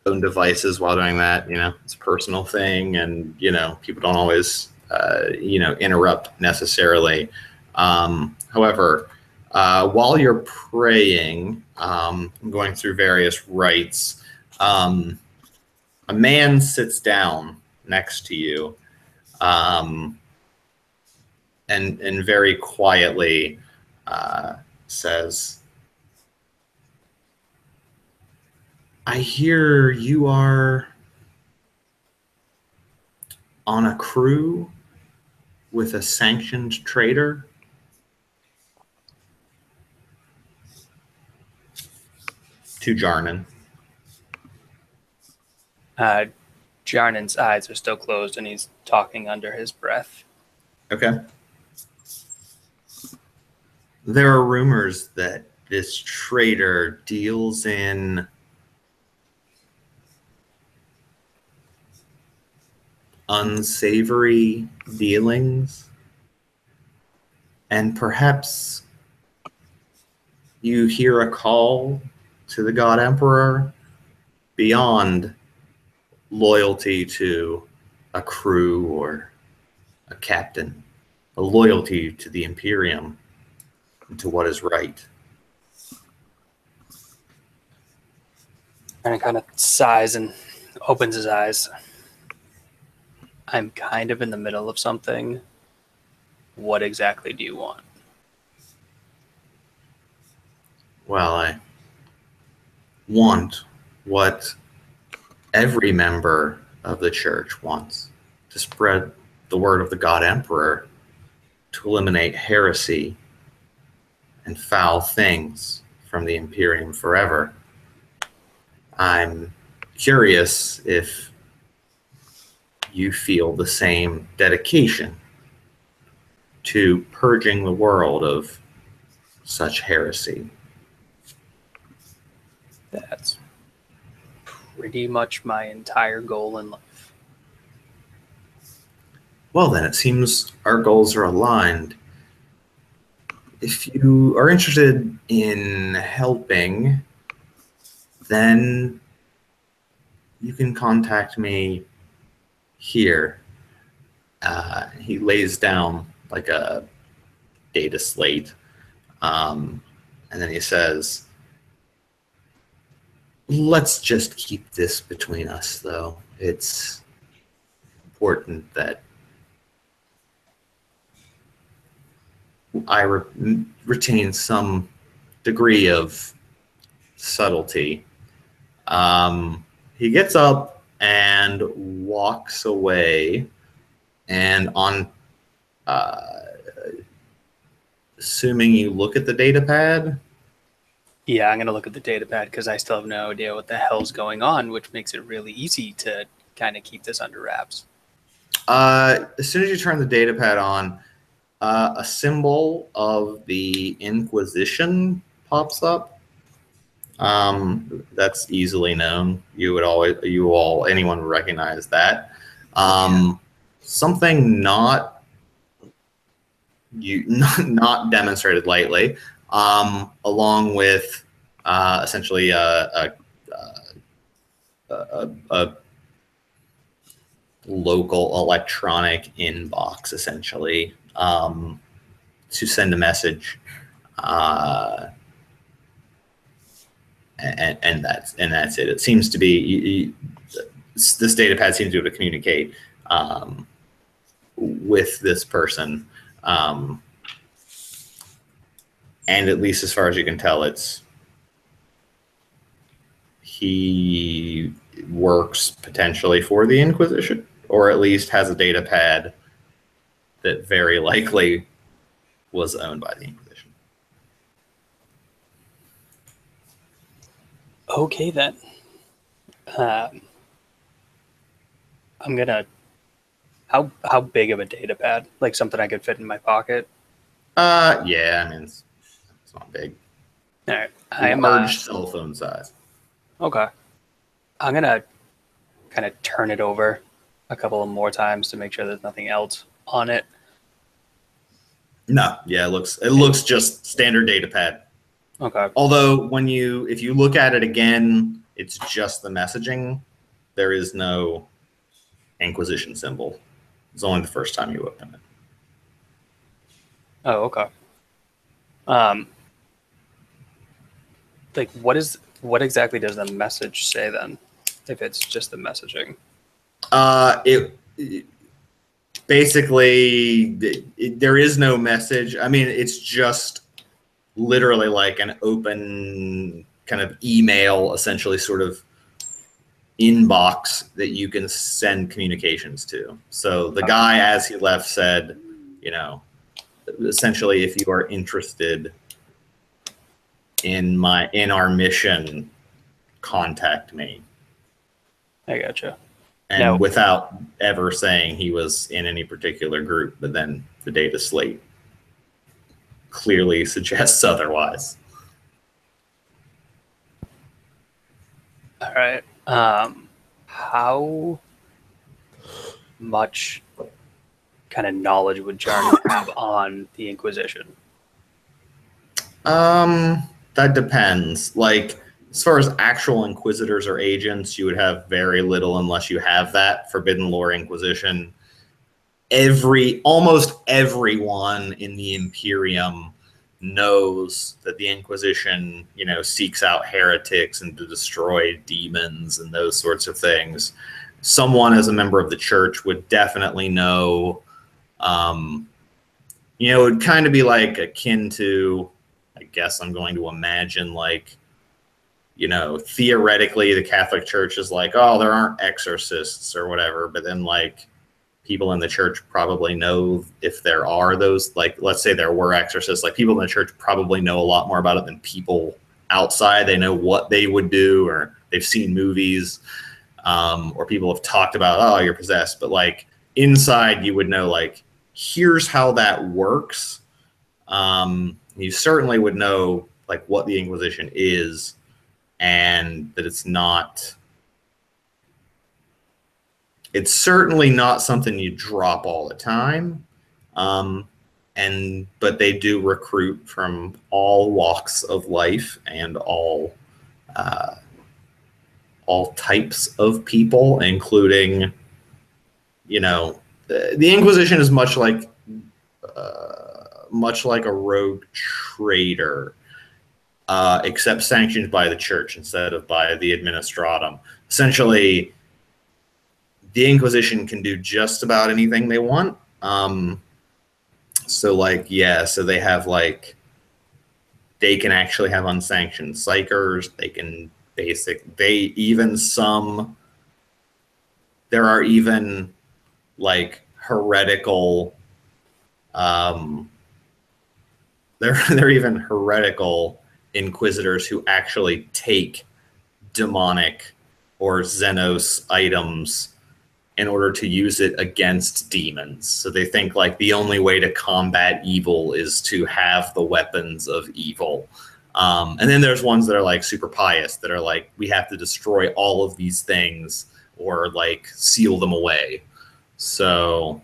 own devices while doing that. It's a personal thing, and people don't always, interrupt necessarily. However, while you're praying, going through various rites, a man sits down next to you, and very quietly says, "I hear you are on a crew with a sanctioned traitor." To Jarnan. Jarnan's eyes are still closed and he's talking under his breath. Okay. There are rumors that this traitor deals in unsavory dealings, and perhaps you hear a call to the God Emperor beyond loyalty to a crew or a captain, a loyalty to the Imperium and to what is right. And he kind of sighs and opens his eyes. I'm kind of in the middle of something. What exactly do you want? Well, I want what every member of the church wants: to spread the word of the God Emperor, to eliminate heresy and foul things from the Imperium forever. I'm curious if you feel the same dedication to purging the world of such heresy. That's pretty much my entire goal in life. Well, then it seems our goals are aligned. If you are interested in helping, then you can contact me here. He lays down like a data slate, and then he says, "Let's just keep this between us, though. It's important that I retain some degree of subtlety." He gets up and walks away, and assuming you look at the data pad. Yeah, I'm going to look at the data pad because I still have no idea what the hell's going on, which makes it really easy to kind of keep this under wraps. As soon as you turn the data pad on, a symbol of the Inquisition pops up. That's easily known. Anyone would recognize that. Something not not demonstrated lightly, along with essentially a local electronic inbox, essentially, to send a message, and that's it. It seems to be this data pad seems to be able to communicate with this person, and at least as far as you can tell, he works potentially for the Inquisition, or at least has a data pad that very likely was owned by the Inquisition. Okay, then. I'm gonna. How big of a data pad? Like something I could fit in my pocket? Yeah, I mean it's not big. All right, I am large cell phone size. Okay, I'm gonna kind of turn it over a couple of more times to make sure there's nothing else on it. No, yeah, it looks just standard data pad. Okay. Although if you look at it again, it's just the messaging. There is no Inquisition symbol. It's only the first time you open it. Oh, okay. Like what exactly does the message say then? If it's just the messaging. It basically there is no message. I mean, it's just literally like an open kind of email, essentially, sort of inbox that you can send communications to. So the guy, as he left, said, essentially, if you are interested in our mission, contact me. I gotcha. And now, without ever saying he was in any particular group, but then the data slate clearly suggests otherwise. All right. How much kind of knowledge would Jarnan have on the Inquisition? That depends. Like, as far as actual Inquisitors or agents, you would have very little unless you have that Forbidden Lore Inquisition. Almost everyone in the Imperium knows that the Inquisition, seeks out heretics and to destroy demons and those sorts of things. Someone as a member of the church would definitely know. It would kind of be like akin to, I guess I'm going to imagine, like, theoretically the Catholic Church is like, oh, there aren't exorcists or whatever, but then like people in the church probably know if there are those, like, let's say there were exorcists, like people in the church probably know a lot more about it than people outside. They know what they would do, or they've seen movies, or people have talked about, oh, you're possessed. But like inside you would know, like, here's how that works. You certainly would know like what the Inquisition is, and that it's certainly not something you drop all the time. But they do recruit from all walks of life and all types of people, including, the Inquisition is much like a rogue trader, except sanctioned by the church instead of by the administratum. Essentially, the Inquisition can do just about anything they want. So they have they can actually have unsanctioned psychers. They can there are even like heretical, they're even heretical Inquisitors who actually take demonic or Xenos items in order to use it against demons. So they think like the only way to combat evil is to have the weapons of evil. And then there's ones that are like super pious, that are like, we have to destroy all of these things or like seal them away. So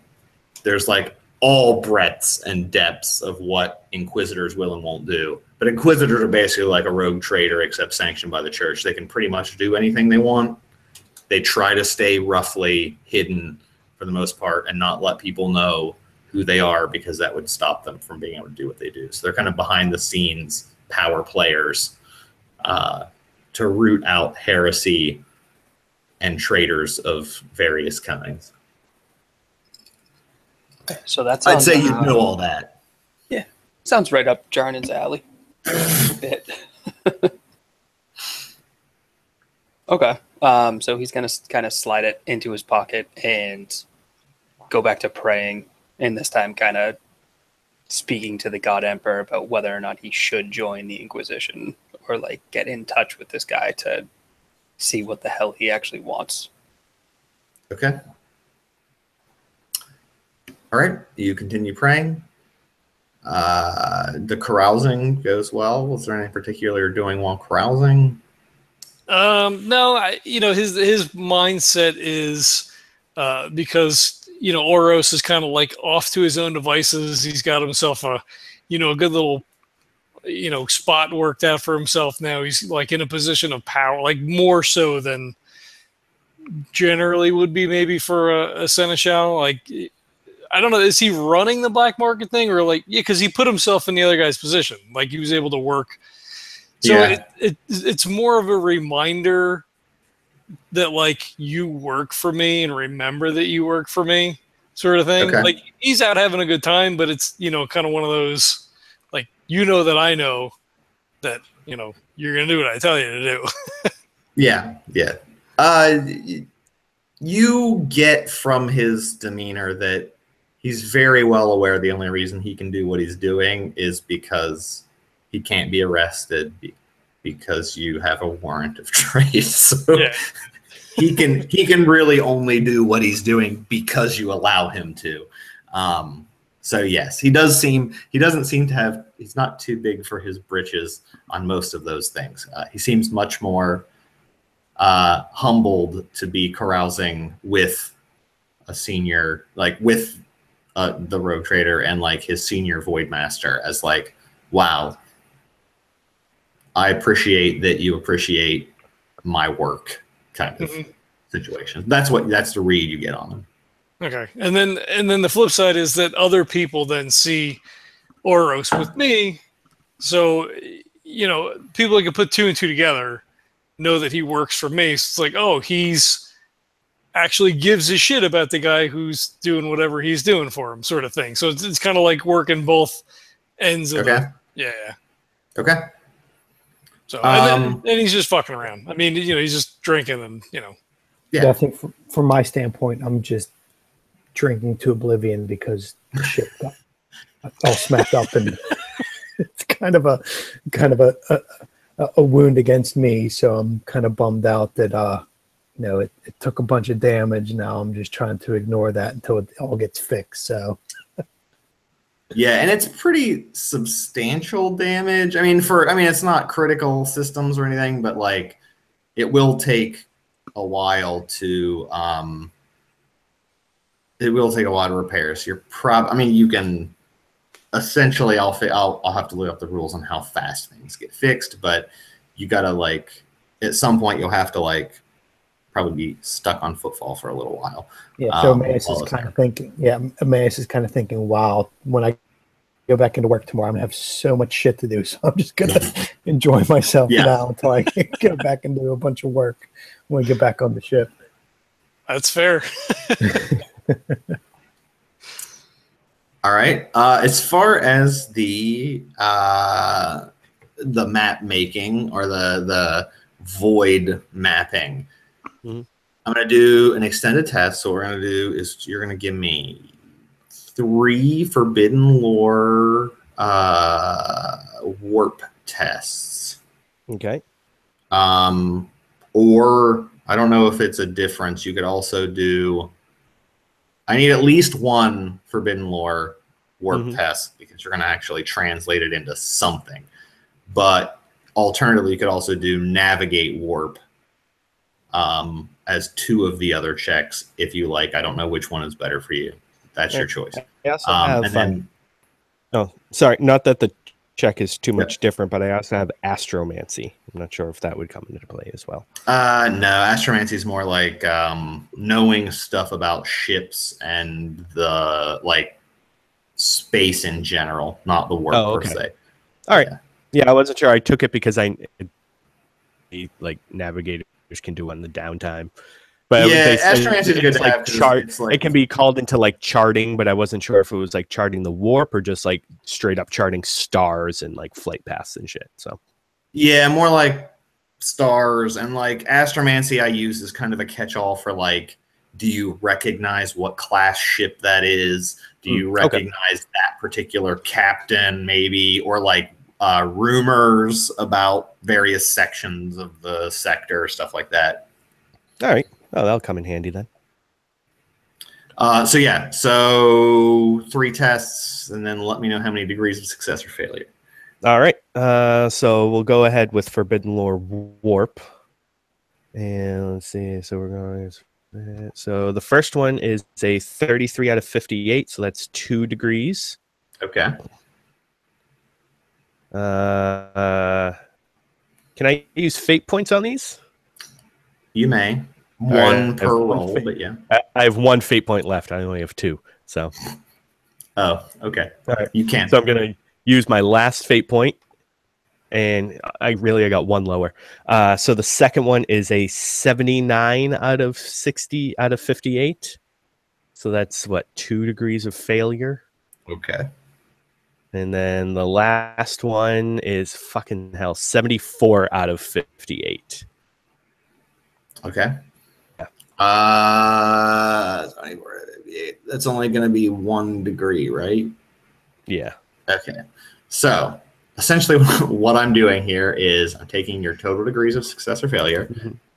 there's like all breadths and depths of what Inquisitors will and won't do. But Inquisitors are basically like a rogue trader, except sanctioned by the church. They can pretty much do anything they want. They try to stay roughly hidden for the most part and not let people know who they are, because that would stop them from being able to do what they do. So they're kind of behind the scenes power players to root out heresy and traitors of various kinds. So that's I'd say you know all that. Yeah, sounds right up Jarnan's alley. A bit. Okay. So he's gonna kind of slide it into his pocket and go back to praying, and this time kind of speaking to the God Emperor about whether or not he should join the Inquisition or like get in touch with this guy to see what the hell he actually wants. Okay. All right, you continue praying. The carousing goes well. Was there anything particular you're doing while carousing? No, his mindset is because Oros is kind of like off to his own devices. He's got himself a good little spot worked out for himself now. He's like in a position of power, like more so than generally would be maybe for a seneschal. Like, I don't know, is he running the black market thing, or like, yeah, because he put himself in the other guy's position, like he was able to work. So yeah. It's more of a reminder that like you work for me and remember that you work for me, sort of thing. Okay. Like he's out having a good time, but it's kind of one of those like that I know that you're gonna do what I tell you to do. Yeah. You get from his demeanor that he's very well aware the only reason he can do what he's doing is because he can't be arrested because you have a warrant of trade. So yeah. he can really only do what he's doing because you allow him to. So yes, he doesn't seem to have, he's not too big for his britches on most of those things. He seems much more humbled to be carousing with a senior, like with the rogue trader and like his senior void master, as like, wow, I appreciate that you appreciate my work kind of situation. That's the read you get on him. Okay. And then the flip side is that other people then see Oros with me. So, people that can put two and two together know that he works for me. So it's like, oh, he's actually gives a shit about the guy who's doing whatever he's doing for him, sort of thing. So it's kind of like working both ends of okay. Yeah. Okay. So and he's just fucking around. I mean, he's just drinking and Yeah, I think from my standpoint, I'm just drinking to oblivion because the shit got all smacked up, and it's kind of a wound against me. So I'm kind of bummed out that it took a bunch of damage. Now I'm just trying to ignore that until it all gets fixed. So yeah, and it's pretty substantial damage. I mean, it's not critical systems or anything, but like it will take a while to repair. So you can essentially, I'll have to look up the rules on how fast things get fixed, but you gotta like at some point you'll have to like probably be stuck on Footfall for a little while. Yeah, so Emmaus is kind of thinking. Yeah, Emmaus is kind of thinking, wow, when I go back into work tomorrow, I'm gonna have so much shit to do, so I'm just gonna enjoy myself now until I can get back and do a bunch of work when we get back on the ship. That's fair. All right. As far as the map making or the void mapping, I'm going to do an extended test. So what we're going to do is you're going to give me 3 Forbidden Lore warp tests. Okay. Or I don't know if it's a difference. You could also do, I need at least 1 Forbidden Lore warp test because you're going to actually translate it into something. But alternatively, you could also do navigate warp as 2 of the other checks if you like. I don't know which one is better for you. That's your choice. I also have, and then, oh, sorry, not that the check is too much different, but I also have astromancy. I'm not sure if that would come into play as well. no, astromancy is more like knowing stuff about ships and the like space in general, not the warp per se. All right. Yeah, I wasn't sure. I took it because like navigators can do on the downtime. But yeah, astromancy is good to have. It's like, it can be called into like charting, but I wasn't sure if it was like charting the warp or just like straight up charting stars and like flight paths and shit. So yeah, more like stars, and like astromancy I use as kind of a catch-all for like, do you recognize what class ship that is? Do you recognize that particular captain maybe, or like rumors about various sections of the sector, stuff like that. All right. Oh, that'll come in handy then. So yeah, so 3 tests, and then let me know how many degrees of success or failure. All right. So we'll go ahead with Forbidden Lore Warp. And let's see. So we're going. So the first one is a 33 out of 58. So that's 2 degrees. Okay. Can I use fate points on these? You may. One per roll, but yeah. I have 1 fate point left. I only have 2. So. Oh, okay. All right. You can. So I'm going to use my last fate point. And I got 1 lower. So the second one is a 79 out of 60 out of 58. So that's what, 2 degrees of failure. Okay. And then the last one is fucking hell, 74 out of 58. Okay. Yeah. That's only going to be 1 degree, right? Yeah. Okay. So essentially what I'm doing here is I'm taking your total degrees of success or failure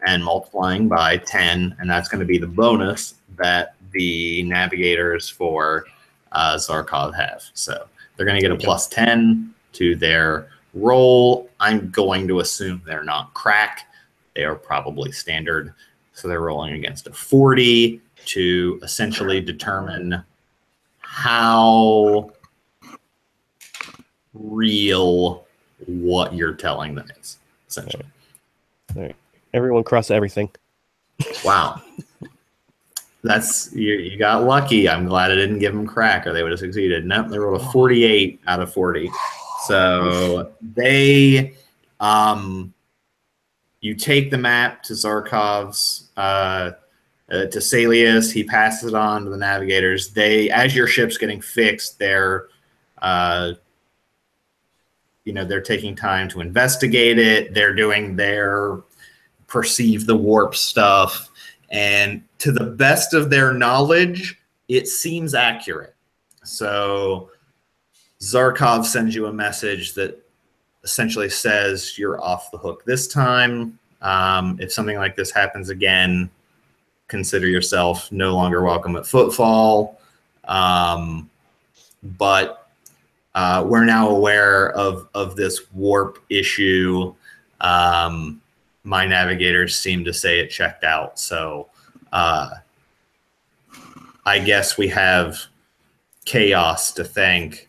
and multiplying by 10, and that's going to be the bonus that the navigators for Zarkov have. So they're going to get a plus 10 to their roll. I'm going to assume they're not crack. They are probably standard. So they're rolling against a 40 to essentially determine how real what you're telling them is, essentially. All right. Everyone cross everything. Wow. That's you got lucky. I'm glad I didn't give them crack, or they would have succeeded. Nope, they rolled a 48 out of 40. So they you take the map to Zarkov's to Salius. He passes it on to the navigators. They, as your ship's getting fixed, they're they're taking time to investigate it. They're doing their perceive the warp stuff. And to the best of their knowledge, it seems accurate. So Zarkov sends you a message that essentially says you're off the hook this time. If something like this happens again, consider yourself no longer welcome at Footfall. But we're now aware of this warp issue. My navigators seem to say it checked out. So I guess we have Chaos to thank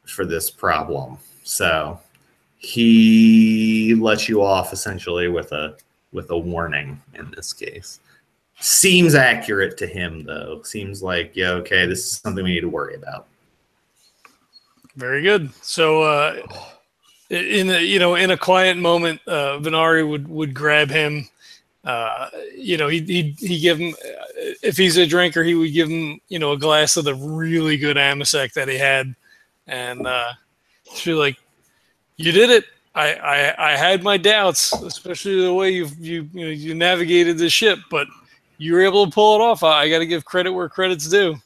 for this problem. So he lets you off essentially with a warning in this case. Seems accurate to him, though. Seems like, yeah, okay, this is something we need to worry about. Very good. So in a quiet moment, Venari would grab him. He'd give him, if he's a drinker, he would give him, a glass of the really good Amasec that he had, and she'd be like, "You did it. I had my doubts, especially the way you navigated the ship, but you were able to pull it off. I got to give credit where credit's due."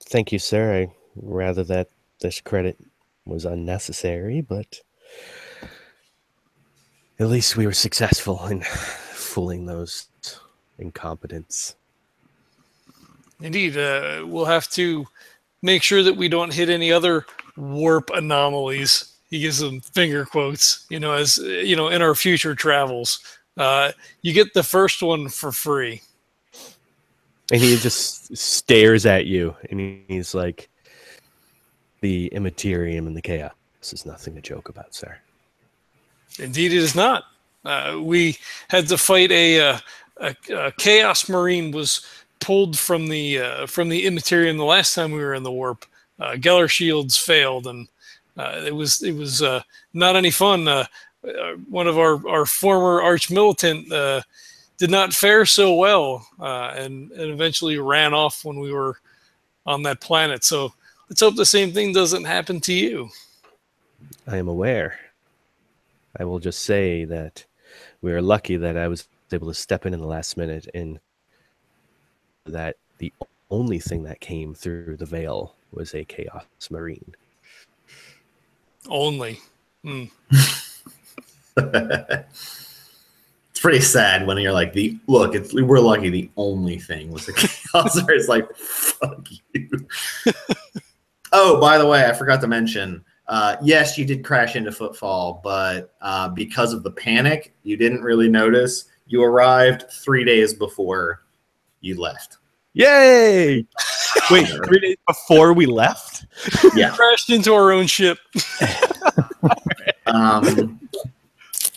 Thank you, sir. I rather that this credit was unnecessary, but at least we were successful in fooling those incompetents. Indeed, we'll have to make sure that we don't hit any other warp anomalies. He gives them finger quotes, in our future travels. You get the first one for free. And he just stares at you, and he's like, "The immaterium and the chaos is nothing to joke about, sir." Indeed, it is not. We had to fight a Chaos Marine was pulled from the Immaterium the last time we were in the warp. Geller shields failed, and it was not any fun. One of our former arch militant did not fare so well, and eventually ran off when we were on that planet. So let's hope the same thing doesn't happen to you. I am aware. I will just say that we are lucky that I was able to step in the last minute, and that the only thing that came through the veil was a Chaos Marine. Only. It's pretty sad when you're like, we're lucky the only thing was a chaos. It's like, fuck you. Oh, by the way, I forgot to mention, yes, you did crash into Footfall, but because of the panic, you didn't really notice. You arrived 3 days before you left. Yay! Wait, 3 days before we left? Yeah. Crashed into our own ship.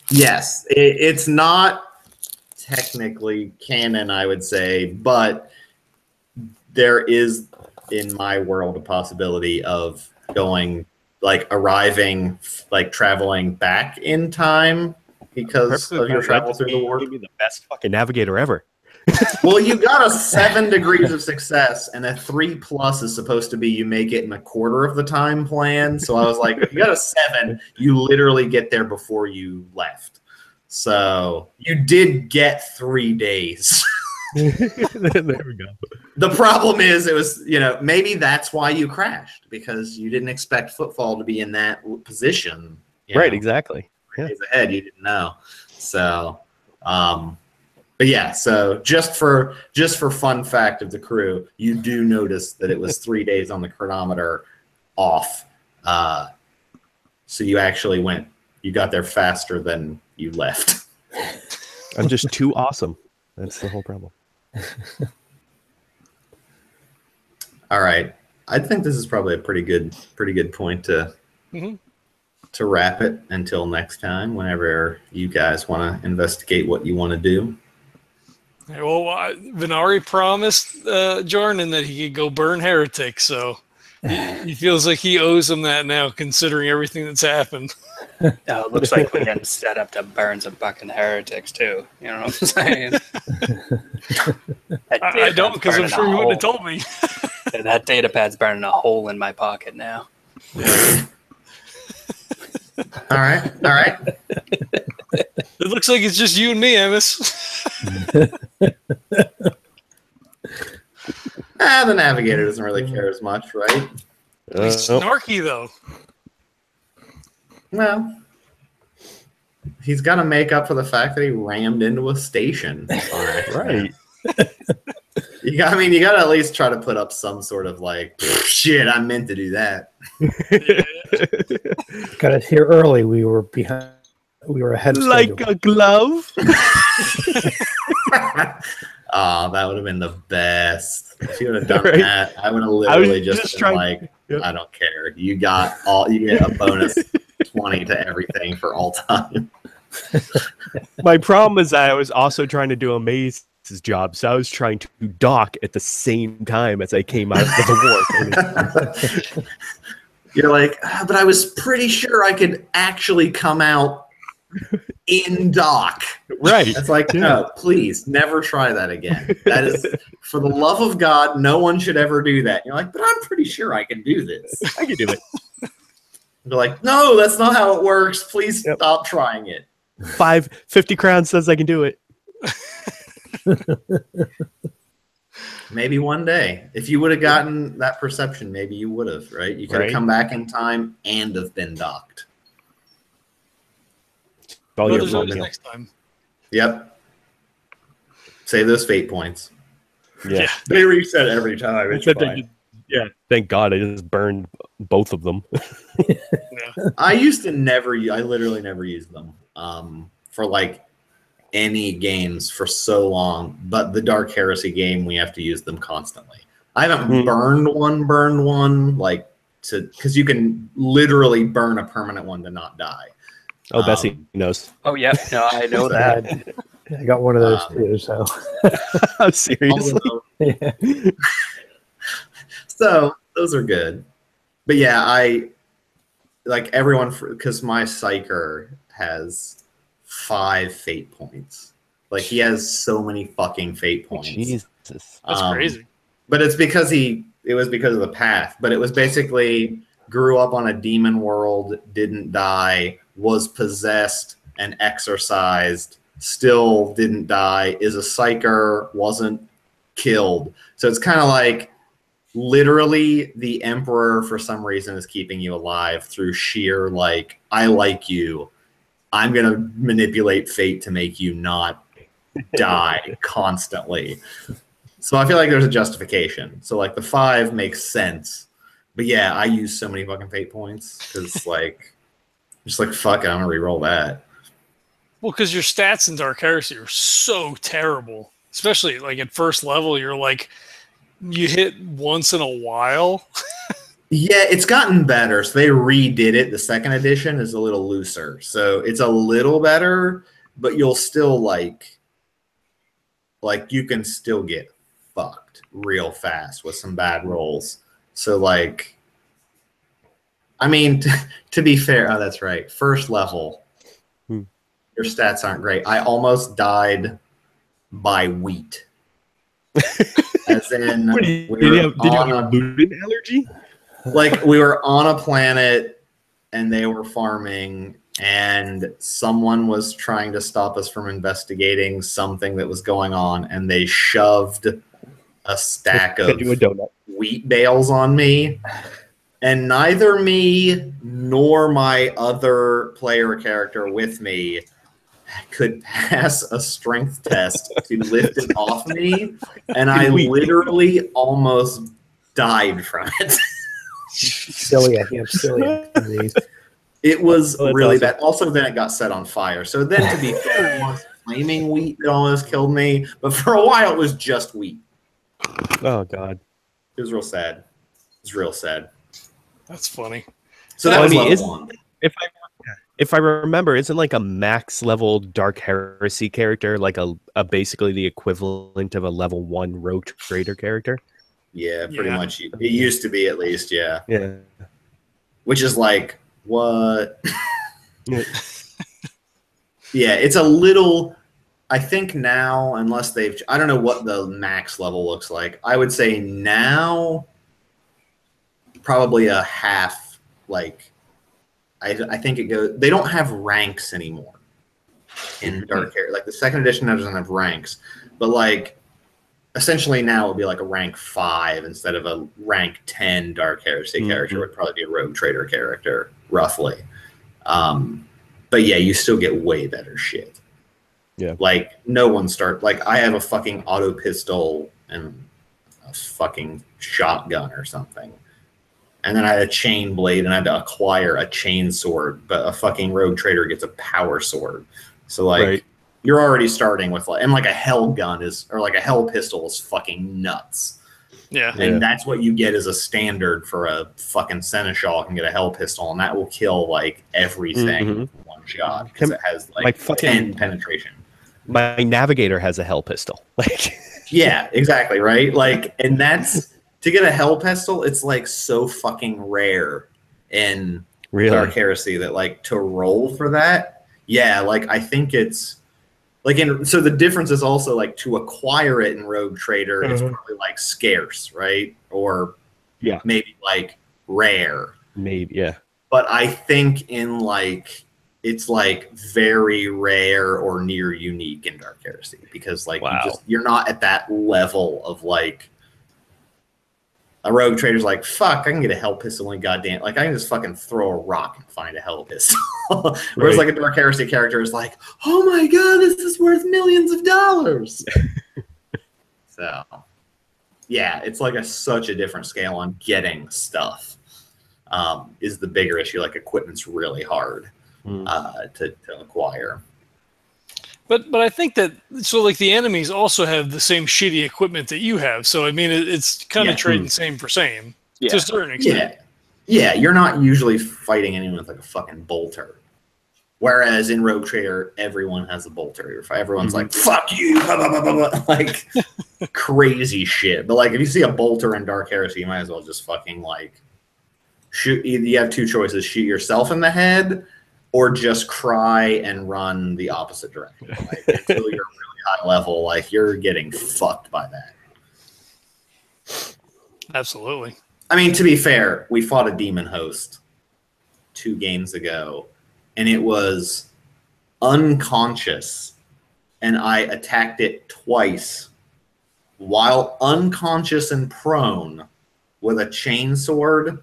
Yes, it's not technically canon, I would say, but there is, in my world, a possibility of arriving, traveling back in time because of your travel through the warp. You'd be the best fucking navigator ever. Well, you got a 7 degrees of success, and a 3+ is supposed to be you make it in a quarter of the time plan. So I was like, if you got a 7, you literally get there before you left. So you did get 3 days. There we go. The problem is, it was, maybe that's why you crashed, because you didn't expect Footfall to be in that position. Right, exactly. Yeah. Days ahead, you didn't know. So, but yeah, so just for fun fact of the crew, you do notice that it was 3 days on the chronometer off. So you actually you got there faster than you left. I'm just too awesome. That's the whole problem. All right. I think this is probably a pretty good point to wrap it until next time, whenever you guys want to investigate what you want to do. Well, Venari promised Jarnan that he could go burn Heretics, so he feels like he owes him that now, considering everything that's happened. It looks like we didn't set up to burn some fucking Heretics, too. You know what I'm saying? I don't, because I'm sure you wouldn't have told me. That data pad's burning a hole in my pocket now. All right. It looks like it's just you and me, Emmaus. The navigator doesn't really care as much, right? He's snarky, though. Well, he's got to make up for the fact that he rammed into a station. Right. You got to at least try to put up some sort of shit, I meant to do that. Got us here early. We were behind. We were ahead of schedule. Like a glove. Oh, that would have been the best. If you would have done that, I would have literally just been I don't care. You get a bonus 20 to everything for all time. My problem is I was also trying to do a maze's job, so I was trying to dock at the same time as I came out of the warp. You're like, but I was pretty sure I could actually come out in dock. Right. It's like, no, please never try that again. That is, for the love of God, no one should ever do that. You're like, but I'm pretty sure I can do this. I can do it. They're like, no, that's not how it works. Please stop trying it. 50 crowns says I can do it. Maybe one day. If you would have gotten that perception, maybe you would have, right? You could have come back in time and have been docked. There's always next time. Yep. Save those fate points. Yeah. They reset every time. It's fine. Thank God I just burned both of them. I used to I literally never used them for any games for so long, but the Dark Heresy game, we have to use them constantly. I haven't burned one, like, because you can literally burn a permanent one to not die. Oh, Bessie knows. Oh, yeah. No, I know that. I got one of those too, so. Seriously? Yeah. So those are good. But yeah, I like everyone, because my Psyker has 5 fate points. Like, he has so many fucking fate points. Jesus. That's crazy. But it's because it was because of the path. But it was basically grew up on a demon world, didn't die, was possessed and exorcised, still didn't die, is a Psyker, wasn't killed. So it's kind of like literally the Emperor for some reason is keeping you alive through sheer, like, I like you, I'm going to manipulate fate to make you not die constantly. So I feel like there's a justification. So like the 5 makes sense. But yeah, I use so many fucking fate points because like, just like, fuck it, I'm going to reroll that. Well, because your stats in Dark Heresy are so terrible. Especially like at first level, you're like, you hit once in a while. Yeah, it's gotten better. So they redid it. The second edition is a little looser. So it's a little better, but you'll still like you can still get fucked real fast with some bad rolls. So like, I mean, to be fair, oh, that's right. First level, your stats aren't great. I almost died by wheat. As in, Did you have a gluten allergy? Like, we were on a planet and they were farming and someone was trying to stop us from investigating something that was going on, and they shoved a stack of wheat bales on me, and neither me nor my other player character with me could pass a strength test to lift it off me, and I literally almost died from it. Celiac, you have celiac disease. It was really bad. Also, then it got set on fire. So then, to be fair, it was flaming wheat that almost killed me. But for a while, it was just wheat. Oh, God. It was real sad. It was real sad. That's funny. So that was level 1. If I remember, isn't like a max level Dark Heresy character like a basically the equivalent of a level 1 Rogue Trader character? Yeah, pretty much. It used to be, at least, yeah. Yeah. Which is like, what? Yeah, it's a little, I think now, unless they've, I don't know what the max level looks like. I would say now, probably a half, like, I think it goes, they don't have ranks anymore in Dark Heresy. Like, the second edition doesn't have ranks, but like, essentially now it would be like a rank 5 instead of a rank 10 Dark Heresy character. It would probably be a Rogue Trader character, roughly. But yeah, you still get way better shit. Yeah. Like, no one like, I have a fucking auto pistol and a fucking shotgun or something. And then I had a chain blade and I had to acquire a chain sword, but a fucking Rogue Trader gets a power sword. So like, you're already starting with like, and like a hell gun is, or like a hell pistol is fucking nuts. Yeah. And that's what you get as a standard for a fucking Seneschal can get a hell pistol, and that will kill like everything with one shot because it has like 10 penetration. My Navigator has a hell pistol. Like, yeah, exactly, right? Like, and that's, to get a hell pistol, it's like so fucking rare in Dark Heresy that like to roll for that, yeah, like I think it's like so the difference is also like to acquire it in Rogue Trader, it's probably like scarce, right? Or maybe like rare. Maybe, yeah. But I think in like, it's like very rare or near unique in Dark Heresy because like you're not at that level of like, a Rogue Trader's like, fuck, I can get a hell pistol and goddamn, like I can just fucking throw a rock and find a hell pistol. Whereas like a Dark Heresy character is like, oh my god, this is worth millions of dollars. So yeah, it's like such a different scale on getting stuff. Is the bigger issue. Like equipment's really hard to acquire. But I think that so like the enemies also have the same shitty equipment that you have. So I mean it's kind of trading same for same to a certain extent. Yeah, you're not usually fighting anyone with like a fucking bolter. Whereas in Rogue Trader, everyone has a bolter. Everyone's like, fuck you, blah, blah, blah, blah, blah. Like crazy shit. But like if you see a bolter in Dark Heresy, you might as well just fucking like shoot. You have two choices: shoot yourself in the head, or just cry and run the opposite direction. Like, until you're really high level, like you're getting fucked by that. Absolutely. I mean, to be fair, we fought a demon host 2 games ago, and it was unconscious, and I attacked it twice while unconscious and prone with a chainsword,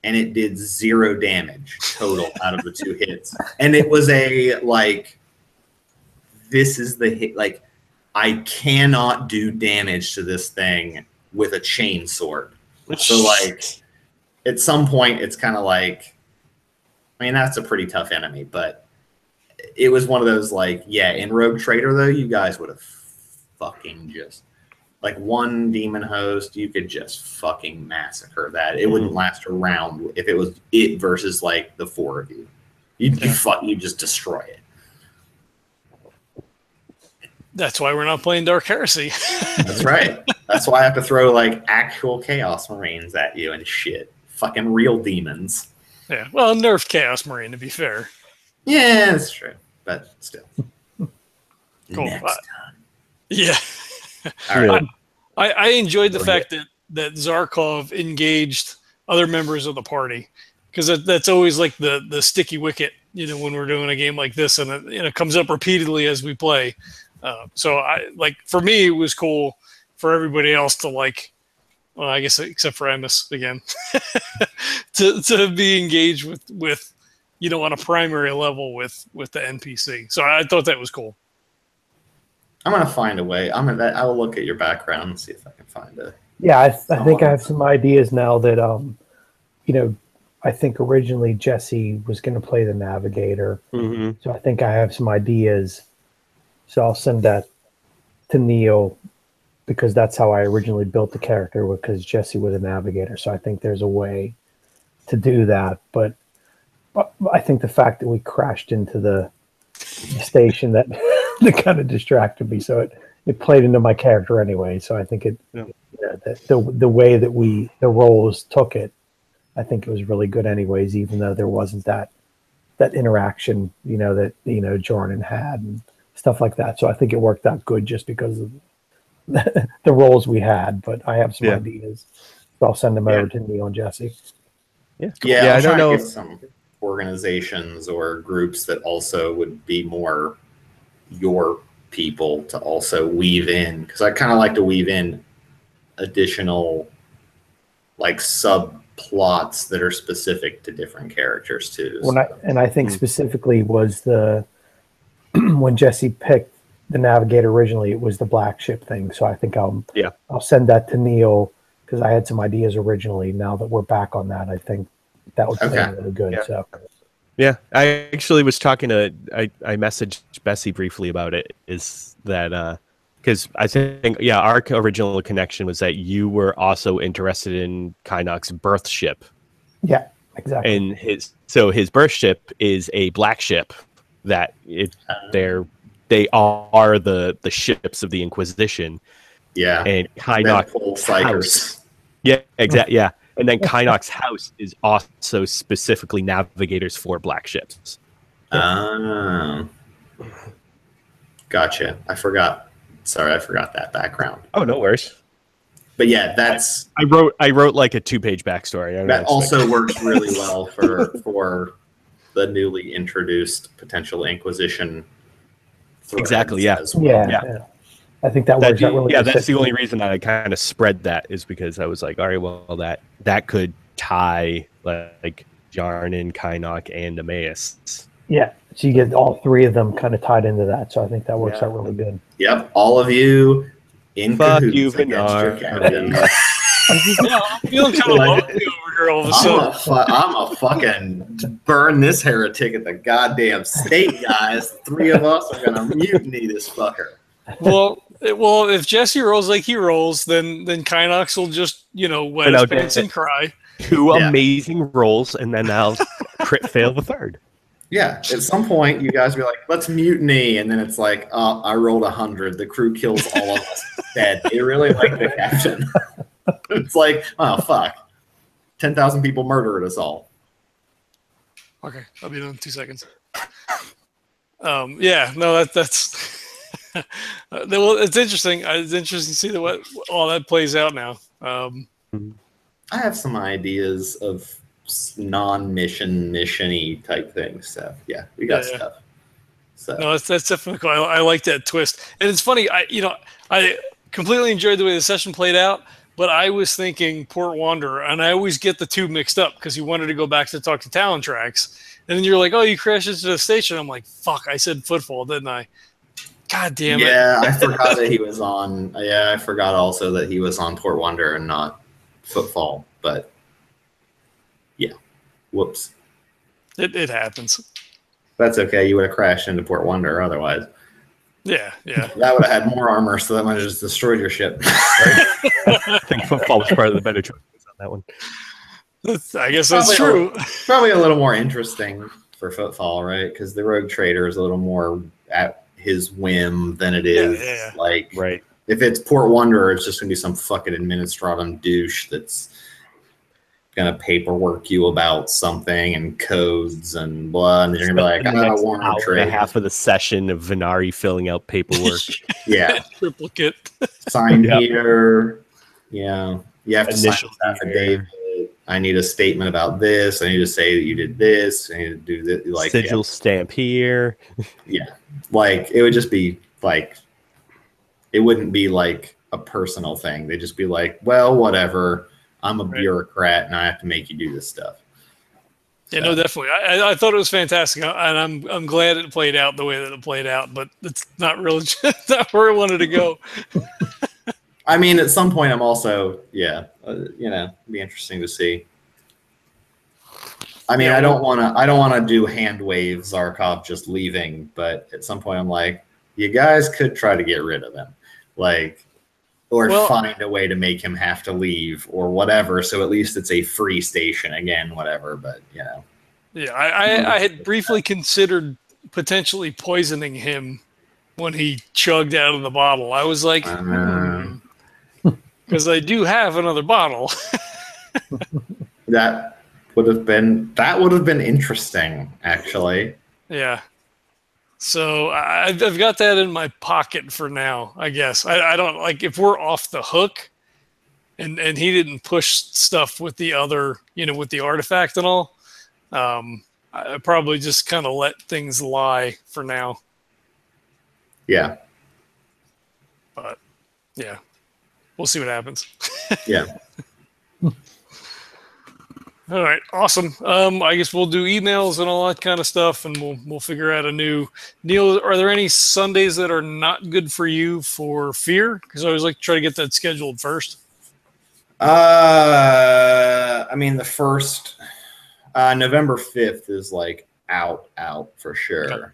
and it did 0 damage total out of the 2 hits. And it was a, like, this is the hit. Like, I cannot do damage to this thing with a chainsword. So, like, at some point, it's kind of like, I mean, that's a pretty tough enemy, but it was one of those, like, yeah, in Rogue Trader, though, you guys would have fucking just, like, one demon host, you could just fucking massacre that. It wouldn't last a round if it was it versus, like, the 4 of you. You just destroy it. That's why we're not playing Dark Heresy. That's right. That's why I have to throw, like, actual Chaos Marines at you and shit. Fucking real demons. Yeah, well, nerfed Chaos Marine, to be fair. Yeah, that's true. But still. Cool. Next time. Yeah. All right. I enjoyed the fact that Zarkov engaged other members of the party, because that's always like the sticky wicket, you know, when we're doing a game like this, and it comes up repeatedly as we play. So I like, for me, it was cool. For everybody else to, like, well, I guess except for Emmaus again, to be engaged with you know, on a primary level with the NPC. So I thought that was cool. I'm gonna find a way. I will look at your background and see if I can find it. Yeah, I think I have some ideas now that you know, I think originally Jesse was going to play the Navigator, so I think I have some ideas. So I'll send that to Neil, because that's how I originally built the character, because Jesse was a Navigator. So I think there's a way to do that. But I think the fact that we crashed into the station that kind of distracted me. So it played into my character anyway. So I think the way that the roles took it, I think it was really good anyways, even though there wasn't that interaction, you know, that, you know, Jarnan had and stuff like that. So I think it worked out good just because of the roles we had. But I have some ideas, so I'll send them over to Neil and Jesse. Yeah. I don't know if some organizations or groups that also would be more your people to also weave in, because I kind of like to weave in additional, like, subplots that are specific to different characters too. I think specifically was when Jesse picked the Navigator originally, it was the black ship thing. So I think I'll send that to Neil, because I had some ideas originally. Now that we're back on that, I think that would play really good. Yeah. So yeah, I actually was talking to I messaged Bessie briefly about it. Is that because I think our original connection was that you were also interested in Kynok's birth ship. Yeah, exactly. And his birth ship is a black ship that they are the ships of the Inquisition. Yeah, and Kynok's house. Yeah, exactly. Yeah, and then Kynok's house is also specifically navigators for black ships. Gotcha. I forgot. Sorry, I forgot that background. Oh, no worries. But yeah, that's I wrote like a 2-page backstory. That also works really well for the newly introduced potential Inquisition. Exactly. Yeah. Well. Yeah. I think that works out really. Yeah, that's the only reason I kind of spread that, is because I was like, all right, well, that could tie like Jarnan, Kynok, and Emmaus. Yeah, so you get all 3 of them kind of tied into that. So I think that works out really good. Yep, all of you in Fuck cahoots you, against your Venari. captain. I'm feeling kind of lonely over here all of a sudden. I'm a fucking burn this heretic at the goddamn stake, guys. The three of us are gonna mutiny this fucker. Well, if Jesse rolls like he rolls, then Kynox will just wet his pants and cry. Two amazing rolls, and then I'll crit fail the third. Yeah, at some point you guys be like, let's mutiny, and then it's like, oh, I rolled 100. The crew kills all of us dead. They really like the captain. It's like, oh fuck, 10,000 people murdered us all. Okay, I'll be done in 2 seconds. Yeah, no, that's. Well, it's interesting. It's interesting to see what all that plays out now. I have some ideas of non-mission-y type things. So yeah, we got stuff. So no, that's definitely cool. I like that twist, and it's funny. I completely enjoyed the way the session played out, but I was thinking Port Wanderer, and I always get the two mixed up because you wanted to go back to talk to Talon Tracks, and then you're like, oh, you crashed into the station. I'm like, fuck, I said Footfall, didn't I? God damn it. Yeah, I forgot that he was on. Yeah, I forgot also that he was on Port Wanderer and not Footfall. But yeah, whoops. It happens. That's okay. You would have crashed into Port Wanderer otherwise. Yeah. That would have had more armor, so that might have just destroyed your ship. I think Footfall was probably the better choice on that one. I guess that's true. Probably a little more interesting for Footfall, right? Because the Rogue Trader is a little more at his whim than it is like right. If it's Port Wanderer, it's just gonna be some fucking administratum douche that's gonna paperwork you about something and codes and blah, and then you're gonna be like, I got a warrant trade. Half of the session of Venari filling out paperwork. Yeah, triplicate. Sign here. Yeah, you have to sign this affidavit. I need a statement about this. I need to say that you did this. I need to do this. Like sigil stamp here. Yeah, like it would just be like, it wouldn't be like a personal thing. They'd just be like, well, whatever. I'm a bureaucrat and I have to make you do this stuff. Yeah, no, definitely. I thought it was fantastic, and I'm glad it played out the way that it played out. But it's not really not where I wanted to go. I mean, at some point, I'm also, be interesting to see. I mean, I don't want to do hand wave Zarkov just leaving, but at some point, I'm like, you guys could try to get rid of him, or find a way to make him have to leave or whatever. So at least it's a free station again, whatever. But Yeah, I had briefly considered potentially poisoning him when he chugged out of the bottle. I was like, because I do have another bottle. That would have been interesting, actually. Yeah. So I've got that in my pocket for now, I guess. I don't like if we're off the hook and he didn't push stuff with the other, with the artifact and all. I probably just kind of let things lie for now. Yeah. But yeah. We'll see what happens. Yeah. All right, awesome. I guess we'll do emails and all that kind of stuff, and we'll figure out a new. Neil, are there any Sundays that are not good for you for Fear? Because I always like to try to get that scheduled first. I mean, the first November 5th is like out for sure.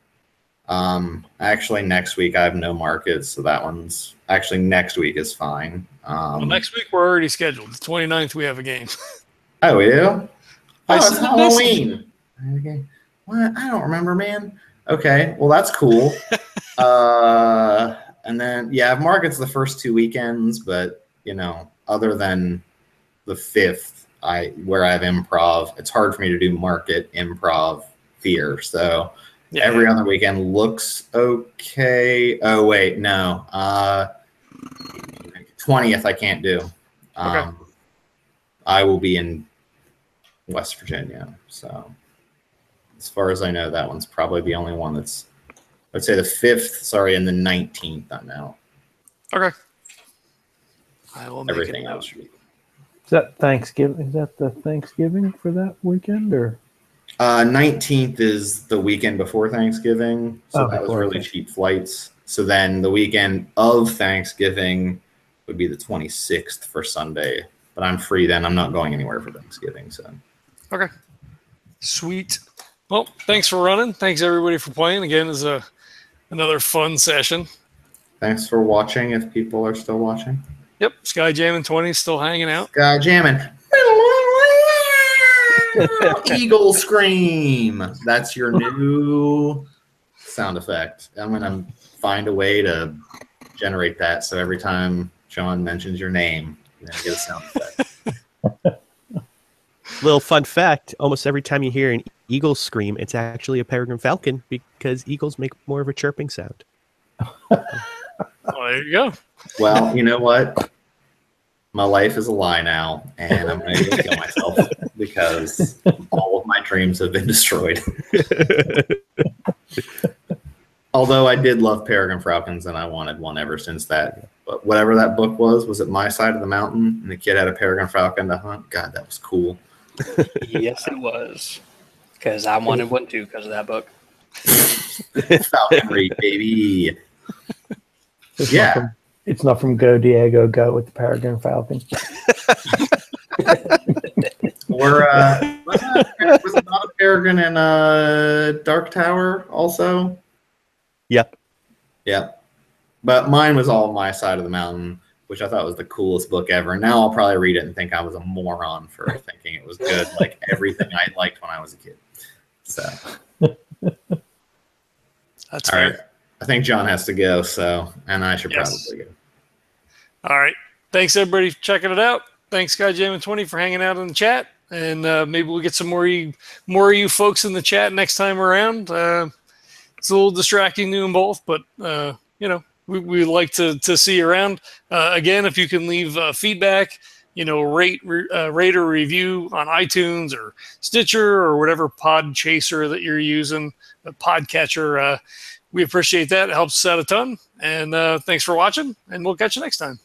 Okay. Actually, next week I have no markets, so that one's actually next week is fine. Well, next week we're already scheduled. The 29th we have a game. Oh, we do? Oh, it's Halloween. Okay. What? I don't remember, man. Okay, well that's cool. And then I have markets the first 2 weekends, but other than the 5th, where I have improv, it's hard for me to do market, improv, Fear. So every other weekend looks okay. Oh wait, no. 20th I can't do. Okay. I will be in West Virginia. So as far as I know, that one's probably the only one that's, I'd say the 5th, and the 19th I'm out. Okay. I will make everything else should be. Is that Thanksgiving? Is that the Thanksgiving for that weekend, or? 19th is the weekend before Thanksgiving, so that was really cheap flights. So then the weekend of Thanksgiving would be the 26th for Sunday. but I'm free then. I'm not going anywhere for Thanksgiving. So. Okay. Sweet. Well, thanks for running. Thanks everybody for playing. Again, is another fun session. Thanks for watching. If people are still watching. Yep. Sky Jamming 20 is still hanging out. Sky Jamming. Eagle scream. That's your new sound effect. I'm gonna find a way to generate that so every time John mentions your name, you're gonna get a sound effect. Little fun fact, almost every time you hear an eagle scream, it's actually a peregrine falcon because eagles make more of a chirping sound. Well, there you go. Well, you know what? My life is a lie now, and I'm going to kill myself because all of my dreams have been destroyed. Although I did love peregrine falcons, and I wanted one ever since that. But whatever that book was at my side of the mountain, and the kid had a peregrine falcon to hunt. God, that was cool. Yes, it was. Because I wanted one too because of that book. Falconry, baby. It's not from Go Diego Go with the peregrine falcon. Or was it not a peregrine in Dark Tower also? Yep. Yeah. But mine was all my side of the mountain, which I thought was the coolest book ever. And now I'll probably read it and think I was a moron for thinking it was good, like everything I liked when I was a kid. So That's all fair. right. I think John has to go, and I should probably go. All right. Thanks everybody for checking it out. Thanks Sky Jamming 20 for hanging out in the chat. And maybe we'll get some more of you folks in the chat next time around. It's a little distracting doing both, but we like to see you around. Again, if you can leave feedback, rate or review on iTunes or Stitcher or whatever pod chaser that you're using, the podcatcher. We appreciate that. It helps us out a ton. And thanks for watching, and we'll catch you next time.